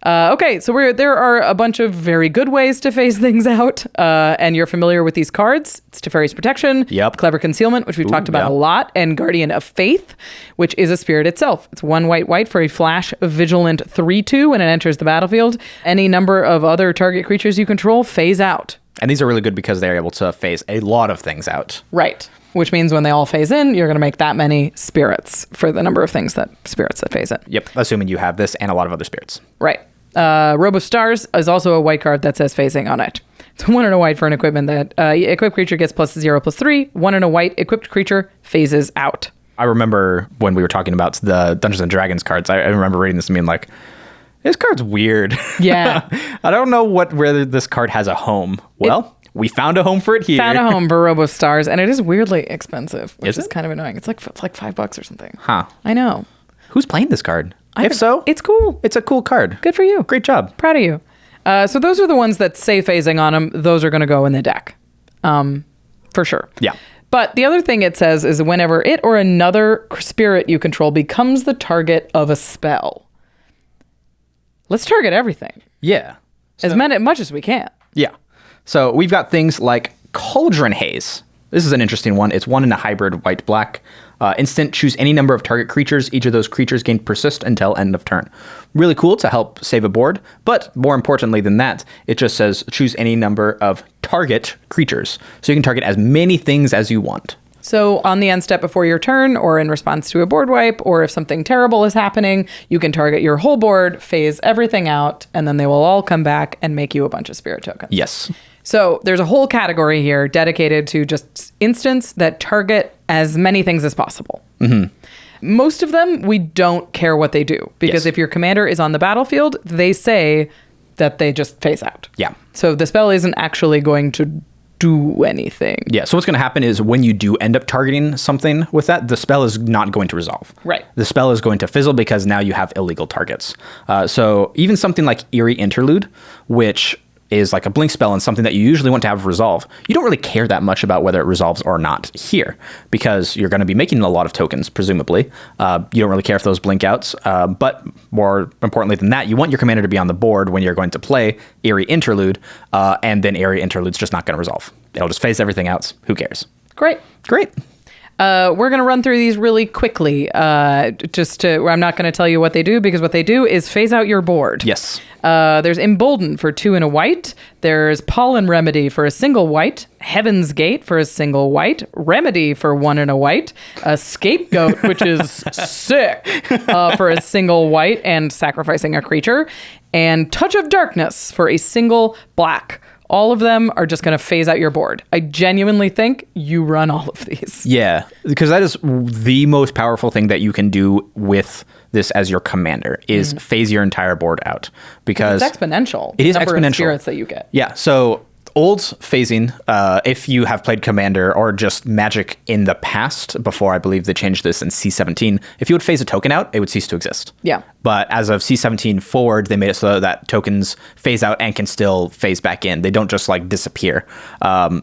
Okay, so there are a bunch of very good ways to phase things out, and you're familiar with these cards. It's Teferi's Protection, Clever Concealment, which we've talked about a lot, and Guardian of Faith, which is a spirit itself. It's 1 white for a flash vigilant 3/2 when it enters the battlefield. Any number of other target creatures you control phase out. And these are really good because they're able to phase a lot of things out. Right. Which means when they all phase in, you're going to make that many spirits for the number of spirits that phase in. Yep, assuming you have this and a lot of other spirits. Right. Robe of Stars is also a white card that says phasing on it. It's 1 and a white for an equipment that equipped creature gets +0/+3. 1 and a white equipped creature phases out. I remember when we were talking about the Dungeons and Dragons cards, I remember reading this and being like, this card's weird. Yeah. I don't know whether this card has a home. Well, we found a home for it here. Found a home for Robe of Stars, and it is weirdly expensive, which is kind of annoying. It's like $5 or something. Huh. I know. Who's playing this card? If so, it's cool. It's a cool card. Good for you. Great job. Proud of you. So those are the ones that say phasing on them. Those are going to go in the deck. For sure. Yeah. But the other thing it says is whenever it or another spirit you control becomes the target of a spell. Let's target everything. Yeah. As much as we can. Yeah. So we've got things like Cauldron Haze. This is an interesting one. It's 1 in a hybrid white-black. Instant, choose any number of target creatures. Each of those creatures gain persist until end of turn. Really cool to help save a board. But more importantly than that, it just says choose any number of target creatures. So you can target as many things as you want. So on the end step before your turn, or in response to a board wipe, or if something terrible is happening, you can target your whole board, phase everything out, and then they will all come back and make you a bunch of spirit tokens. Yes. So there's a whole category here dedicated to just instants that target as many things as possible. Mm-hmm. Most of them, we don't care what they do, because if your commander is on the battlefield, they say that they just phase out. Yeah. So the spell isn't actually going to do anything. Yeah, so what's going to happen is when you do end up targeting something with that, the spell is not going to resolve. Right. The spell is going to fizzle because now you have illegal targets. So even something like Eerie Interlude, which is like a blink spell and something that you usually want to have resolve, you don't really care that much about whether it resolves or not here, because you're going to be making a lot of tokens, presumably. You don't really care if those blink outs, but more importantly than that, you want your commander to be on the board when you're going to play Eerie Interlude, and then Eerie Interlude's just not going to resolve. It'll just phase everything out. Who cares? Great. We're going to run through these really quickly, I'm not going to tell you what they do, because what they do is phase out your board. Yes. There's Embolden for 2 and a white. There's Pollen Remedy for a single white. Heaven's Gate for a single white. Remedy for 1 and a white. A Scapegoat, which is sick, for a single white and sacrificing a creature. And Touch of Darkness for a single black. all of them are just going to phase out your board. I genuinely think you run all of these. Yeah, because that is the most powerful thing that you can do with this as your commander is phase your entire board out. Because it's exponential. It is number exponential. Of spirits that you get. Yeah, so old phasing, if you have played Commander or just Magic in the past, before I believe they changed this in C17, if you would phase a token out, it would cease to exist. Yeah. But as of C17 forward, they made it so that tokens phase out and can still phase back in. They don't just like disappear.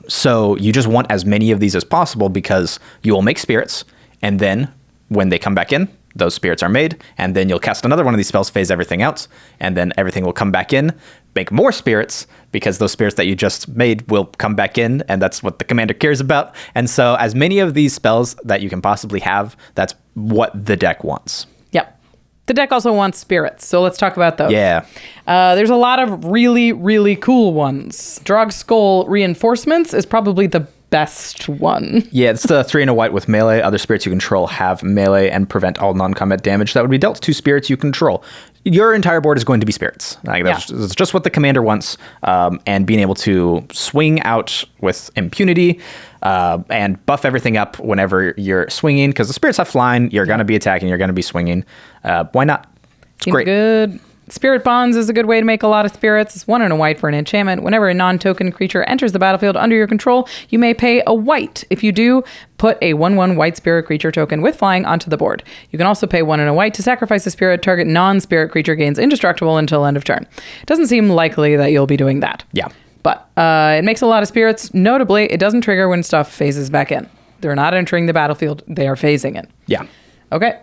So you just want as many of these as possible because you will make spirits, and then when they come back in, those spirits are made, and then you'll cast another one of these spells, phase everything out, and then everything will come back in, make more spirits, because those spirits that you just made will come back in, and that's what the commander cares about. And so as many of these spells that you can possibly have, that's what the deck wants. Yep. The deck also wants spirits, so let's talk about those. Yeah. There's a lot of really, really cool ones. Drog Skull Reinforcements is probably the best one. Yeah, it's the 3 and a white with melee. Other spirits you control have melee and prevent all non-combat damage that would be dealt to spirits you control. Your entire board is going to be spirits. Like that's just what the commander wants, and being able to swing out with impunity and buff everything up whenever you're swinging, because the spirits have flying. You're going to be attacking. You're going to be swinging. Why not? It's Seems great. Good. Spirit Bonds is a good way to make a lot of spirits. It's 1 and a white for an enchantment. Whenever a non-token creature enters the battlefield under your control, you may pay a white. If you do, put a 1/1 white spirit creature token with flying onto the board. You can also pay 1 and a white to sacrifice a spirit. Target non-spirit creature gains indestructible until end of turn. It doesn't seem likely that you'll be doing that. Yeah. But it makes a lot of spirits. Notably, it doesn't trigger when stuff phases back in. They're not entering the battlefield. They are phasing in. Yeah. Okay.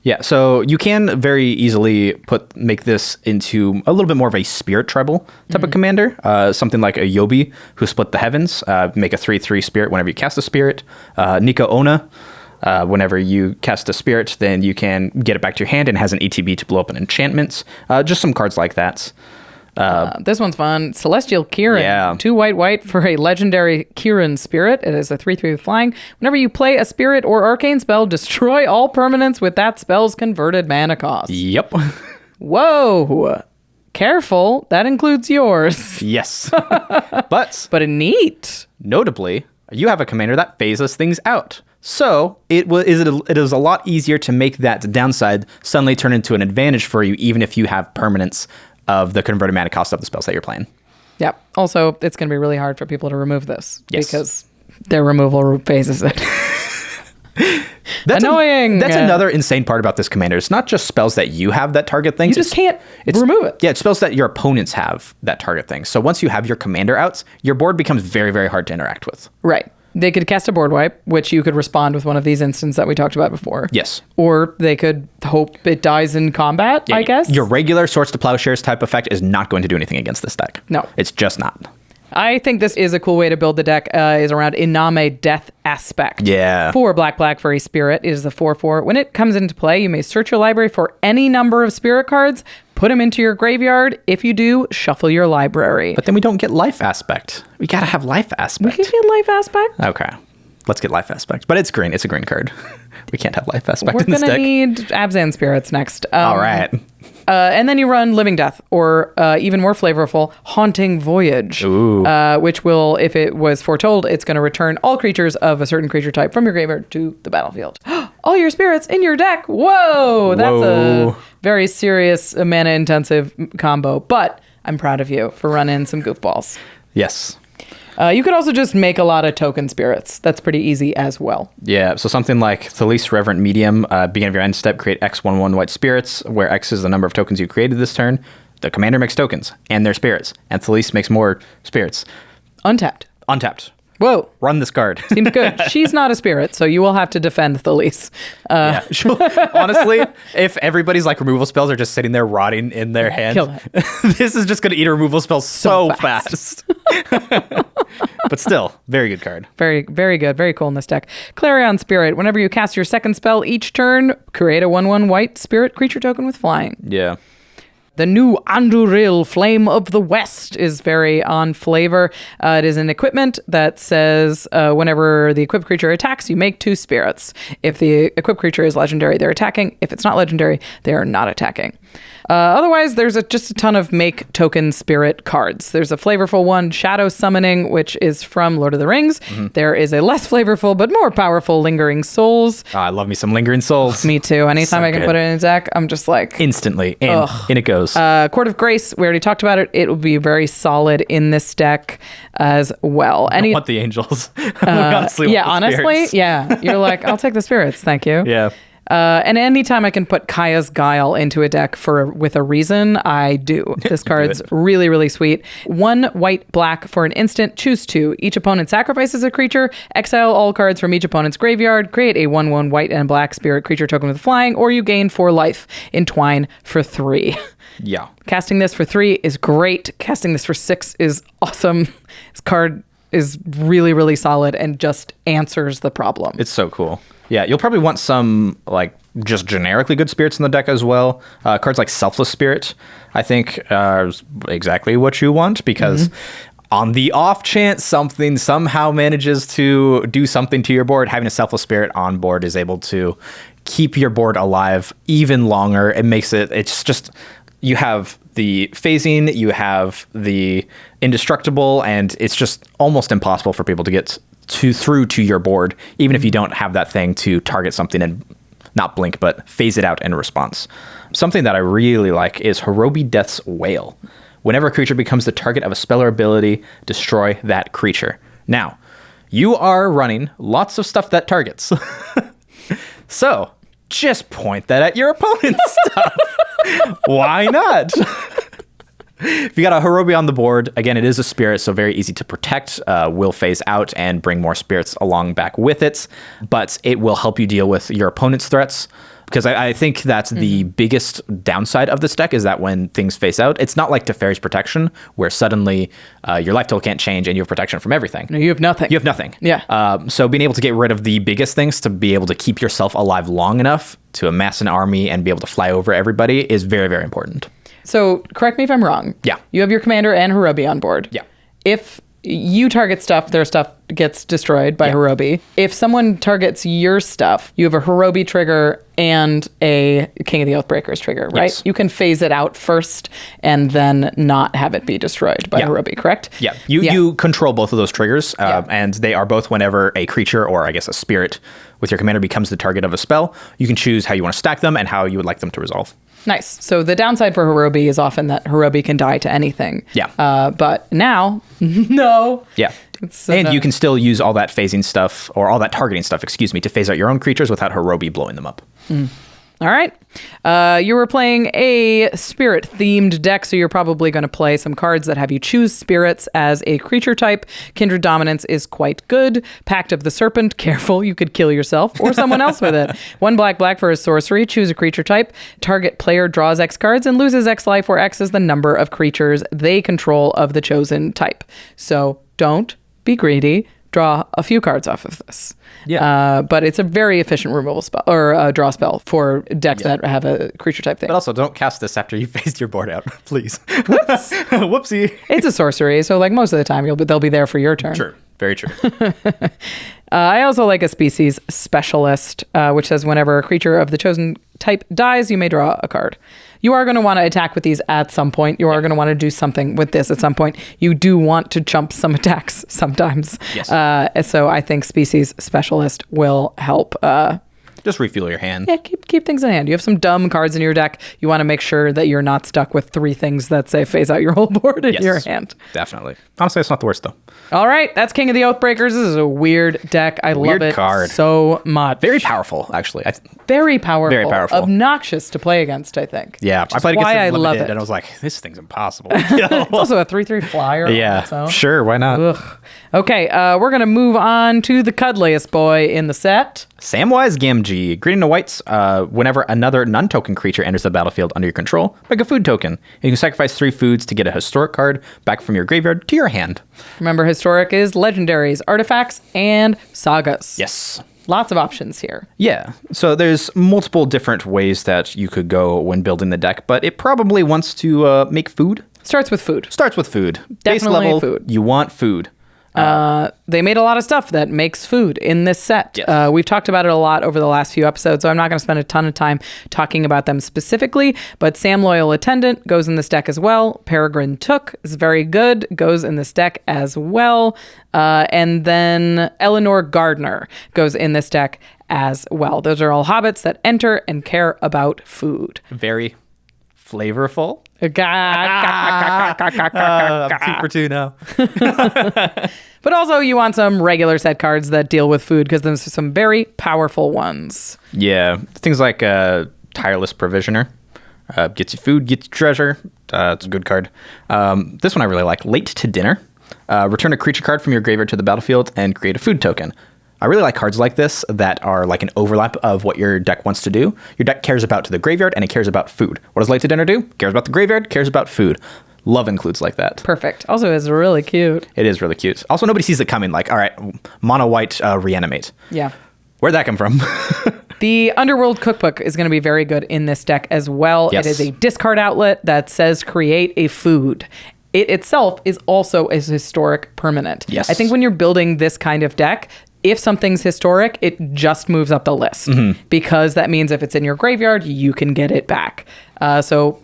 Yeah, so you can very easily make this into a little bit more of a spirit tribal type of commander. Something like a Yobi, who split the heavens. Make a 3/3 spirit whenever you cast a spirit. Nika Ona, whenever you cast a spirit, then you can get it back to your hand and has an ETB to blow up an enchantment. Just some cards like that. This one's fun. Celestial Kieran. Yeah. 2 white for a legendary Kieran spirit. It is a 3/3 with flying. Whenever you play a spirit or arcane spell, destroy all permanents with that spell's converted mana cost. Yep. Whoa. Careful. That includes yours. Yes. But neat. notably, you have a commander that phases things out. So it is a lot easier to make that downside suddenly turn into an advantage for you, even if you have permanents of the converted mana cost of the spells that you're playing. Yep. Also, it's going to be really hard for people to remove this. Yes. Because their removal phases it. That's annoying. That's another insane part about this commander. It's not just spells that you have that target things. You just can't remove it. Yeah, it's spells that your opponents have that target things. So once you have your commander outs, your board becomes very, very hard to interact with. Right. They could cast a board wipe, which you could respond with one of these instances that we talked about before. Yes. Or they could hope it dies in combat, Yeah, I guess. Your regular Swords to Plowshares type effect is not going to do anything against this deck. No. It's just not. I think this is a cool way to build the deck, is around Iname Death Aspect. Yeah. 4 black for a spirit. It is a 4/4. When it comes into play, you may search your library for any number of spirit cards, put them into your graveyard. If you do, shuffle your library. But then we don't get Life Aspect. We got to have Life Aspect. We could get Life Aspect. Okay. Let's get Life Aspect. But it's green. It's a green card. We can't have Life Aspect We're in this going to deck. need Abzan Spirits next. All right. And then you run Living Death, or even more flavorful, Haunting Voyage. Ooh. Which will, if it was foretold, it's going to return all creatures of a certain creature type from your graveyard to the battlefield. All your spirits in your deck. Whoa! That's a very serious mana-intensive combo. But I'm proud of you for running some goofballs. Yes. You could also just make a lot of token spirits. That's pretty easy as well. Yeah, so something like Thalis Reverent Medium, beginning of your end step, create X 1/1 white spirits, where X is the number of tokens you created this turn. The commander makes tokens, and their spirits. And Thalis makes more spirits. Untapped. Whoa. Run this card. Seems good. She's not a spirit, so you will have to defend Thalis. Yeah. Honestly, if everybody's like removal spells are just sitting there rotting in their hand, Kill it. this is just going to eat a removal spell so fast. But still, very good card. Very, very good. Very cool in this deck. Clarion Spirit. Whenever you cast your second spell each turn, create a 1/1 white spirit creature token with flying. Yeah. The new Anduril Flame of the West is very on flavor. It is an equipment that says whenever the equipped creature attacks, you make 2 spirits. If the equipped creature is legendary, they're attacking. If it's not legendary, they are not attacking. Otherwise, there's just a ton of make token spirit cards. There's a flavorful one, Shadow Summoning, which is from Lord of the Rings. There is a less flavorful but more powerful Lingering Souls. I love me some Lingering Souls. Me too. Anytime I can put it in a deck, I'm just like... Instantly. In it goes. Court of Grace, we already talked about it. It will be very solid in this deck as well. I want the angels. Honestly, yeah. You're like, I'll take the spirits. Thank you. Yeah. And anytime I can put Kaya's Guile into a deck with a reason, I do. This card's really, really sweet. 1 white, black for an instant. Choose 2. Each opponent sacrifices a creature. Exile all cards from each opponent's graveyard. Create a 1/1 white and black spirit creature token with flying, or you gain 4 life. Entwine for 3. Yeah. Casting this for 3 is great. Casting this for 6 is awesome. This card is really, really solid and just answers the problem. It's so cool. Yeah, you'll probably want some, like, just generically good spirits in the deck as well. Cards like Selfless Spirit, I think, are exactly what you want, because on the off chance something somehow manages to do something to your board, having a Selfless Spirit on board is able to keep your board alive even longer. It makes it's just, you have the phasing, you have the indestructible, and it's just almost impossible for people to get through to your board, even if you don't have that thing to target something and not blink, but phase it out in response. Something that I really like is Horobi Death's Wail. Whenever a creature becomes the target of a spell or ability, destroy that creature. Now, you are running lots of stuff that targets. So, just point that at your opponent's stuff. Why not? If you got a Horobi on the board, again, it is a spirit, so very easy to protect, will phase out and bring more spirits along back with it, but it will help you deal with your opponent's threats, because I think that's the biggest downside of this deck, is that when things phase out, it's not like Teferi's Protection, where suddenly your life total can't change and you have protection from everything. No, you have nothing. You have nothing. Yeah. So being able to get rid of the biggest things to be able to keep yourself alive long enough to amass an army and be able to fly over everybody is very, very important. So, correct me if I'm wrong. Yeah. You have your commander and Horobi on board. Yeah. If you target stuff, their stuff gets destroyed by Horobi. If someone targets your stuff, you have a Horobi trigger and a King of the Oathbreakers trigger, right? Yes. You can phase it out first and then not have it be destroyed by Horobi, correct? Yeah. You control both of those triggers, and they are both whenever a creature, or I guess a spirit with your commander, becomes the target of a spell. You can choose how you want to stack them and how you would like them to resolve. Nice. So the downside for Horobi is often that Horobi can die to anything. Yeah. But now, no. Yeah. And you can still use all that phasing stuff, or all that targeting stuff, to phase out your own creatures without Horobi blowing them up. All right. You were playing a spirit-themed deck, so you're probably going to play some cards that have you choose spirits as a creature type. Kindred Dominance is quite good. Pact of the Serpent, careful, you could kill yourself or someone else with it. 1 black for a sorcery, choose a creature type. Target player draws X cards and loses X life, where X is the number of creatures they control of the chosen type. So don't be greedy. Draw a few cards off of this. Yeah. But it's a very efficient removal spell, or draw spell for decks that have a creature type thing. But also, don't cast this after you phased your board out, please. Whoops. Whoopsie. It's a sorcery, so like most of the time, they'll be there for your turn. True. Very true. I also like a species specialist, which says whenever a creature of the chosen type dies, you may draw a card. You are going to want to attack with these at some point. You are going to want to do something with this at some point. You do want to jump some attacks sometimes. Yes. So I think species specialist will help. Just refuel your hand. Yeah, keep things in hand. You have some dumb cards in your deck. You want to make sure that you're not stuck with 3 things that say phase out your whole board in your hand. Definitely. Honestly, it's not the worst, though. All right, that's King of the Oathbreakers. This is a weird deck. I love it card. So much. Very powerful, actually. Very powerful. Very powerful. Obnoxious to play against, I think. Yeah, I played against why it I love limited, it. and I was like, this thing's impossible. It's also a 3/3 flyer. Yeah, sure, why not? Ugh. Okay, we're going to move on to the cuddliest boy in the set. Samwise Gamgee. Green and whites, whenever another non-token creature enters the battlefield under your control, make a food token. You can sacrifice 3 foods to get a historic card back from your graveyard to your hand. Remember, historic is legendaries, artifacts, and sagas. Yes. Lots of options here. Yeah. So there's multiple different ways that you could go when building the deck, but it probably wants to make food. Starts with food. Starts with food. Definitely Base level, food. You want food. They made a lot of stuff that makes food in this set. Yes. We've talked about it a lot over the last few episodes, so I'm not going to spend a ton of time talking about them specifically, but Sam Loyal Attendant goes in this deck as well. Peregrine Took is very good, goes in this deck as well. And then Eleanor Gardner goes in this deck as well. Those are all hobbits that enter and care about food. Very flavorful. I'm 2 for 2 now. But also you want some regular set cards that deal with food because those are some very powerful ones. Yeah. Things like Tireless Provisioner. Gets you food, gets you treasure. It's a good card. This one I really like. Late to Dinner. Return a creature card from your graveyard to the battlefield and create a food token. I really like cards like this that are like an overlap of what your deck wants to do. Your deck cares about to the graveyard and it cares about food. What does Late to Dinner do? Cares about the graveyard, cares about food. Love includes like that. Perfect. Also, it's really cute. It is really cute. Also, nobody sees it coming. Like, all right, mono white reanimate. Yeah. Where'd that come from? The Underworld Cookbook is going to be very good in this deck as well. Yes. It is a discard outlet that says create a food. It itself is also a historic permanent. Yes. I think when you're building this kind of deck, if something's historic, it just moves up the list because that means if it's in your graveyard, you can get it back. So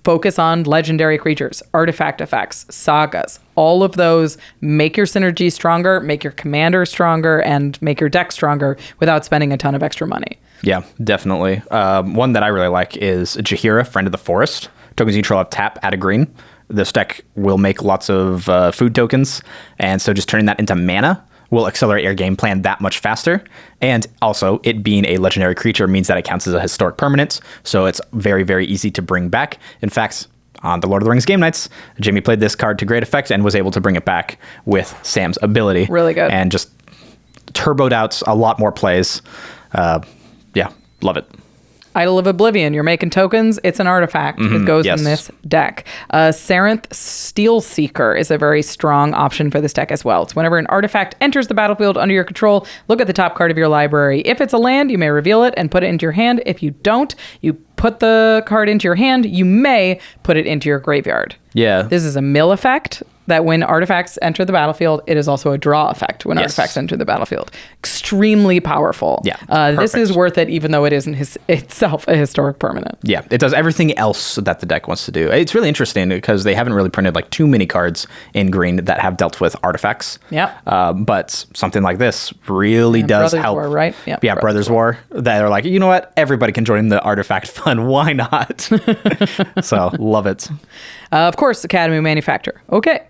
focus on legendary creatures, artifact effects, sagas. All of those make your synergy stronger, make your commander stronger, and make your deck stronger without spending a ton of extra money. Yeah, definitely. One that I really like is Jaheira, Friend of the Forest. Tokens you control have tap, add a green. This deck will make lots of food tokens, and so just turning that into mana will accelerate your game plan that much faster. And also, it being a legendary creature means that it counts as a historic permanent, so it's very, very easy to bring back. In fact, on the Lord of the Rings game nights, Jamie played this card to great effect and was able to bring it back with Sam's ability. Really good. And just turboed out a lot more plays. Yeah, love it. Idol of Oblivion, you're making tokens. It's an artifact. It goes yes. in this deck. Sarenth Steel Seeker is a very strong option for this deck as well. It's whenever an artifact enters the battlefield under your control, look at the top card of your library. If it's a land, you may reveal it and put it into your hand. If you don't, you put the card into your hand. You may put it into your graveyard. Yeah. This is a mill effect that when artifacts enter the battlefield, it is also a draw effect when artifacts enter the battlefield. Extremely powerful. Yeah, this is perfect. worth it, even though it isn't itself a historic permanent. Yeah, it does everything else that the deck wants to do. It's really interesting because they haven't really printed like too many cards in green that have dealt with artifacts. Yep. But something like this really does Brothers help. War, right? Yep, Yeah, Brothers War. That are like, you know what? Everybody can join the artifact fun. Why not? So, love it. Of course, Academy Manufacturer. Okay.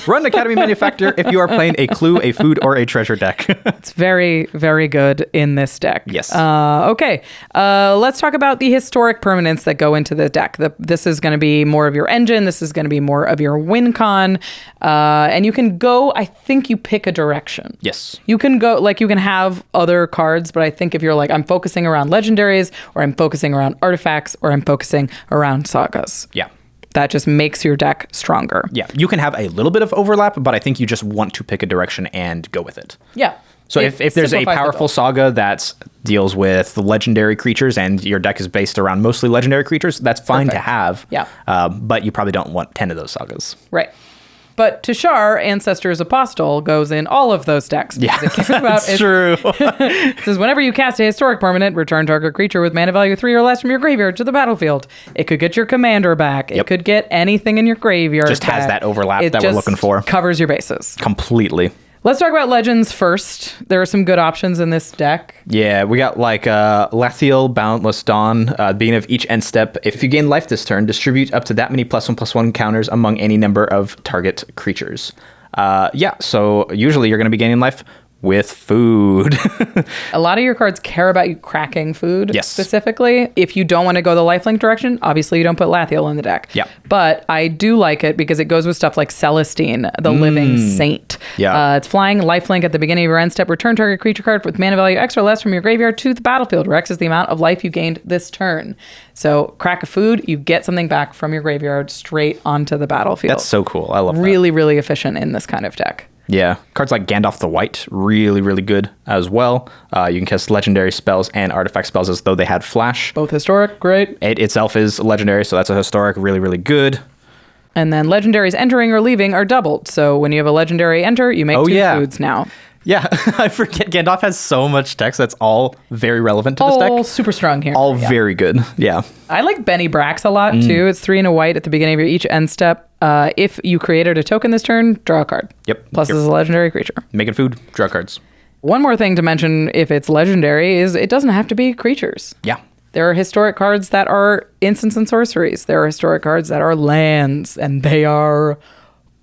Run Academy Manufacturer if you are playing a clue, a food, or a treasure deck. It's very, very good in this deck. Yes. Okay. Let's talk about the historic permanents that go into the deck. This is going to be more of your engine. This is going to be more of your win con. And you can go, I think you pick a direction. Yes. You can go, like you can have other cards, but I think if you're like, I'm focusing around legendaries, or I'm focusing around artifacts, or I'm focusing around sagas. Yeah. That just makes your deck stronger. Yeah. You can have a little bit of overlap, but I think you just want to pick a direction and go with it. Yeah. So if there's a simplifies the powerful build. saga that deals with the legendary creatures and your deck is based around mostly legendary creatures, that's fine to Perfect. have. Yeah. But you probably don't want 10 of those sagas. Right. But Tashar, Ancestor's Apostle, goes in all of those decks. Yeah, It cares about that's true. It says, whenever you cast a historic permanent, return target creature with mana value 3 or less from your graveyard to the battlefield. It could get your commander back. It could get anything in your graveyard. Just has that overlap It that we're just looking for. Covers your bases. Completely. Let's talk about legends first. There are some good options in this deck. Yeah, we got like Lathiel, Boundless Dawn. Beginning of each end step, if you gain life this turn, distribute up to that many +1/+1 counters among any number of target creatures. So usually you're going to be gaining life with food. A lot of your cards care about you cracking food Yes. specifically. If you don't want to go the lifelink direction, obviously you don't put Lathiel in the deck. Yeah. But I do like it because it goes with stuff like Celestine, the Living Saint. Yeah. It's flying, lifelink at the beginning of your end step. Return target creature card with mana value X or less from your graveyard to the battlefield, where X is the amount of life you gained this turn. So crack a food, you get something back from your graveyard straight onto the battlefield. That's so cool. I love that. Really, really efficient in this kind of deck. Yeah. Cards like Gandalf the White, really, really good as well. You can cast legendary spells and artifact spells as though they had flash. Both historic, great. It itself is legendary, so that's a historic, really, really good. And then legendaries entering or leaving are doubled. So when you have a legendary enter, you make 2 foods now. Yeah, I forget Gandalf has so much text that's all very relevant to this deck. All super strong here. All very good, yeah. I like Benny Brax a lot, too. It's 3 and a white at the beginning of each end step. If you created a token this turn, draw a card. Yep. Plus it's a legendary creature. Making food, draw cards. One more thing to mention if it's legendary is it doesn't have to be creatures. Yeah. There are historic cards that are instants and sorceries. There are historic cards that are lands, and they are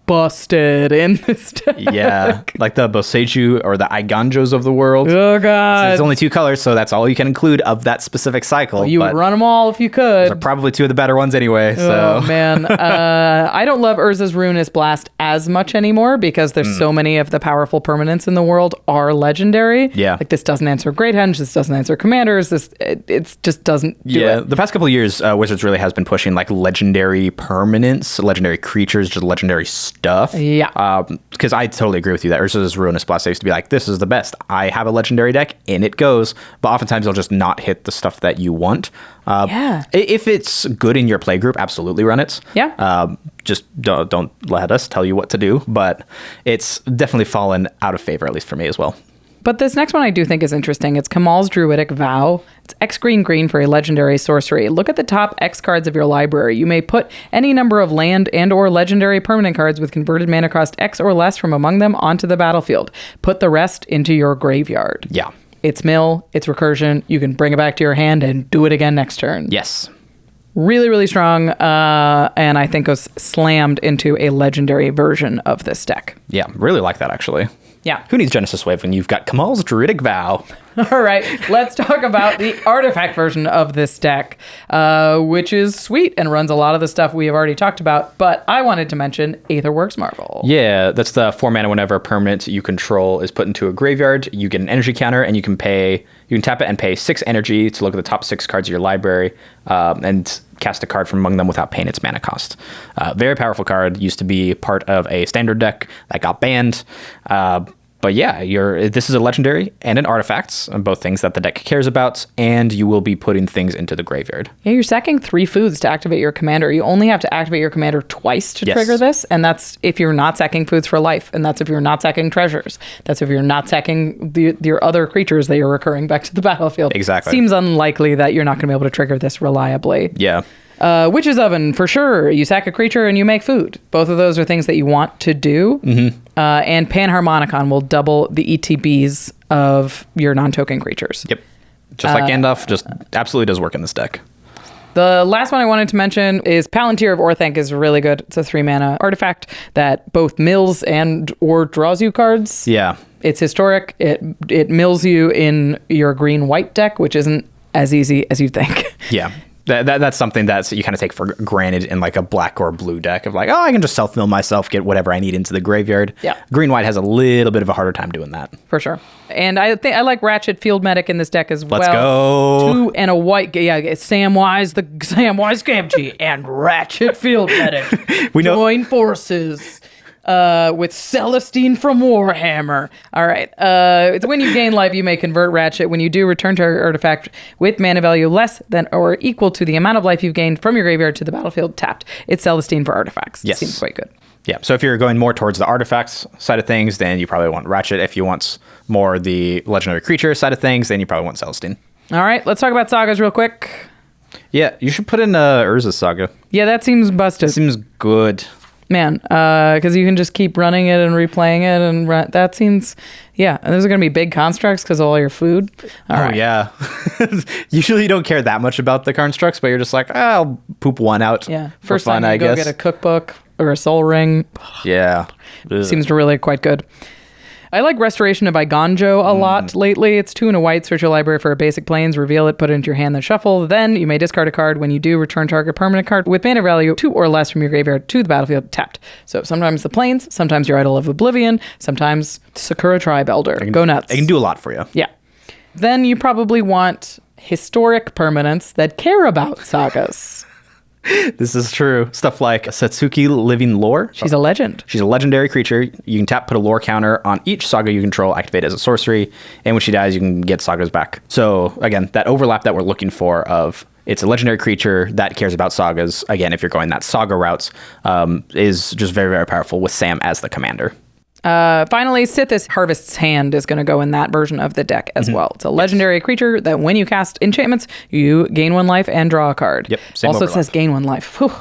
busted in this deck. Yeah, like the Boseiju or the Iganjos of the world. Oh, God. There's only 2 colors, so that's all you can include of that specific cycle. Well, you would run them all if you could. Those are probably 2 of the better ones anyway. Oh, So. man. I don't love Urza's Ruinous Blast as much anymore because there's so many of the powerful permanents in the world are legendary. Yeah. Like, this doesn't answer Great Henge. This doesn't answer Commanders. It just doesn't do it. The past couple of years, Wizards really has been pushing like legendary permanents, legendary creatures, just legendary stuff. Yeah. Because I totally agree with you that Urza's Ruinous Blast used to be like, this is the best. I have a legendary deck, in it goes. But oftentimes they'll just not hit the stuff that you want. Yeah. If it's good in your play group, absolutely run it. Yeah. Just don't let us tell you what to do. But it's definitely fallen out of favor, at least for me as well. But this next one I do think is interesting. It's Kamal's Druidic Vow. It's X green for a legendary sorcery. Look at the top X cards of your library. You may put any number of land and or legendary permanent cards with converted mana cost X or less from among them onto the battlefield. Put the rest into your graveyard. Yeah. It's mill, it's recursion. You can bring it back to your hand and do it again next turn. Yes. Really, really strong, and I think goes slammed into a legendary version of this deck. Yeah, really like that, actually. Yeah. Who needs Genesis Wave when you've got Kamal's Druidic Vow? All right, let's talk about the artifact version of this deck, which is sweet and runs a lot of the stuff we have already talked about, but I wanted to mention Aetherworks Marvel. Yeah, that's the 4 mana whenever a permanent you control is put into a graveyard. You get an energy counter, and you can tap it and pay 6 energy to look at the top 6 cards of your library and cast a card from among them without paying its mana cost. Very powerful card. Used to be part of a standard deck that got banned. But yeah, this is a legendary and an artifact, both things that the deck cares about, and you will be putting things into the graveyard. Yeah, you're sacking 3 foods to activate your commander. You only have to activate your commander twice to trigger this, and that's if you're not sacking foods for life, and that's if you're not sacking treasures. That's if you're not sacking your other creatures that you're recurring back to the battlefield. Exactly. Seems unlikely that you're not going to be able to trigger this reliably. Yeah. Witch's Oven, for sure. You sack a creature and you make food. Both of those are things that you want to do. Mm-hmm. And Panharmonicon will double the ETBs of your non-token creatures. Yep. Just like Gandalf, just absolutely does work in this deck. The last one I wanted to mention is Palantir of Orthanc is really good. It's a 3 mana artifact that both mills and or draws you cards. Yeah. It's historic. It mills you in your green-white deck, which isn't as easy as you think. Yeah. That's something that you kind of take for granted in like a black or blue deck of like, oh, I can just self-mill myself, get whatever I need into the graveyard. Yeah. Green-white has a little bit of a harder time doing that. For sure. And I think I like Ratchet Field Medic in this deck as well. Let's go. 2 and a white. Yeah, it's Samwise Gamgee and Ratchet Field Medic. We know. Join forces. With Celestine from Warhammer. All right. It's when you gain life, you may convert Ratchet. When you do, return to your artifact with mana value less than or equal to the amount of life you've gained from your graveyard to the battlefield tapped. It's Celestine for artifacts. Yes. Seems quite good. Yeah. So if you're going more towards the artifacts side of things, then you probably want Ratchet. If you want more the legendary creature side of things, then you probably want Celestine. All right. Let's talk about sagas real quick. Yeah. You should put in Urza's Saga. Yeah, that seems busted. It seems good. Man, because you can just keep running it and replaying it, and that seems, yeah. And those are going to be big constructs because of all your food. All right. Yeah. Usually you don't care that much about the constructs, but you're just like, I'll poop one out. Yeah. For First fun, time you I go guess. get a cookbook or a soul ring. Yeah. Seems really quite good. I like Restoration of Iganjo a lot lately. It's 2 and a white. Search your library for a basic plains, reveal it, put it into your hand, then shuffle. Then you may discard a card. When you do, return target permanent card with mana value 2 or less from your graveyard to the battlefield tapped. So sometimes the plains, sometimes your Idol of Oblivion, sometimes Sakura Tribe Elder. Go nuts. It can do a lot for you. Yeah. Then you probably want historic permanents that care about sagas. This is true. Stuff like Satsuki Living Lore. She's a legend. She's a legendary creature. You can tap, put a lore counter on each saga you control, activate as a sorcery, and when she dies, you can get sagas back. So again, that overlap that we're looking for of it's a legendary creature that cares about sagas. Again, if you're going that saga routes, is just very, very powerful with Sam as the commander. Finally, Sithis Harvest's Hand is going to go in that version of the deck as well. It's a legendary creature that when you cast enchantments, you gain 1 life and draw a card. Yep. Same also overlap. says gain 1 life. Whew,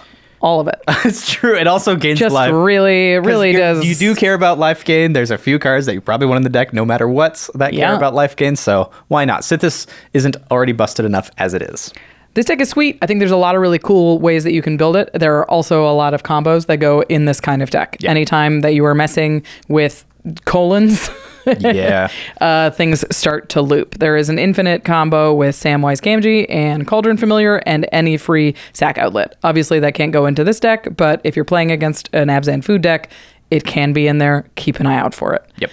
all of it. It's true. It also gains Just life. really does. You do care about life gain. There's a few cards that you probably want in the deck no matter what that care about life gain. So why not? Sithis isn't already busted enough as it is. This deck is sweet. I think there's a lot of really cool ways that you can build it. There are also a lot of combos that go in this kind of deck. Yeah. Anytime that you are messing with colons, things start to loop. There is an infinite combo with Samwise Gamgee and Cauldron Familiar and any free sack outlet. Obviously, that can't go into this deck, but if you're playing against an Abzan food deck, it can be in there. Keep an eye out for it. Yep.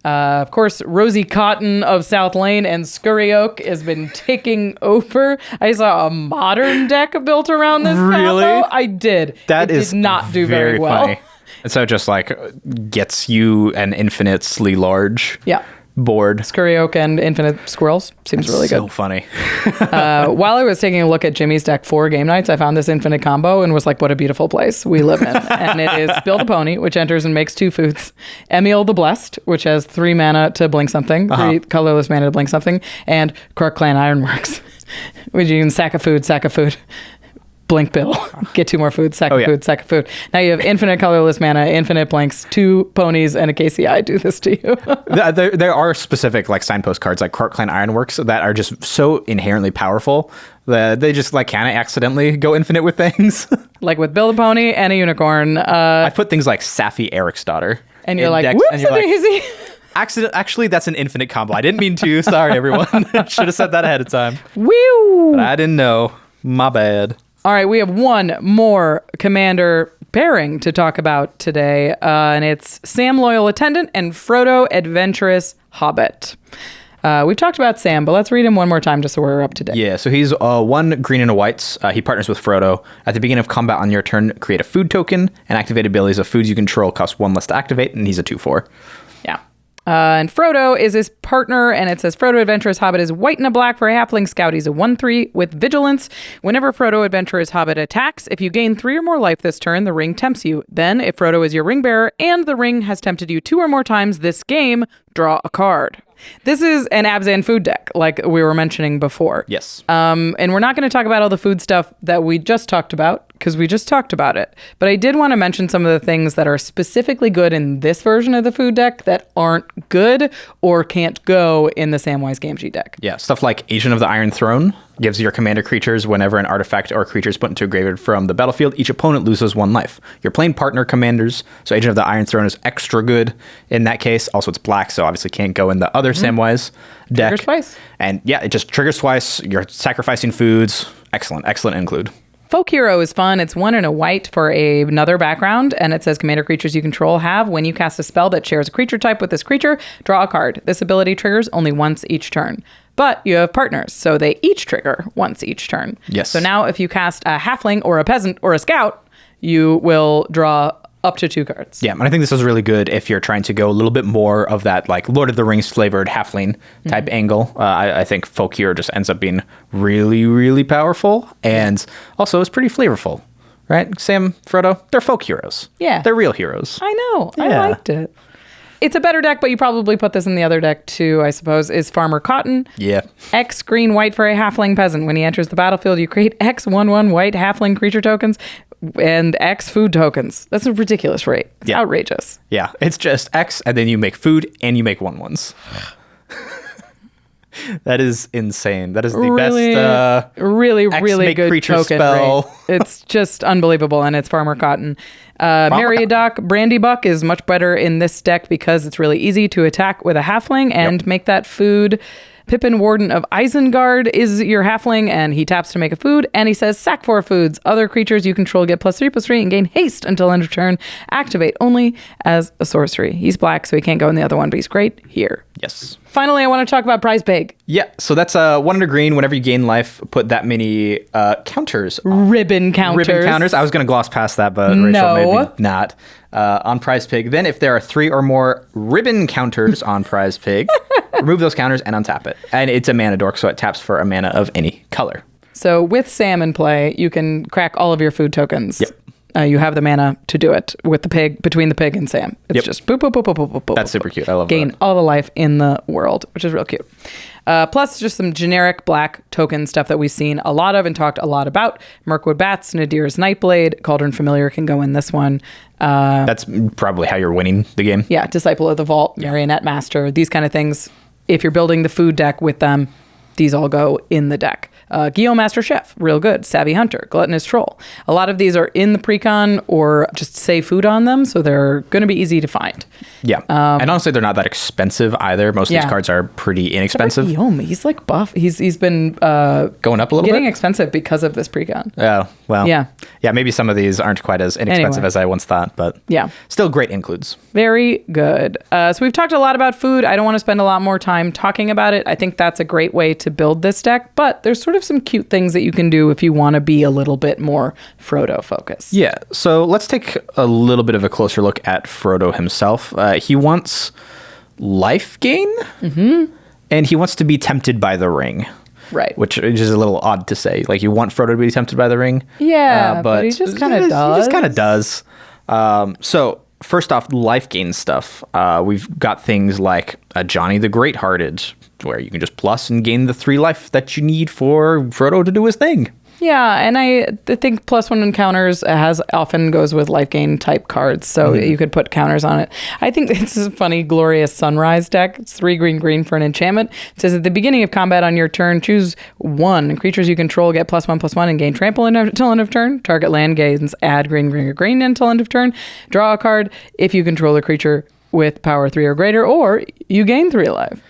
Of course, Rosie Cotton of South Lane and Scurry Oak has been taking over. I saw a modern deck built around this combo. I did. That it is did not do very well. Funny. And so it just like gets you an infinitely large board. Scurry Oak and Infinite Squirrels seems really good. So funny. While I was taking a look at Jimmy's deck for game nights, I found this infinite combo and was like, what a beautiful place we live in. And it is Build a Pony, which enters and makes 2 foods. Emil the Blessed, which has 3 mana to blink something, 3 colorless mana to blink something, and Kruk Clan Ironworks, which you can sack a food. Blink Bill. Get 2 more food, sack of food, sack of food. Now you have infinite colorless mana, infinite blanks, 2 ponies, and a KCI do this to you. There are specific like signpost cards like Kruk Clan Ironworks that are just so inherently powerful that they just like kind of accidentally go infinite with things. Like with Build a Pony and a Unicorn. I put things like Safi Eric's Daughter. And you're like, whoops, daisy. Actually, that's an infinite combo. I didn't mean to. Sorry, everyone. Should have said that ahead of time. Woo! But I didn't know. My bad. All right, we have one more commander pairing to talk about today, and it's Sam Loyal Attendant and Frodo Adventurous Hobbit. We've talked about Sam, but let's read him one more time just so we're up to date. Yeah, so he's 1 green and a white. He partners with Frodo. At the beginning of combat on your turn, create a food token, and activate abilities of foods you control cost 1 less to activate, and he's a 2/4. Yeah. And Frodo is his partner, and it says Frodo Adventurous Hobbit is white and a black for a halfling scout. He's a 1/3 with vigilance. Whenever Frodo Adventurous Hobbit attacks, if you gain 3 or more life this turn, the ring tempts you. Then, if Frodo is your ring bearer and the ring has tempted you 2 or more times this game, draw a card. This is an Abzan food deck, like we were mentioning before. Yes. And we're not going to talk about all the food stuff that we just talked about, because we just talked about it. But I did want to mention some of the things that are specifically good in this version of the food deck that aren't good or can't go in the Samwise Gamgee deck. Yeah, stuff like Agent of the Iron Throne gives your commander creatures whenever an artifact or creature is put into a graveyard from the battlefield, each opponent loses 1 life. You're playing partner commanders, so Agent of the Iron Throne is extra good in that case. Also, it's black, so obviously can't go in the other Samwise deck. Triggers twice. And yeah, it just triggers twice. You're sacrificing foods. Excellent include. Folk Hero is fun. It's 1 and a white for another background, and it says commander creatures you control have, when you cast a spell that shares a creature type with this creature, draw a card. This ability triggers only once each turn. But you have partners, so they each trigger once each turn. Yes. So now if you cast a halfling or a peasant or a scout, you will draw up to 2 cards. Yeah, and I think this is really good if you're trying to go a little bit more of that like Lord of the Rings flavored halfling type angle. I think Folk Hero just ends up being really, really powerful, and also is pretty flavorful, right? Sam, Frodo, they're folk heroes. Yeah. They're real heroes. I know. Yeah. I liked it. It's a better deck, but you probably put this in the other deck too, I suppose, is Farmer Cotton. Yeah. X green white for a halfling peasant. When he enters the battlefield, you create X 1/1 white halfling creature tokens and X food tokens. That's a ridiculous rate. It's outrageous. Yeah, it's just X, and then you make food, and you make 1/1s. That is insane. That is the best really good creature token spell. rate. It's just unbelievable, and it's Farmer Cotton. Meriadoc Brandybuck is much better in this deck because it's really easy to attack with a halfling and make that food Pippin, Warden of Isengard, is your halfling, and he taps to make a food, and he says, sack 4 foods. Other creatures you control get +3/+3 and gain haste until end of turn. Activate only as a sorcery. He's black, so he can't go in the other one, but he's great here. Yes. Finally, I want to talk about Prize Pig. Yeah, so that's 1 green. Whenever you gain life, put that many counters on. Ribbon counters. Ribbon counters. I was going to gloss past that, but Rachel maybe not. On Prize Pig. Then if there are 3 or more ribbon counters on Prize Pig, remove those counters and untap it. And it's a mana dork, so it taps for a mana of any color. So with Sam in play, you can crack all of your food tokens. Yep. You have the mana to do it with the pig, between the pig and Sam. It's just boop, boop, boop, boop, boop, boop, boop. That's super cute. I love that. Gain all the life in the world, which is real cute. Plus, just some generic black token stuff that we've seen a lot of and talked a lot about. Mirkwood Bats, Nadir's Nightblade, Cauldron Familiar can go in this one. That's probably how you're winning the game. Yeah, Disciple of the Vault, Marionette Master, these kind of things. If you're building the food deck with them, these all go in the deck. Guillaume Master Chef, real good. Savvy Hunter, Gluttonous Troll. A lot of these are in the precon or just say food on them, so they're going to be easy to find. Yeah. And honestly, they're not that expensive either. Most of these cards are pretty inexpensive. Guillaume, he's like buff. He's been going up a little getting bit? Expensive because of this precon. Oh, well. Yeah. Yeah, maybe some of these aren't quite as inexpensive as I once thought, but yeah, still great includes. Very good. So we've talked a lot about food. I don't want to spend a lot more time talking about it. I think that's a great way to build this deck, but there's sort of some cute things that you can do if you want to be a little bit more Frodo focused. Yeah, so let's take a little bit of a closer look at Frodo himself. He wants life gain, and he wants to be tempted by the ring. Right. Which is a little odd to say. Like, you want Frodo to be tempted by the ring. Yeah, but he just kind of does. He just kind of does. So, first off, life gain stuff. We've got things like a Johnny the Great-Hearted, where you can just plus and gain the 3 life that you need for Frodo to do his thing. Yeah, and I think +1 encounters often goes with life gain type cards, so you could put counters on it. I think this is a funny Glorious Sunrise deck. It's 3 green for an enchantment. It says at the beginning of combat on your turn, choose 1. Creatures you control get +1/+1 and gain trample until end of turn. Target land gains add green until end of turn. Draw a card if you control a creature with power 3 or greater, or you gain 3 life.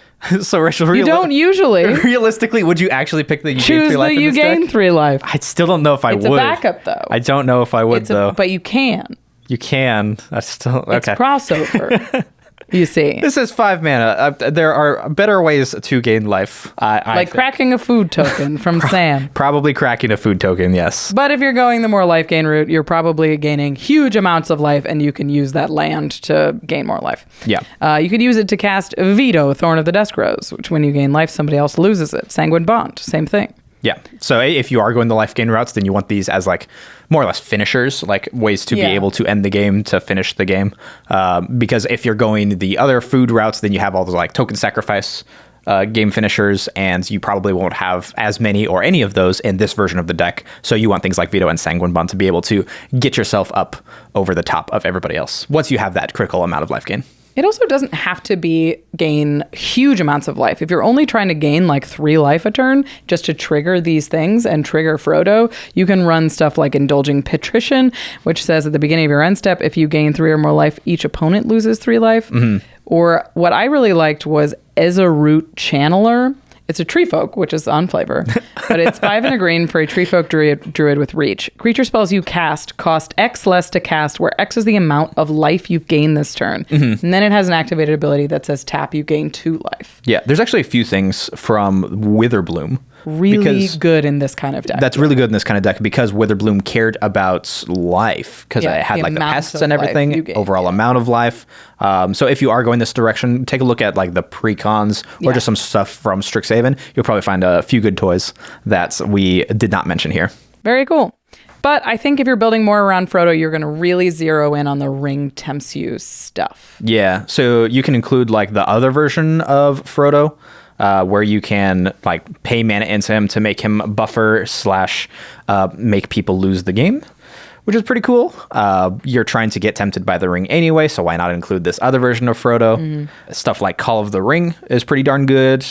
So, Rachel, you don't usually. Realistically, would you actually pick the you choose gain 3 life the you in this gain deck? 3 life? I still don't know if I would. It's a backup, though. I don't know if I would, though. But you can. You can. That's still okay. It's crossover. You see. This is 5 mana. There are better ways to gain life. I think. Cracking a food token from Sam. Probably cracking a food token, yes. But if you're going the more life gain route, you're probably gaining huge amounts of life, and you can use that land to gain more life. Yeah. You could use it to cast Veto, Thorn of the Dusk Rose, which when you gain life, somebody else loses it. Sanguine Bond, same thing. Yeah. So if you are going the life gain routes, then you want these as like more or less finishers, like ways to be able to end the game, to finish the game. Because if you're going the other food routes, then you have all those like token sacrifice game finishers, and you probably won't have as many or any of those in this version of the deck. So you want things like Veto and Sanguine Bond to be able to get yourself up over the top of everybody else once you have that critical amount of life gain. It also doesn't have to be gain huge amounts of life. If you're only trying to gain like 3 life a turn just to trigger these things and trigger Frodo, you can run stuff like Indulging Patrician, which says at the beginning of your end step, if you gain 3 or more life, each opponent loses 3 life. Or what I really liked was Ezarut Channeler. It's a tree folk, which is on flavor, but it's 5 and a green for a tree folk druid with reach. Creature spells you cast cost X less to cast, where X is the amount of life you've gained this turn. And then it has an activated ability that says tap, you gain 2 life. Yeah, there's actually a few things from Witherbloom. Really good in this kind of deck. That's really good in this kind of deck because Witherbloom cared about life because it had like the pests and everything, overall amount of life. So if you are going this direction, take a look at like the precons or just some stuff from Strixhaven. You'll probably find a few good toys that we did not mention here. Very cool. But I think if you're building more around Frodo, you're going to really zero in on the ring tempts you stuff. Yeah. So you can include like the other version of Frodo, where you can like pay mana into him to make him buffer / make people lose the game. which is pretty cool. You're trying to get tempted by the ring anyway, so why not include this other version of Frodo? Stuff like Call of the Ring is pretty darn good.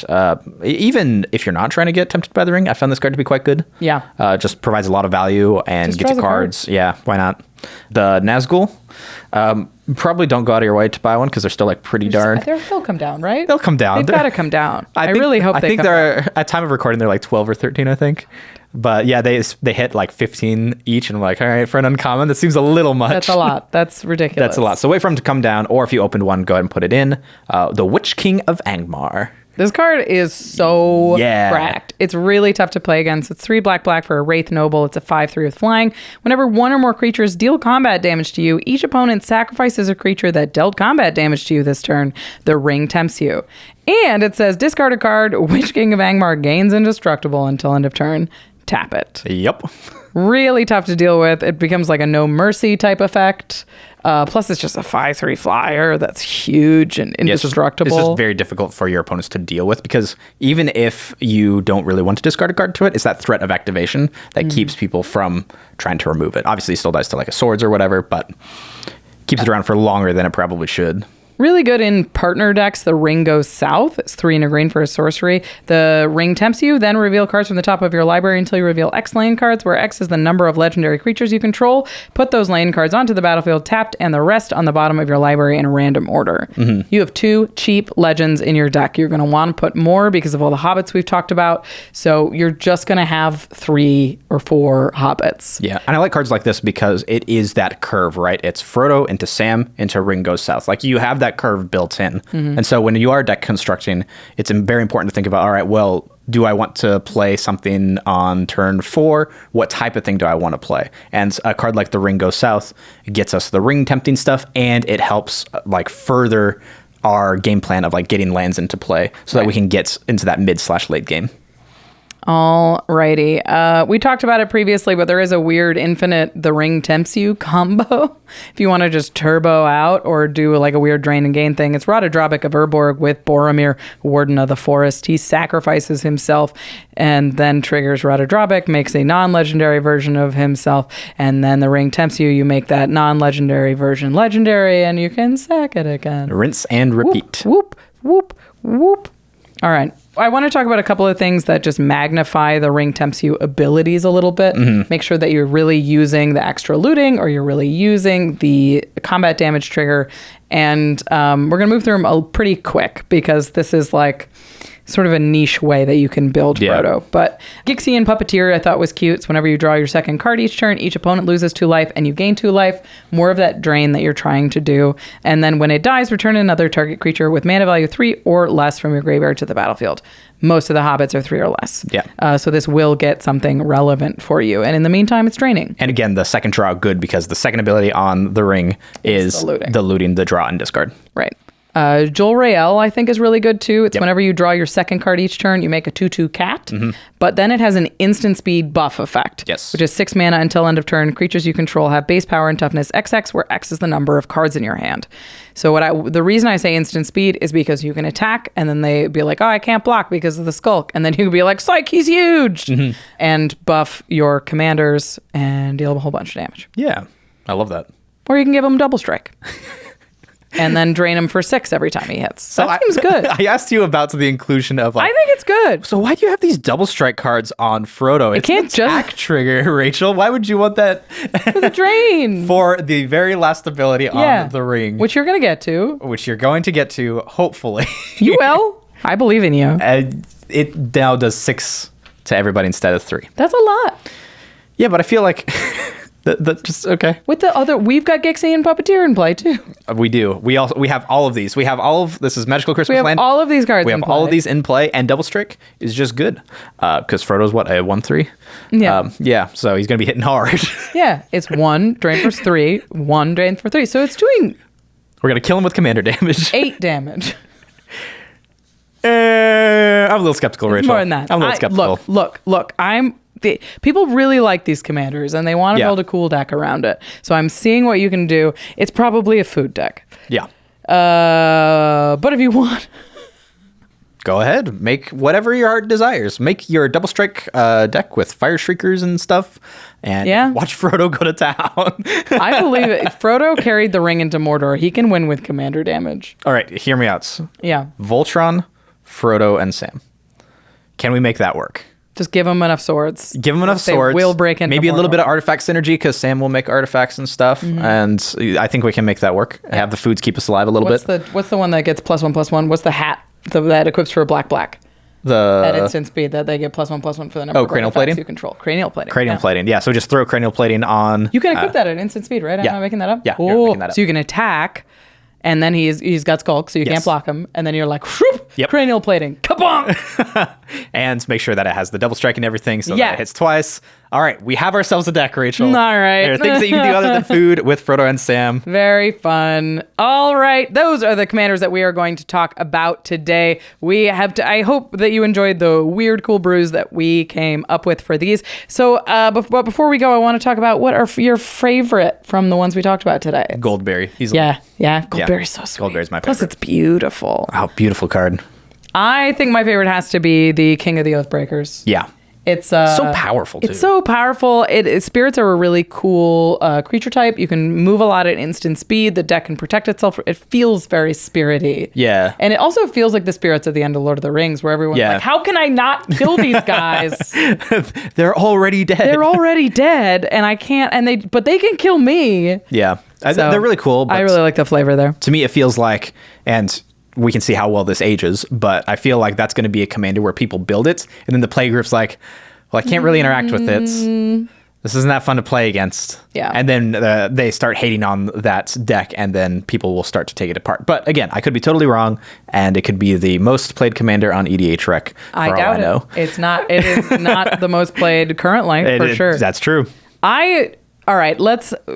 Even if you're not trying to get tempted by the ring, I found this card to be quite good. Yeah. Just provides a lot of value and Just gets you draws a card. cards. Yeah, why not? The Nazgul, probably don't go out of your way to buy one because they're still like pretty darn. They'll come down, right? They'll come down. They've got to come down. I think- really hope I they think come they're down. at time of recording they're like 12 or 13, I think. But yeah, they hit like 15 each, and I'm like, all right, for an uncommon, that seems a little much. That's a lot. That's ridiculous. That's a lot. So wait for them to come down, or if you opened one, go ahead and put it in. The Witch King of Angmar. This card is so Yeah. cracked. It's really tough to play against. It's 3 black for a Wraith Noble. It's a 5/3 with flying. Whenever one or more creatures deal combat damage to you, each opponent sacrifices a creature that dealt combat damage to you this turn. The ring tempts you. And it says discard a card. Witch King of Angmar gains indestructible until end of turn. Tap it. Yep. Really tough to deal with. It becomes like a no mercy type effect. Plus, it's just a 5/3 flyer that's huge and indestructible. It's just very difficult for your opponents to deal with because even if you don't really want to discard a card to it, it's that threat of activation that keeps people from trying to remove it. Obviously, it still dies to like a swords or whatever, but keeps it around for longer than it probably should. Really good in partner decks. The ring goes south. It's 3 and a green for a sorcery. The ring tempts you, then reveal cards from the top of your library until you reveal X lane cards, where X is the number of legendary creatures you control. Put those lane cards onto the battlefield tapped, and the rest on the bottom of your library in a random order. You have 2 cheap legends in your deck. You're going to want to put more because of all the hobbits we've talked about. So you're just going to have 3 or 4 hobbits. Yeah, and I like cards like this because it is that curve, right? It's Frodo into Sam into ring goes south. Like you have that curve built in. And so when you are deck constructing, it's very important to think about, all right, well, do I want to play something on turn 4? What type of thing do I want to play? And a card like the ring goes south gets us the ring tempting stuff, and it helps like further our game plan of like getting lands into play so that we can get into that mid/late game. Alrighty. We talked about it previously, but there is a weird infinite the ring tempts you combo. If you want to just turbo out or do like a weird drain and gain thing, it's Radadrobic of Urborg with Boromir, Warden of the Forest. He sacrifices himself and then triggers Radadrobic, makes a non-legendary version of himself, and then the ring tempts you. You make that non-legendary version legendary, and you can sack it again. Rinse and repeat. Whoop, whoop, whoop. All right. I want to talk about a couple of things that just magnify the ring tempts you abilities a little bit. Make sure that you're really using the extra looting or you're really using the combat damage trigger. And we're going to move through them pretty quick because this is like sort of a niche way that you can build Frodo. But Gixian Puppeteer I thought was cute. It's whenever you draw your second card each turn, each opponent loses 2 life and you gain 2 life. More of that drain that you're trying to do. And then when it dies, return another target creature with mana value 3 or less from your graveyard to the battlefield. Most of the hobbits are 3 or less. Yeah. So this will get something relevant for you. And in the meantime, it's draining. And again, the second draw good because the second ability on the ring is the looting, the draw, and discard. Right. Jol Rael, I think, is really good too. It's whenever you draw your second card each turn, you make a 2/2 cat, but then it has an instant speed buff effect, which is 6 mana until end of turn. Creatures you control have base power and toughness XX, where X is the number of cards in your hand. So the reason I say instant speed is because you can attack, and then they be like, oh, I can't block because of the skulk, and then you can be like, psych, he's huge, and buff your commanders and deal a whole bunch of damage. Yeah, I love that. Or you can give them double strike. And then drain him for 6 every time he hits. So that seems good. I asked you about the inclusion of like... I think it's good. So why do you have these double strike cards on Frodo? It's can't an attack trigger, Rachel. Why would you want that? For the drain. For the very last ability on the ring. Which you're going to get to. Which you're going to get to, hopefully. You will. I believe in you. It now does 6 to everybody instead of 3. That's a lot. Yeah, but I feel like... That just okay. With the other, we've got Gixian Puppeteer in play too. We do. We have all of these. We have all of this is Magical Christmas Land. We have all of these cards. We have all of these in play, and Double Strike is just good because Frodo's what, a 1/3. Yeah. So he's gonna be hitting hard. Yeah, it's 1 drain for 3, 1 drain for 3. So it's doing. We're gonna kill him with commander damage. 8 damage. I'm a little skeptical, Rachel. More than that. I'm a little skeptical. Look. People really like these commanders and they want to build a cool deck around it. So I'm seeing what you can do. It's probably a food deck. Yeah. But if you want go ahead, make whatever your heart desires. Make your double strike deck with fire shriekers and stuff, and watch Frodo go to town. I believe it. If Frodo carried the ring into Mordor, he can win with commander damage. All right, hear me out. Yeah. Voltron, Frodo, and Sam. Can we make that work? Just give them enough swords. Give them enough swords. Will break into maybe Mordor. a little bit of artifact synergy because Sam will make artifacts and stuff, and I think we can make that work. Have the foods keep us alive a little bit. What's the one that gets +1/+1? What's the hat that equips for a black? At instant speed that they get +1/+1 for the number of cranial artifacts plating? you control. Cranial plating. Cranial plating. Yeah, so just throw cranial plating on. You can equip that at instant speed, right? I'm not making that up? Yeah, you're making that up. So you can attack, and then he's got skulk, so you can't block him, and then you're like, whoop, cranial plating, kabonk! And make sure that it has the double strike and everything so that it hits twice. All right, we have ourselves a deck, Rachel. All right. There are things that you can do other than food with Frodo and Sam. Very fun. All right, those are the commanders that we are going to talk about today. We have to. I hope that you enjoyed the weird, cool brews that we came up with for these. So, but before we go, I want to talk about what are your favorite from the ones we talked about today. Goldberry. Easily. Yeah. Goldberry's so sweet. Goldberry's my favorite. Plus, it's beautiful. Oh, beautiful card. I think my favorite has to be the King of the Oathbreakers. Yeah. It's so powerful, too. It's so powerful. Spirits are a really cool creature type. You can move a lot at instant speed. The deck can protect itself. It feels very spirity. Yeah. And it also feels like the spirits at the end of Lord of the Rings, where everyone's like, how can I not kill these guys? They're already dead. They're already dead, and I can't, but they can kill me. Yeah. So, they're really cool. But I really like the flavor there. To me, it feels like, and we can see how well this ages, but I feel like that's going to be a commander where people build it, and then the play group's like, well, I can't really interact with it. This isn't that fun to play against. Yeah. And then they start hating on that deck, and then people will start to take it apart. But again, I could be totally wrong, and it could be the most played commander on EDH Rec. I doubt it. It's not. It is not the most played currently, for sure. That's true. All right,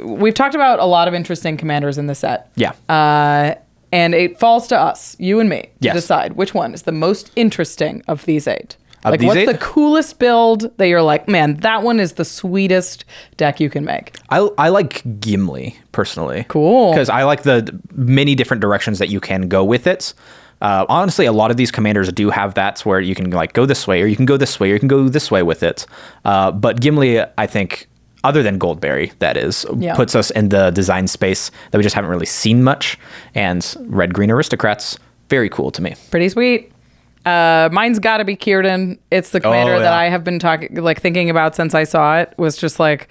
we've talked about a lot of interesting commanders in the set. Yeah. And it falls to us, you and me, to Yes. decide which one is the most interesting of these 8. Of these what's 8? the coolest build that you're like, man, that one is the sweetest deck you can make? I like Gimli, personally. Cool. Because I like the many different directions that you can go with it. Honestly, a lot of these commanders do have that where you can like go this way, or you can go this way, or you can go this way with it. But Gimli, I think, other than Goldberry, that is, puts us in the design space that we just haven't really seen much. And red-green aristocrats, very cool to me. Pretty sweet. Mine's got to be Círdan. It's the commander that I have been thinking about since I saw it. Was just like,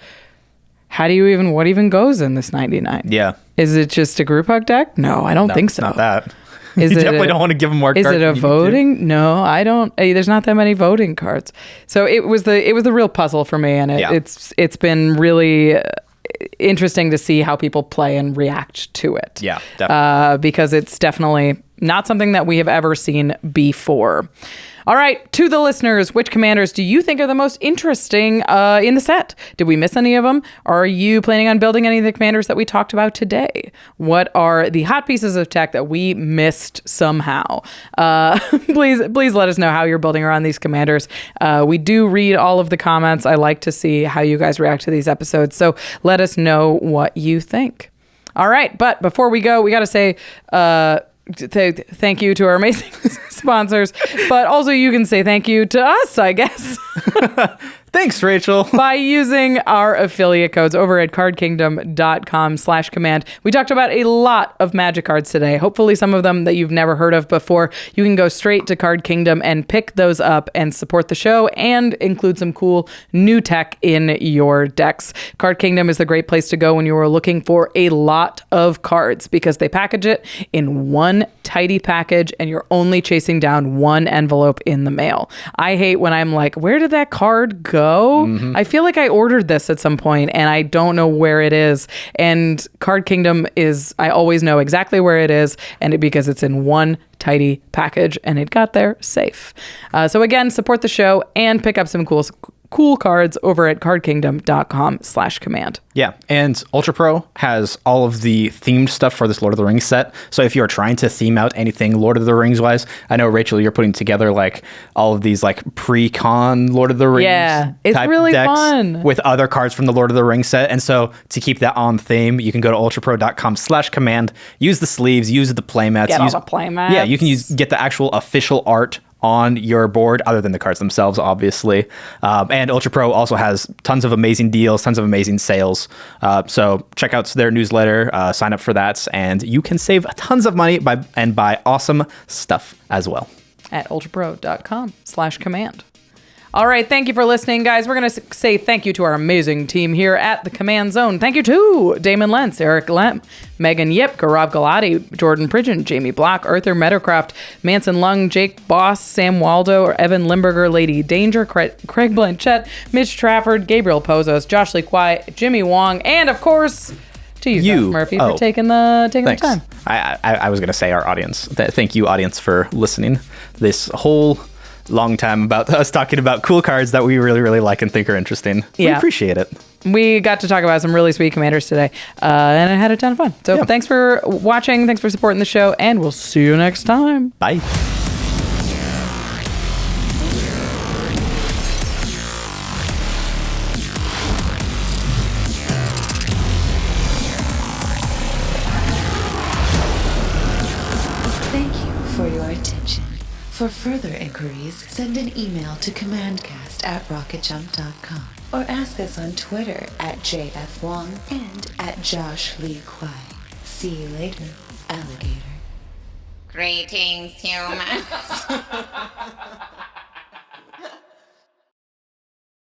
what even goes in this 99? Yeah. Is it just a group hug deck? No, I don't think so. Not that. You definitely don't want to give them more cards. Is it a voting? No, I don't. There's not that many voting cards. So it was the real puzzle for me, and it's been really interesting to see how people play and react to it. Yeah, definitely. Because it's definitely not something that we have ever seen before. All right, to the listeners, which commanders do you think are the most interesting in the set? Did we miss any of them? Are you planning on building any of the commanders that we talked about today? What are the hot pieces of tech that we missed somehow? Please let us know how you're building around these commanders. We do read all of the comments. I like to see how you guys react to these episodes, so let us know what you think. All right, but before we go, we got to say... thank you to our amazing sponsors, but also you can say thank you to us, I guess. Thanks, Rachel. By using our affiliate codes over at cardkingdom.com/command. We talked about a lot of Magic cards today. Hopefully some of them that you've never heard of before. You can go straight to Card Kingdom and pick those up and support the show and include some cool new tech in your decks. Card Kingdom is the great place to go when you are looking for a lot of cards because they package it in one tidy package and you're only chasing down one envelope in the mail. I hate when I'm like, where did that card go? I feel like I ordered this at some point and I don't know where it is. And Card Kingdom I always know exactly where it is, and because it's in one tidy package and it got there safe. So again, support the show and pick up some cool cool cards over at cardkingdom.com/command. Yeah, and Ultra Pro has all of the themed stuff for this Lord of the Rings set. So if you're trying to theme out anything Lord of the Rings wise, I know, Rachel, you're putting together like all of these like pre-con Lord of the Rings it's type really decks fun. with other cards from the Lord of the Rings set. And so to keep that on theme, you can go to ultrapro.com/command, use the sleeves, use the playmats. Get all the playmats. Yeah, you can get the actual official art on your board, other than the cards themselves, obviously. And Ultra Pro also has tons of amazing deals, tons of amazing sales. So check out their newsletter, sign up for that, and you can save tons of money and buy awesome stuff as well. At ultrapro.com/command. All right, thank you for listening, guys. We're going to say thank you to our amazing team here at the Command Zone. Thank you to Damon Lentz, Eric Lem, Megan Yip, Gaurav Galati, Jordan Pridgeon, Jamie Block, Arthur Meadowcroft, Manson Lung, Jake Boss, Sam Waldo, Evan Limburger, Lady Danger, Craig Blanchett, Mitch Trafford, Gabriel Pozos, Josh Lee Kwai, Jimmy Wong, and of course, to you, Josh Murphy, for taking the time. I was going to say our audience. Thank you, audience, for listening. This whole long time about us talking about cool cards that we really, really like and think are interesting. We appreciate it. We got to talk about some really sweet commanders today, and I had a ton of fun. So thanks for watching. Thanks for supporting the show, and we'll see you next time. Bye. Thank you for your attention. For further inquiries, send an email to commandcast@rocketjump.com or ask us on Twitter @JFWong and @Josh Lee Kwai. See you later, alligator. Greetings, humans.